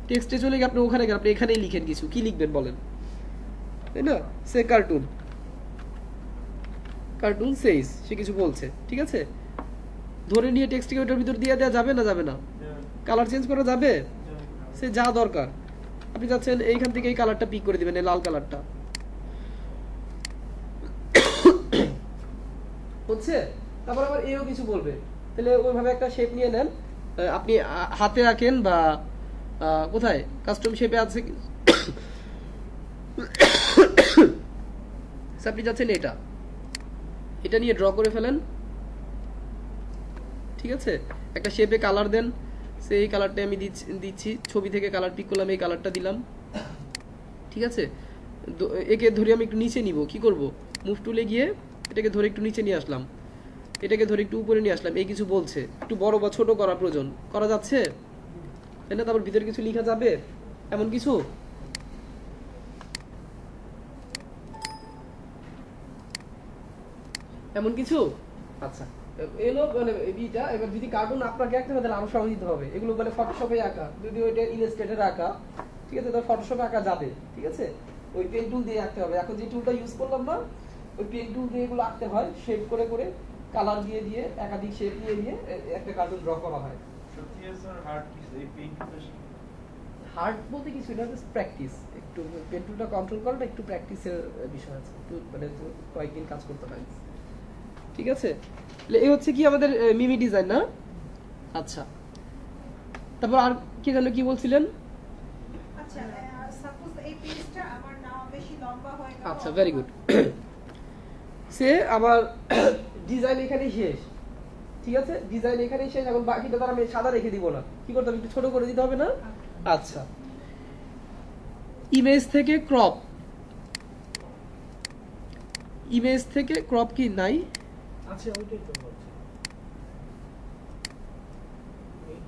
A: টেক্সটে চলে গিয়ে আপনি ওখানে গেলেন, আপনি এখানেই লিখেন কিছু, কি লিখবেন বলেন, তাই না? সে কার্টুন, কার্টুন সেইস, সে কিছু বলছে, ঠিক আছে? ধরে নিয়ে টেক্সটকে ওটার ভিতর দিয়ে দেওয়া যাবে না যাবে না? কালার চেঞ্জ করা যাবে? সে যা দরকার আপনি চাচ্ছেন এইখান থেকে এই কালারটা পিক করে দিবেন, এই লাল কালারটা হচ্ছে। তারপর আবার এও কিছু বলবে, তাহলে ওইভাবে একটা শেপ নিয়ে নেন, আপনি হাতে আঁকেন বা কোথায় কাস্টম শেপে আছে আপনি যাচ্ছেন এটা নিয়ে ড্র করে ফেলেন, ঠিক আছে? একটা শেপে কালার দেন, সেই কালারটা আমি দিচ্ছি, ছবি থেকে কালার পিক করলাম, এই কালারটা দিলাম, ঠিক আছে? একে ধরে আমি একটু নিচে নিব, কি করব? মুভ টুলে গিয়ে এটাকে ধরে একটু নিচে নিয়ে আসলাম, এটাকে ধরে একটু উপরে নিয়ে আসলাম। এই কিছু বলছে, একটু বড় বা ছোট করা প্রয়োজন, করা যাচ্ছে তাই না? তারপর ভিতরে কিছু লেখা যাবে এমন কিছু? এমন কিছু? আচ্ছা, এলো মানে এইটা। এবার যদি কার্টুন আপনাকে আঁকতে হয় তাহলে আরো সময় দিতে হবে। এগুলো মানে ফটোশপে আঁকা, যদি ওইটা ইলাস্ট্রেটরে আঁকা, ঠিক আছে, তাহলে ফটোশপে আঁকা যাবে, ঠিক আছে? ওই পেন টুল দিয়ে আঁকতে হবে। এখন যে টুলটা ইউজ করলাম না, ওই পেন টুল দিয়ে এগুলো আঁকতে হয়, শেপ করে করে কালার দিয়ে দিয়ে একাধিক শেপ নিয়ে নিয়ে একটা কার্টুন ড্র করা হয়। হার্ড বলতে কিছু না, জাস্ট প্র্যাকটিস। একটু পেন টুলটা কন্ট্রোল করাটা একটু প্র্যাকটিসের বিষয় আছে, একটু মানে কয়েকদিন কাজ করতে হয়, ঠিক আছে? এই হচ্ছে কি আমাদের মিমি ডিজাইন না? আচ্ছা, তারপর আর কি জানো কি বলছিলেন?
E: আচ্ছা, সাপোজ এই পেজটা আমার না বেশি লম্বা হয় না।
A: আচ্ছা, ভেরি গুড। সে আমার ডিজাইন এখানেই শেষ, ঠিক আছে? ডিজাইন এখানেই শেষ। এখন বাকিটা তার আমি সাদা রেখে দিব না, কি করতে হবে? একটু ছোট করে দিতে হবে না? আচ্ছা, ইমেজ থেকে ক্রপ, ইমেজ থেকে ক্রপ কি নাই?
F: আচ্ছা, ওইটাই তো বলছি।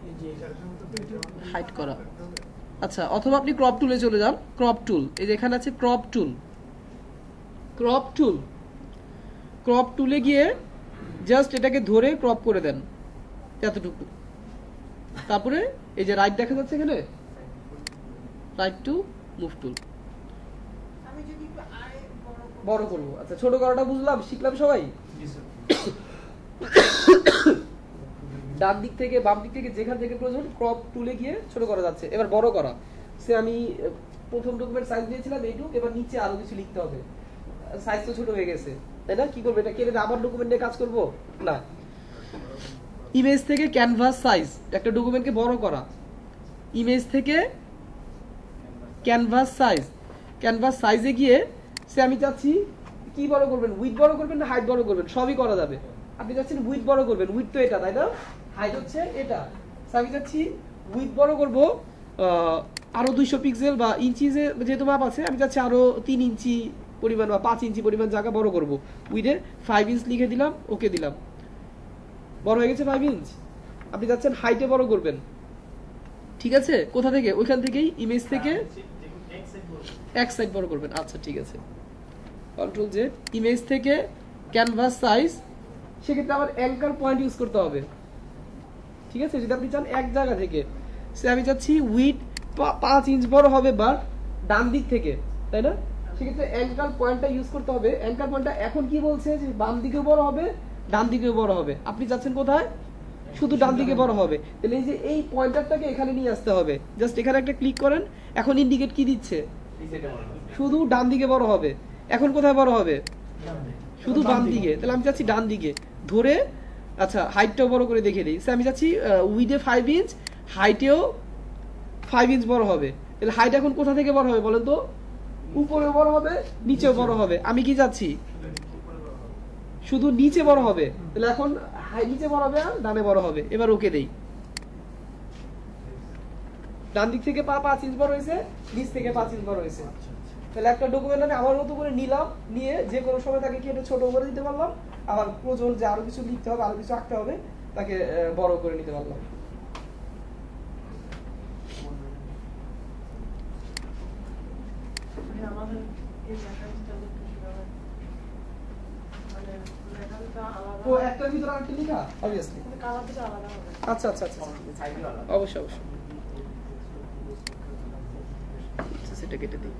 F: এই যে
A: হাইড করা। আচ্ছা, অথবা আপনি ক্রপ টুলে চলে যান। ক্রপ টুল, এই যে এখানে আছে ক্রপ টুল। ক্রপ টুল, ক্রপ টুলে গিয়ে জাস্ট এটাকে ধরে ক্রপ করে দেন এতটুকু। তারপরে এই যে রাইট দেখা যাচ্ছে এখানে, রাইট টু মুভ টুল,
E: আমি যদি একটু আরে
A: বড় করব। আচ্ছা, ছোট করাটা বুঝলাম, শিখলাম সবাই। ডান দিক থেকে বাম দিক থেকে যেখান থেকে প্রয়োজন ক্রপ টুলে গিয়ে ছোট করা যাচ্ছে। এবার বড় করা, সে আমি প্রথম ডকুমেন্ট সাইজ দিয়েছিলাম এইটুক, এবার নিচে আরো কিছু লিখতে হবে, সাইজ তো ছোট হয়ে গেছে, তাই না? কি করবো? এটা কেটে আবার ডকুমেন্ট নিয়ে কাজ করবো না। ইমেজ থেকে ক্যানভাস সাইজ, একটা ডকুমেন্টকে বড় করা। ইমেজ থেকে ক্যানভাস সাইজ, ক্যানভাস সাইজে গিয়ে সে আমি চাচ্ছি কি বড় করবেন? উইথ বড় করবেন না হাইট বড় করবেন? সবই করা যাবে। আপনি চাচ্ছেন উইথ বড় করবেন, উইথ তো এটা তাই না, হাইট হচ্ছে এটা। আমি চাচ্ছি উইথ বড় করবো আরো 200 পিক্সেল বা ইঞ্চিজে যেহেতু মাপ আছে, আমি চাচ্ছি আরো 3 ইঞ্চি পরিমাণ বা 5 ইঞ্চি পরিমাণ জায়গা বড় করব। উইথে 5 ইঞ্চ লিখে দিলাম, ওকে দিলাম, বড় হয়ে গেছে 5 ইঞ্চ। আপনি চাচ্ছেন হাইটে বড় করবেন, ঠিক আছে? কোথা থেকে? ওইখান থেকেই ইমেজ থেকে এক সাইড বড় করবেন। আচ্ছা, ঠিক আছে, কন্ট্রোল জে। ইমেজ থেকে ক্যানভাস সাইজ, সেক্ষেত্রে আবার অ্যাঙ্কার পয়েন্ট ইউজ করতে হবে, ঠিক আছে? যদি আপনি চান এক জায়গা থেকে, সে আমি চাচ্ছি উইথ 5 ইঞ্চ বড় হবে বাট ডান দিক থেকে, তাই না? সেক্ষেত্রে অ্যাঙ্কার পয়েন্টটা ইউজ করতে হবে। অ্যাঙ্কার পয়েন্টটা এখন কি বলছে যে বাম দিকেও বড় হবে, ডান দিকেও বড় হবে। আপনি চাচ্ছেন কোথায়? শুধু ডান দিকে বড় হবে। তাহলে এই যে এই পয়েন্টারটাকে এখানে নিয়ে আসতে হবে, জাস্ট এখানে একটা ক্লিক করেন। এখন ইন্ডিকেট কি দিচ্ছে? শুধু ডান দিকে বড় হবে। এখন কোথায় বড় হবে? শুধু বাম দিকে। তাহলে আমি চাচ্ছি ডান দিকে ধরে। আচ্ছা, হাইটটাও বড় করে দেখিয়ে দিই। আমি চাচ্ছি উইডে 5 ইঞ্চ, হাইটেও 5 ইঞ্চ বড় হবে। তাহলে হাইট এখন কোথা থেকে বড় হবে বলেন তো? উপরে বড় হবে, নিচেও বড় হবে। আমি কি চাচ্ছি? শুধু নিচে বড় হবে। তাহলে এখন নিচে বড় হবে আর ডানে বড় হবে। এবার ওকে দেই। ডান দিক থেকে 5 ইঞ্চ বড় হয়েছে, নিচ থেকে 5 ইঞ্চ বড় হয়েছে। তাহলে একটা ডকুমেন্ট আমি আমার মতো করে নিলাম, নিয়ে যে কোনো সময় তাকে কি এটা ছোট করে দিতে পারলাম। আবার প্রয়োজন যে আরো কিছু লিখতে হবে, আরো কিছু আঁকতে হবে, তাকে বড় করে নিতে পারলাম।
F: আমাদের এই লেখাটা মানে লেখাটা আলাদা।
A: তো একটার ভিতরে আরেকটা লেখা অবভিয়াসলি
F: কালারটা আলাদা হবে।
A: আচ্ছা আচ্ছা আচ্ছা, অবশ্যই অবশ্যই, সেটা কেটে দিই।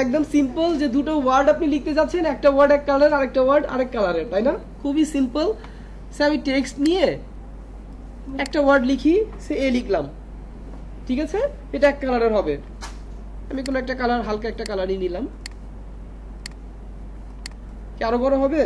A: একদম সিম্পল যে দুটো ওয়ার্ড আপনি লিখতে যাচ্ছেন, একটা ওয়ার্ড এক কালার, আরেকটা ওয়ার্ড আরেক কালারের, তাই না? খুবই সিম্পল। আমি টেক্সট নিয়ে একটা ওয়ার্ড লিখি, এ লিখলাম, ঠিক আছে? এটা এক কালারের হবে। আমি কোনো একটা কালার, হালকা একটা কালারই নিলাম। কি আরো বড় হবে?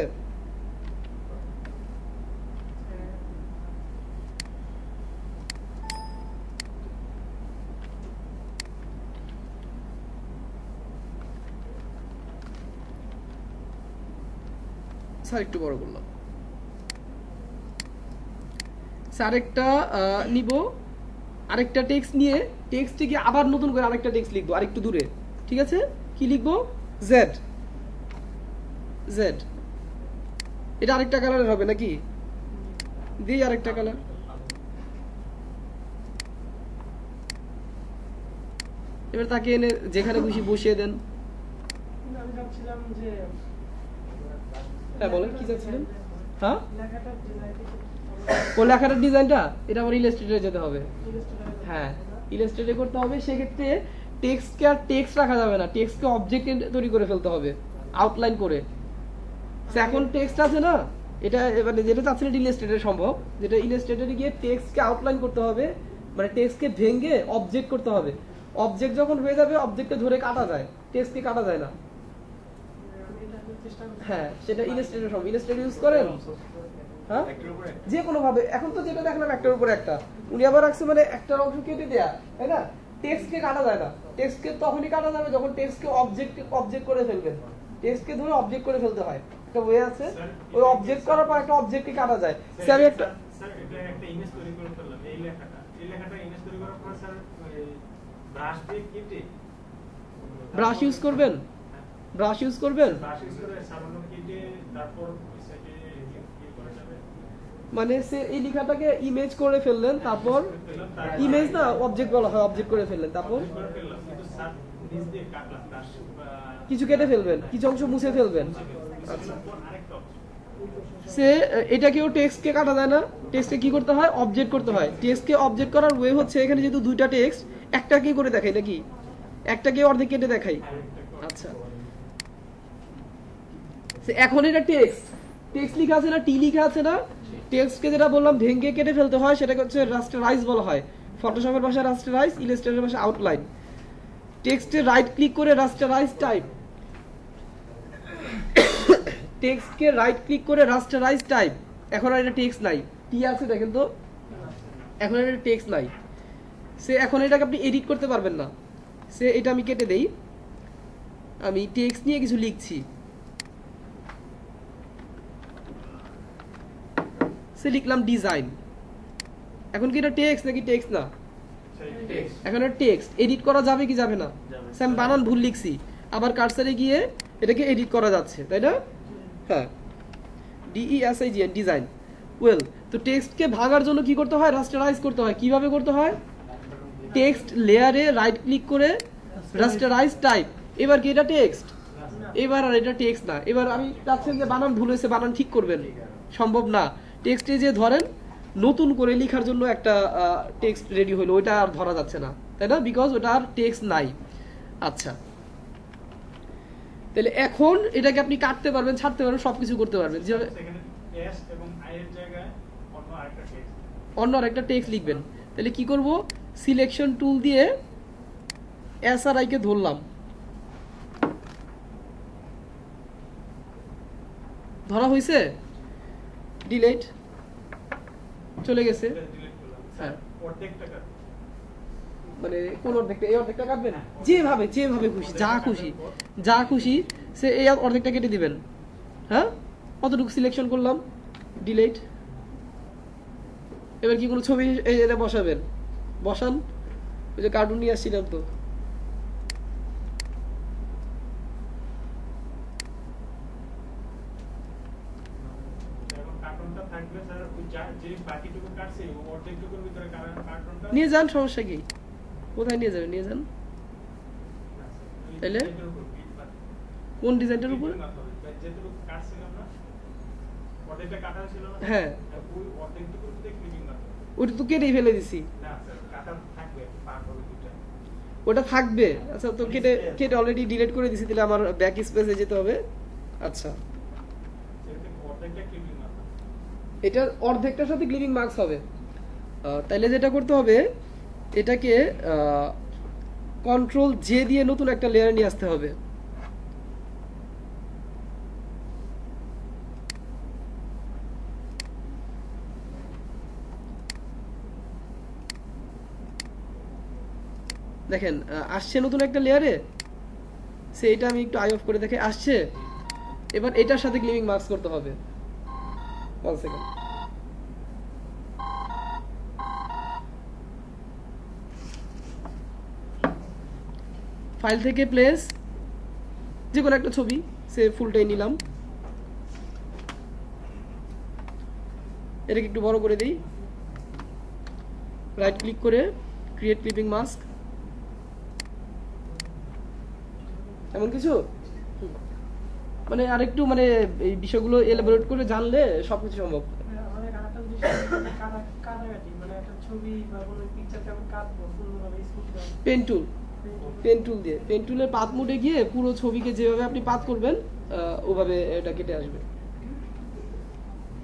A: স্যার একটু বড় করলাম। স্যার একটা নিব, আরেকটা টেক্সট নিয়ে টেক্সটে আবার নতুন করে আরেকটা টেক্সট লিখবো আরেকটু দূরে, ঠিক আছে? কি লিখবো? জেড। জেড এটা আরেকটা কালারের হবে নাকি? দিই আরেকটা কালার। এবার তাকে এনে যেখানে খুশি বসিয়ে দেন।
F: আমি ভাবছিলাম যে
A: হ্যাঁ বলেন, কি চাচ্ছিলেন? হ্যাঁ,
F: লেখাটা
A: ও লেখাটার ডিজাইনটা এটা আবার ইলাস্ট্রেটরে যেতে হবে। হ্যাঁ, ইলাস্ট্রেটরে করতে হবে। সেক্ষেত্রে টেক্সটকে আর টেক্সট রাখা যাবে না, টেক্সটকে অবজেক্ট তৈরি করে ফেলতে হবে আউটলাইন করে। এখন টেক্সট আছে না, এটা মানে যেটা চাচ্ছেন এটা ইলাস্ট্রেটরে সম্ভব, যেটা ইলাস্ট্রেটরে গিয়ে টেক্সটকে আউটলাইন করতে হবে, মানে টেক্সটকে ভেঙে অবজেক্ট করতে হবে। অবজেক্ট যখন হয়ে যাবে, অবজেক্টকে ধরে কাটা যায়, টেক্সটকে কাটা যায় না। হ্যাঁ, সেটা ইলাস্ট্রেটর সম্ভব। ইলাস্ট্রেটর ইউজ করেন? হ্যাঁ, যে কোনো ভাবে। এখন তো যেটা দেখলাম একটার উপর একটা, উনি আবার রাখছে মানে একটার অংশ কেটে দেয়া, তাই না? টেক্সটকে কাটা যায় না। টেক্সটকে তখনই কাটা যাবে যখন টেক্সটকে অবজেক্ট করে ফেলবেন। টেক্সটকে ধরে অবজেক্ট করে ফেলতে হয়, একটা ওয়ে আছে। ওই অবজেক্ট করার পর একটা অবজেক্টকে কাটা যায়। স্যার আমি একটা
B: একটা ইমেজ তৈরি করে ফেললাম, এই লেখাটা ইমেজ তৈরি করার পর স্যার ব্রাশ দিয়ে কেটে
A: ব্রাশ ইউজ করবেন, ব্রাশ ইউজ করবেন
B: ব্রাশ ইউজ করে সামান্য কেটে তারপর সাইডে ইয়ে করা যাবে।
A: মানে সে এই লেখাটাকে ইমেজ করে ফেললেন, তারপর ইমেজ না অবজেক্ট বলা হয়, অবজেক্ট করে ফেললেন, তারপর
B: কিন্তু স্যার নিজ দিয়ে কাটলাম, ব্রাশ
A: কিছু কেটে ফেলবেন, কিছু অংশ মুছে ফেলবেন। আচ্ছা,
B: আরেকটা
A: সে এটাকেও টেক্সটকে কাটা যায় না, টেক্সটকে কি করতে হয়? অবজেক্ট করতে হয়। টেক্সটকে অবজেক্ট করার ওয়ে হচ্ছে, এখানে যেহেতু দুইটা টেক্সট, একটাকে করে দেখাই নাকি, একটাকে অর্ধেক কেটে দেখাই। আচ্ছা, এখন এটা টেক্সট, টেক্সট লেখা আছে না, টি লেখা আছে না, টেক্সটকে যেটা বললাম ভেঙে কেটে ফেলতে হয়, সেটাকে হচ্ছে রাস্টারাইজ বলা হয়। ফটোশপের ভাষায় রাস্টারাইজ, ইলাস্ট্রেটরের ভাষায় আউটলাইন। টেক্সটে রাইট ক্লিক করে রাস্টারাইজ টাইপ, টেক্সটকে রাইট ক্লিক করে রাস্টারাইজ টাইপ। এখন আর এটা টেক্সট নাই, টি আছে দেখেন তো, এখন আর এটা টেক্সট নাই। সে এখন এটাকে আপনি এডিট করতে পারবেন না। সে এটা আমি কেটে দেই, আমি টেক্সট নিয়ে কিছু লিখছি, সে লিখলাম ডিজাইন। এখন কি এটা টেক্সট নাকি টেক্সট না? এখন এটা টেক্সট। এডিট করা যাবে কি যাবে না? সে আমি বানান ভুল লিখছি, আবার কার্সারে গিয়ে এটাকে এডিট করা যাচ্ছে, তাই না? হ্যাঁ, DESIGN ডিজাইন। ওয়েল, তো টেক্সটকে ভাঙার জন্য কি করতে হয়? রাস্টারাইজ করতে হয়। কিভাবে করতে হয়? টেক্সট লেয়ারে রাইট ক্লিক করে রাস্টারাইজ টাইপ। এবার কি এটা টেক্সট? এবার আর এটা টেক্সট না। এবার আমি চাচ্ছেন যে বানান ভুল হয়েছে, বানান ঠিক করবেন, সম্ভব না। টেক্সটে যে ধরেন নতুন করে লেখার জন্য একটা টেক্সট রেডি হলো, ওইটা আর ধরা যাচ্ছে না, তাই না? বিকজ ওটা আর টেক্সট নাই। আচ্ছা, তাহলে এখন এটাকে আপনি কাটতে পারবেন, ছাড়তে পারবেন, সবকিছু করতে পারবেন। যেভাবে
B: এস এবং আই এর জায়গায়
A: অন্য আরেকটা টেক্সট লিখবেন, তাহলে কি করব? সিলেকশন টুল দিয়ে এস আর আই কে ধরলাম, ধরা হয়েছে, ডিলিট চলে গেছে। হ্যাঁ, মানে কোন অর্ধেকটা? এই অর্ধেকটা কাটবেন, যেভাবে যেভাবে খুশি, যা খুশি সে এই অর্ধেকটা কেটে দিবেন। হ্যাঁ, অতটুকু সিলেকশন করলাম, ডিলিট। এবার কি কোনো ছবি এটা বসাবেন? বসান, ওই যে কার্টুন নিয়ে আসছিলাম তো। নিয়ে যান, সমস্যা কি? কোথায় নিয়ে যাবেন? নিয়ে যান। তাহলে কোন ডিজাইনটার উপর? হ্যাঁ, ওটা তো কেটেই ফেলে দিছি। ওটা থাকবে। আচ্ছা তো কেটে কেটে অলরেডি ডিলিট করে দিছি, তাহলে আমার ব্যাক স্পেসে যেতে হবে। আচ্ছা এটা অর্ধেকটার সাথে ক্লিপিং মার্কস হবে। তাইলে যেটা করতে হবে, এটাকে কন্ট্রোল জে দিয়ে নতুন একটা লেয়ার নিয়ে আসতে হবে। দেখেন আসছে নতুন একটা লেয়ারে, সেইটা আমি একটু আই অফ করে দেখে আসছে। এবার এটার সাথে ক্লিপিং মার্কস করতে হবে। 1 সেকেন্ড। ফাইল থেকে প্লেস যে কোনো একটা ছবি, সে ফুলটাই নিলাম, এটাকে একটু বড় করে দিই, রাইট ক্লিক করে ক্রিয়েট ক্লিপিং মাস্ক, এমন কিছু। মানে আরেকটু মানে এই বিষয়গুলো এলাবোরেট করে জানলে সবকিছু সম্ভব।
F: আমাদের আরেকটা জিনিস কাটাকাটি, মানে একটা ছবি বা কোনো পিকচার কেমন কাটবো সুন্দরভাবে smooth
A: pen tool, pen tool দিয়ে, পেন টুলের পাত মোডে গিয়ে পুরো ছবিকে যেভাবে আপনি পাত করবেন ওভাবে এটা কেটে আসবে।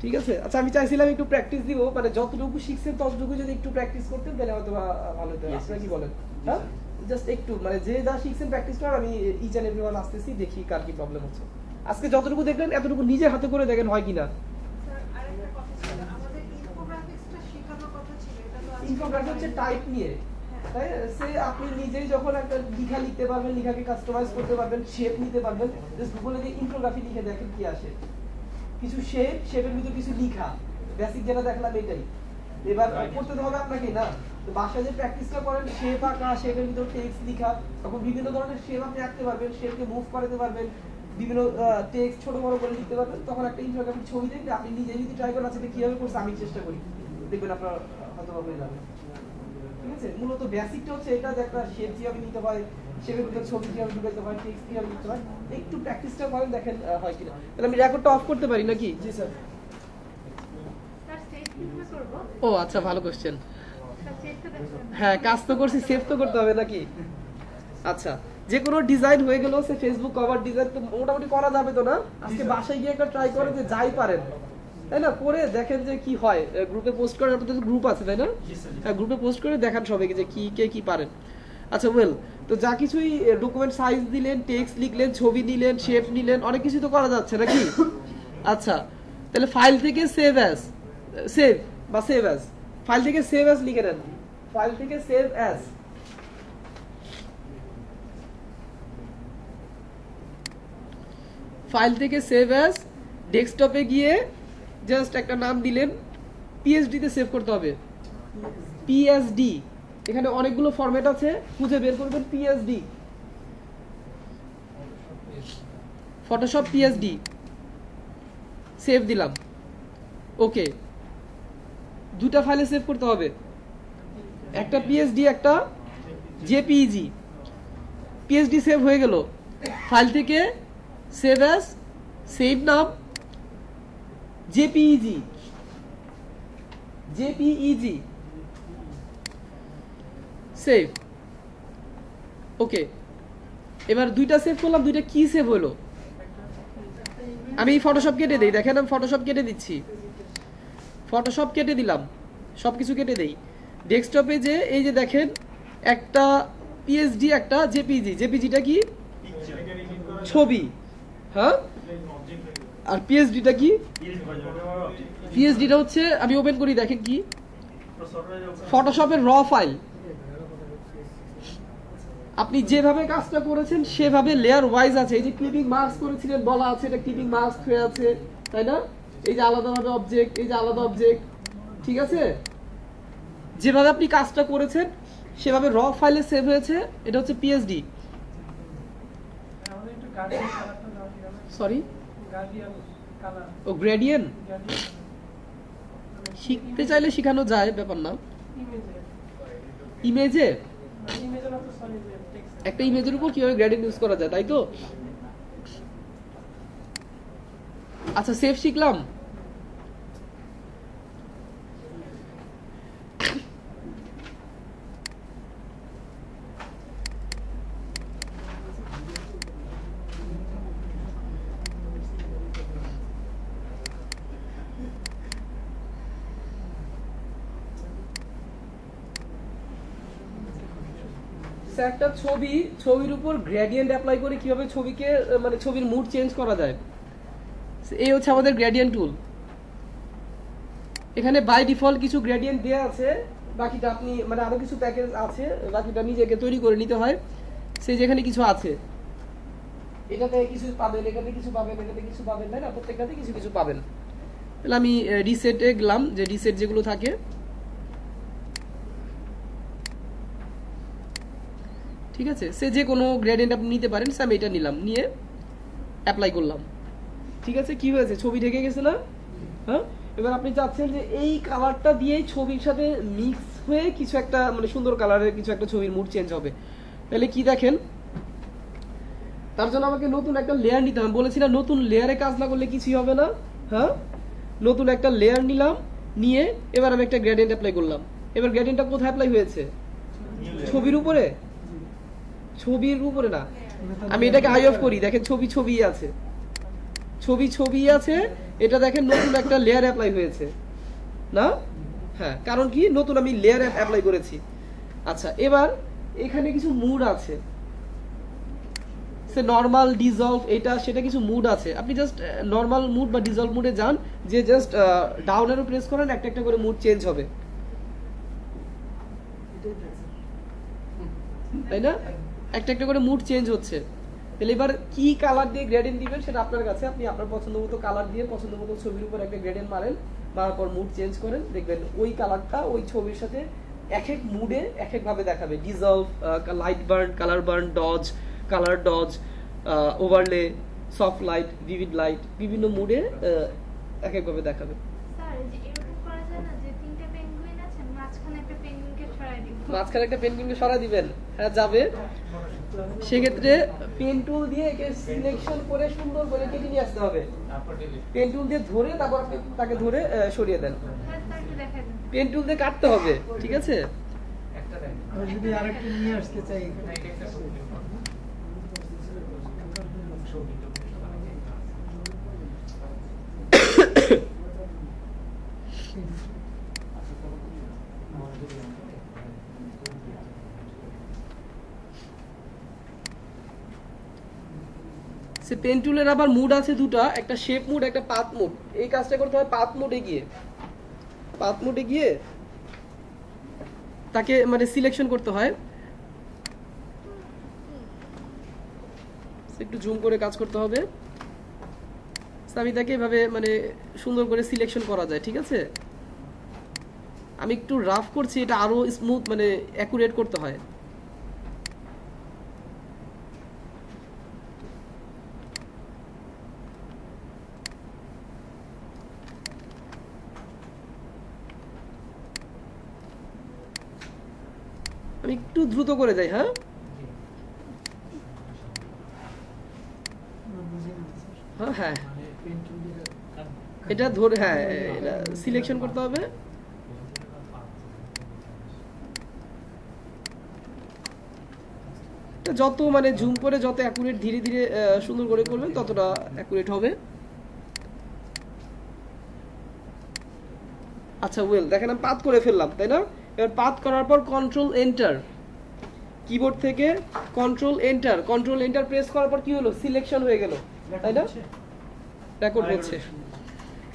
A: ঠিক আছে। আচ্ছা আমি চাইছিলাম একটু প্র্যাকটিস দিব, মানে যতটুকু শিখছেন ততটুকু যদি একটু প্র্যাকটিস করতেন তাহলে হয়তো ভালো হতো। আপনারা কি বলেন? হ্যাঁ জাস্ট একটু মানে যে যা শিখছেন প্র্যাকটিস করেন, আমি ইচ এন্ড এভরিওয়ান আসতেছি, দেখি কার কি প্রবলেম হচ্ছে। আজকে যতটুকু দেখলেন এতটুকু নিজে হাতে করে দেখেন হয় কিনা।
E: স্যার আরেকটা কথা ছিল, আমাদের ইনফোগ্রাফিক্সটা শেখানোর কথা ছিল, এটা তো আজকে
A: ইনফোগ্রাফিক হচ্ছে টাইপ নিয়ে, তাই সে আপনি নিজেই যখন একটা লেখা লিখতে পারবেন, লেখাকে কাস্টমাইজ করতে পারবেন, শেপ নিতে পারবেন। জাস্ট গুগলে দিয়ে ইনফোগ্রাফি লিখে দেখেন কি আসে। কিছু শেপ, শেপের ভিতরে কিছু লেখা, বেসিক যেটা দেখলাম এটাই। এবার করতে তো হবে আপনাকে না, তো বাসায় যে প্র্যাকটিসটা করেন, শেপ আঁকা, শেপের ভিতরে টেক্সট লেখা, তখন বিভিন্ন ধরনের শেপ আপনি আঁকতে পারবেন, শেপকে মুভ করাতে পারবেন, বিভিন্ন টেক্সট ছোট বড় করে লিখতে পারবেন। তখন একটা ইনফোগ্রাফিক ছবি দেখলে আপনি নিজে যদি ট্রাই করেন, সেটা কিভাবে করছে আমি চেষ্টা করি, দেখবেন আপনার হয়তো হয়ে যাবে। ঠিক আছে। মূলত বেসিকটা হচ্ছে এটা, যে একটা শেপ কিভাবে নিতে হয়, শেপের ভিতরে ছবি কিভাবে ঢুকাইতে হয়, টেক্সট কিভাবে লিখতে হয়, একটু প্র্যাকটিসটা করেন, দেখেন হয় কিনা। তাহলে আমি রেকর্ডটা অফ করতে পারি নাকি? জি স্যার।
D: স্যার সেভ কিভাবে করব?
A: ও আচ্ছা, ভালো কোশ্চেন।
D: স্যার সেভটা দেখুন।
A: হ্যাঁ কাজ তো করছি, সেভ তো করতে হবে নাকি? আচ্ছা যে কোনো ডিজাইন হয়ে গেল, সে ফেসবুক কভার ডিজাইন তো মোটামুটি করা যাবে তো না? আজকে বাসায় গিয়ে একটা ট্রাই করে যে যাই পারেন, তাই না, করে দেখেন যে কি হয়। গ্রুপে পোস্ট করেন, আপনাদের গ্রুপ আছে তাই না? হ্যাঁ গ্রুপে পোস্ট করে দেখান সবাইকে যে কি কে কি পারেন। আচ্ছা ওয়েল, তো যা কিছুই ডকুমেন্ট সাইজ দিলেন, টেক্সট লিখলেন, ছবি নিলেন, শেপ নিলেন, অনেক কিছু তো করা যাচ্ছে নাকি? আচ্ছা তাহলে ফাইল থেকে সেভ অ্যাজ, সেভ বা সেভ অ্যাজ, ফাইল থেকে সেভ অ্যাজ লিখে নেন। ফাইল থেকে সেভ অ্যাজ, ফাইল থেকে সেভ অ্যাজ, ডেস্কটপে গিয়ে জাস্ট একটা নাম দিলেন, পিএসডি তে সেভ করতে হবে। পিএসডি, এখানে অনেকগুলো ফরম্যাট আছে, খুঁজে বের করবেন পিএসডি, ফটোশপ পিএসডি, সেভ দিলাম। ওকে, দুটা ফাইলে সেভ করতে হবে, একটা পিএসডি একটা জেপিইজি। পিএসডি সেভ হয়ে গেল, ফাইল থেকে সেভ অ্যাজ, সেভ নাম জেপিইজি, জেপিইজি, সেভ। ওকে, এবার দুইটা সেভ করলাম, দুইটা কি সেভ হলো? আমি ফটোশপ কেটে দেই, দেখেন আমি ফটোশপ কেটে দিচ্ছি, ফটোশপ কেটে দিলাম, সবকিছু কেটে দেই। ডেস্কটপে যে এই যে দেখেন একটা পিএসডি একটা জেপিজি, জেপিজিটা কি? ছবি, হ্যাঁ। আর পিএসডিটা কি? পিএসডিটা হচ্ছে, আমি ওপেন করি দেখেন কি, ফটোশপের র ফাইল। আপনি যেভাবে কাজটা করেছেন সেভাবে লেয়ার ওয়াইজ আছে। এই যে ক্লিপিং মাস্ক করেছিলেন বলা আছে, এটা ক্লিপিং মাস্ক হয়ে আছে, তাই না? এই যে আলাদাভাবে অবজেক্ট, এই যে আলাদা অবজেক্ট, ঠিক আছে? যেভাবে আপনি কাজটা করেছেন সেভাবে র ফাইলে সেভ হয়েছে, এটা হচ্ছে পিএসডি।
F: আমাদের একটু গার্ডিয়ান কালারটা দাও কিভাবে?
A: সরি,
F: গার্ডিয়ান কালার,
A: ও গ্রেডিয়েন্ট
F: গার্ডিয়ান
A: শিখতে চাইলে শেখানো যায়, ব্যাপার না।
F: ইমেজে,
A: ইমেজে,
F: ইমেজে না তো সরি যে টেক্সট।
A: একটা ইমেজের উপর কিভাবে গ্রেডিয়েন্ট ইউজ করা যায়, তাই তো? আচ্ছা সেভ শিখলাম। স্যার একটা ছবির উপর গ্রেডিয়েন্ট অ্যাপ্লাই করে কিভাবে ছবিকে মানে ছবির মুড চেঞ্জ করা যায়, এই হচ্ছে আমাদের গ্রেডিয়েন্ট টুল। এখানে বাই ডিফল্ট কিছু গ্রেডিয়েন্ট দেওয়া আছে, বাকিটা আপনি মানে আরো কিছু প্যাকেজ আছে, বাকিটা নিজেকে তৈরি করে নিতে হয়। সেই যেখানে কিছু আছে, এটাতে কিছু পাবেন, এটাতে কিছু পাবেন, এটাতে কিছু পাবেন, তাই না? প্রত্যেকটাতে কিছু কিছু পাবেন। তাহলে আমি রিসেটে গেলাম, যে রিসেট যেগুলো থাকে, ঠিক আছে, সে যে কোনো গ্রেডিয়েন্ট আপনি নিতে পারেন। আমি এটা নিলাম, নিয়ে অ্যাপ্লাই করলাম, ঠিক আছে। কি হয়েছে, ছবি ঢেকে গেছে না? হ্যাঁ, এবার আপনি চাচ্ছেন যে এই কালারটা দিয়ে ছবির সাথে মিক্স হয়ে কিছু একটা মানে সুন্দর কালারের কিছু একটা ছবির মুড চেঞ্জ হবে। তাহলে কি দেখেন, তার জন্য আমাকে নতুন একটা লেয়ার নিতে হবে। বলেছিলাম নতুন লেয়ারে কাজ না করলে কিছুই হবে না। হ্যাঁ, নতুন একটা লেয়ার নিলাম, নিয়ে এবার আমি একটা গ্রেডিয়েন্ট অ্যাপ্লাই করলাম। এবার গ্রেডিয়েন্টটা কোথায় অ্যাপ্লাই হয়েছে? ছবির উপরে। ছবির উপরে না, আমি এটাকে হাই অফ করি, দেখেন ছবি আছে, ছবি আছে। এটা দেখেন নতুন একটা লেয়ার অ্যাপ্লাই হয়েছে না? হ্যাঁ, কারণ কি, নতুন আমি লেয়ার অ্যাপ্লাই করেছি। আচ্ছা, এবার এখানে কিছু মুড আছে, সে নরমাল, ডিজলভ, এটা সেটা কিছু মুড আছে। আপনি জাস্ট নরমাল মুড বা ডিজলভ মুডে যান, যে জাস্ট ডাউন অ্যারো প্রেস করেন, একটা একটা করে মুড চেঞ্জ হবে, তাই না? একটা একটা করে মুড চেঞ্জ হচ্ছে। তাহলে এবার কি কালার দিয়ে গ্রেডিয়েন্ট দিবেন সেটা আপনার কাছে, আপনি আপনার পছন্দ মতো কালার দিয়ে পছন্দ মতো ছবির উপর একটা গ্রেডিয়েন্ট মারেন, মারার পর মুড চেঞ্জ করেন, দেখবেন ওই কালারটা ওই ছবির সাথে এক এক মুডে এক এক ভাবে দেখাবে। Dissolve, light burn, colour burn, dodge, colour dodge, overlay, soft light, vivid light, বিভিন্ন মুডে এক এক ভাবে দেখাবে।
D: স্যার যে এরকম করা যায় না যে তিনটা পেঙ্গুইন আছে, মাঝখানে একটা পেঙ্গুইনকে সরাই দিব?
A: মাঝখানে একটা পেনগুইনকে সরাই দিবেন? হ্যাঁ, যাবে। সেক্ষেত্রে পেন টুল দিয়ে একে সিলেকশন করে সুন্দর করে কেটে নিয়ে আসতে হবে। পেন টুল দিয়ে ধরে তারপর আপনি তাকে ধরে সরিয়ে দেন।
D: হ্যাঁ স্যার, একটু দেখাই দেন।
A: পেন টুল দিয়ে কাটতে হবে, ঠিক আছে?
F: আমি যদি আরেকটু নিয়ে আসতে চাই,
A: সে পেন টুলের আবার মুড আছে দুটো, একটা শেপ মুড, একটা পাথ মুড। এই কাজটা করতে হয় পাথ মোডে গিয়ে তাকে মানে সিলেকশন করতে হয়। একটু জুম করে কাজ করতে হবে। আমি তাকে এভাবে মানে সুন্দর করে সিলেকশন করা যায়, ঠিক আছে? আমি একটু রাফ করছি, এটা আরো স্মুথ মানে অ্যাকুরেট করতে হয়। আমি একটু দ্রুত করে যাই। হ্যাঁ, হ্যাঁ, এটা ধরে, হ্যাঁ, এটা সিলেকশন করতে হবে। যত মানে জুম করে যত অ্যাকুরেট ধীরে ধীরে সুন্দর করে করবেন ততটা অ্যাকুরেট হবে। আচ্ছা, ওয়েল, দেখেন আমি পাথ করে ফেললাম, তাই না? এবার পাথ করার পর কন্ট্রোল এন্টার, কিবোর্ড থেকে কন্ট্রোল এন্টার প্রেস করার পর কি হলো, সিলেকশন হয়ে গেল, তাই না? রেকর্ড হচ্ছে,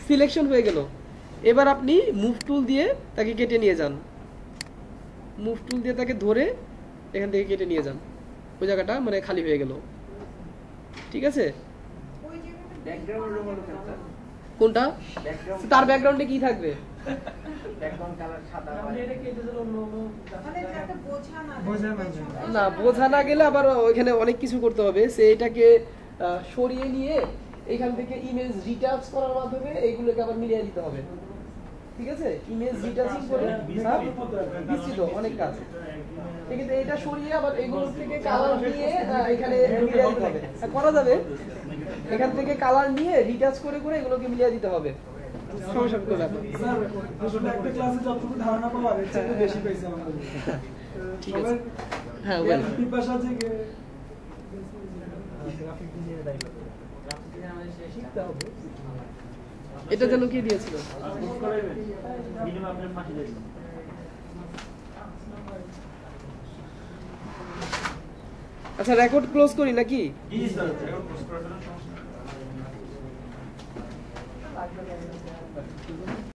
A: সিলেকশন হয়ে গেল। এবার আপনি মুভ টুল দিয়ে তাকে কেটে নিয়ে যান, মুভ টুল দিয়ে তাকে ধরে এখান থেকে কেটে নিয়ে যান, ওই জায়গাটা মানে খালি হয়ে গেল, ঠিক আছে? কোনটা? তার ব্যাকগ্রাউন্ডে কি থাকবে? না, বোঝা না গেলে আবার ওইখানে অনেক কিছু করতে হবে। সে এটাকে সরিয়ে নিয়ে এখান থেকে ইমেজ রিটাচ করার মাধ্যমে এইগুলোকে আবার মিলিয়ে দিতে হবে, ঠিক আছে? ইমেজ রিটাচিং করে বিস্তৃত অনেক কাজ। কিন্তু এটা সরিয়ে আবার এগুলো থেকে কালার নিয়ে এখানে মিলিয়ে দিতে হবে। করা যাবে, এখান থেকে কালার নিয়ে রিটাচ করে করে এগুলোকে মিলিয়ে দিতে হবে। সমস্যা কোনো ব্যাপার।
F: স্যার আসলে একটা ক্লাসে যতটুকু ধারণা পাওয়ার এর চেয়ে বেশি পেয়েছি আমাদের।
A: ঠিক আছে, হ্যাঁ, ওয়েল,
F: পিপাসা থেকে
G: গ্রাফিক ডিজাইনের দায়িত্ব, গ্রাফিক ডিজাইন আমাদের শিখতে হবে।
A: এটা যেন কি দিয়েছিল?
B: মিনিমাম আপনার ফাঁসি দেবেন।
A: আচ্ছা রেকর্ড ক্লোজ করি নাকি?
B: জি স্যার, রেকর্ড পোস্ট করার জন্য সমস্যা নেই।
F: লাগবে না।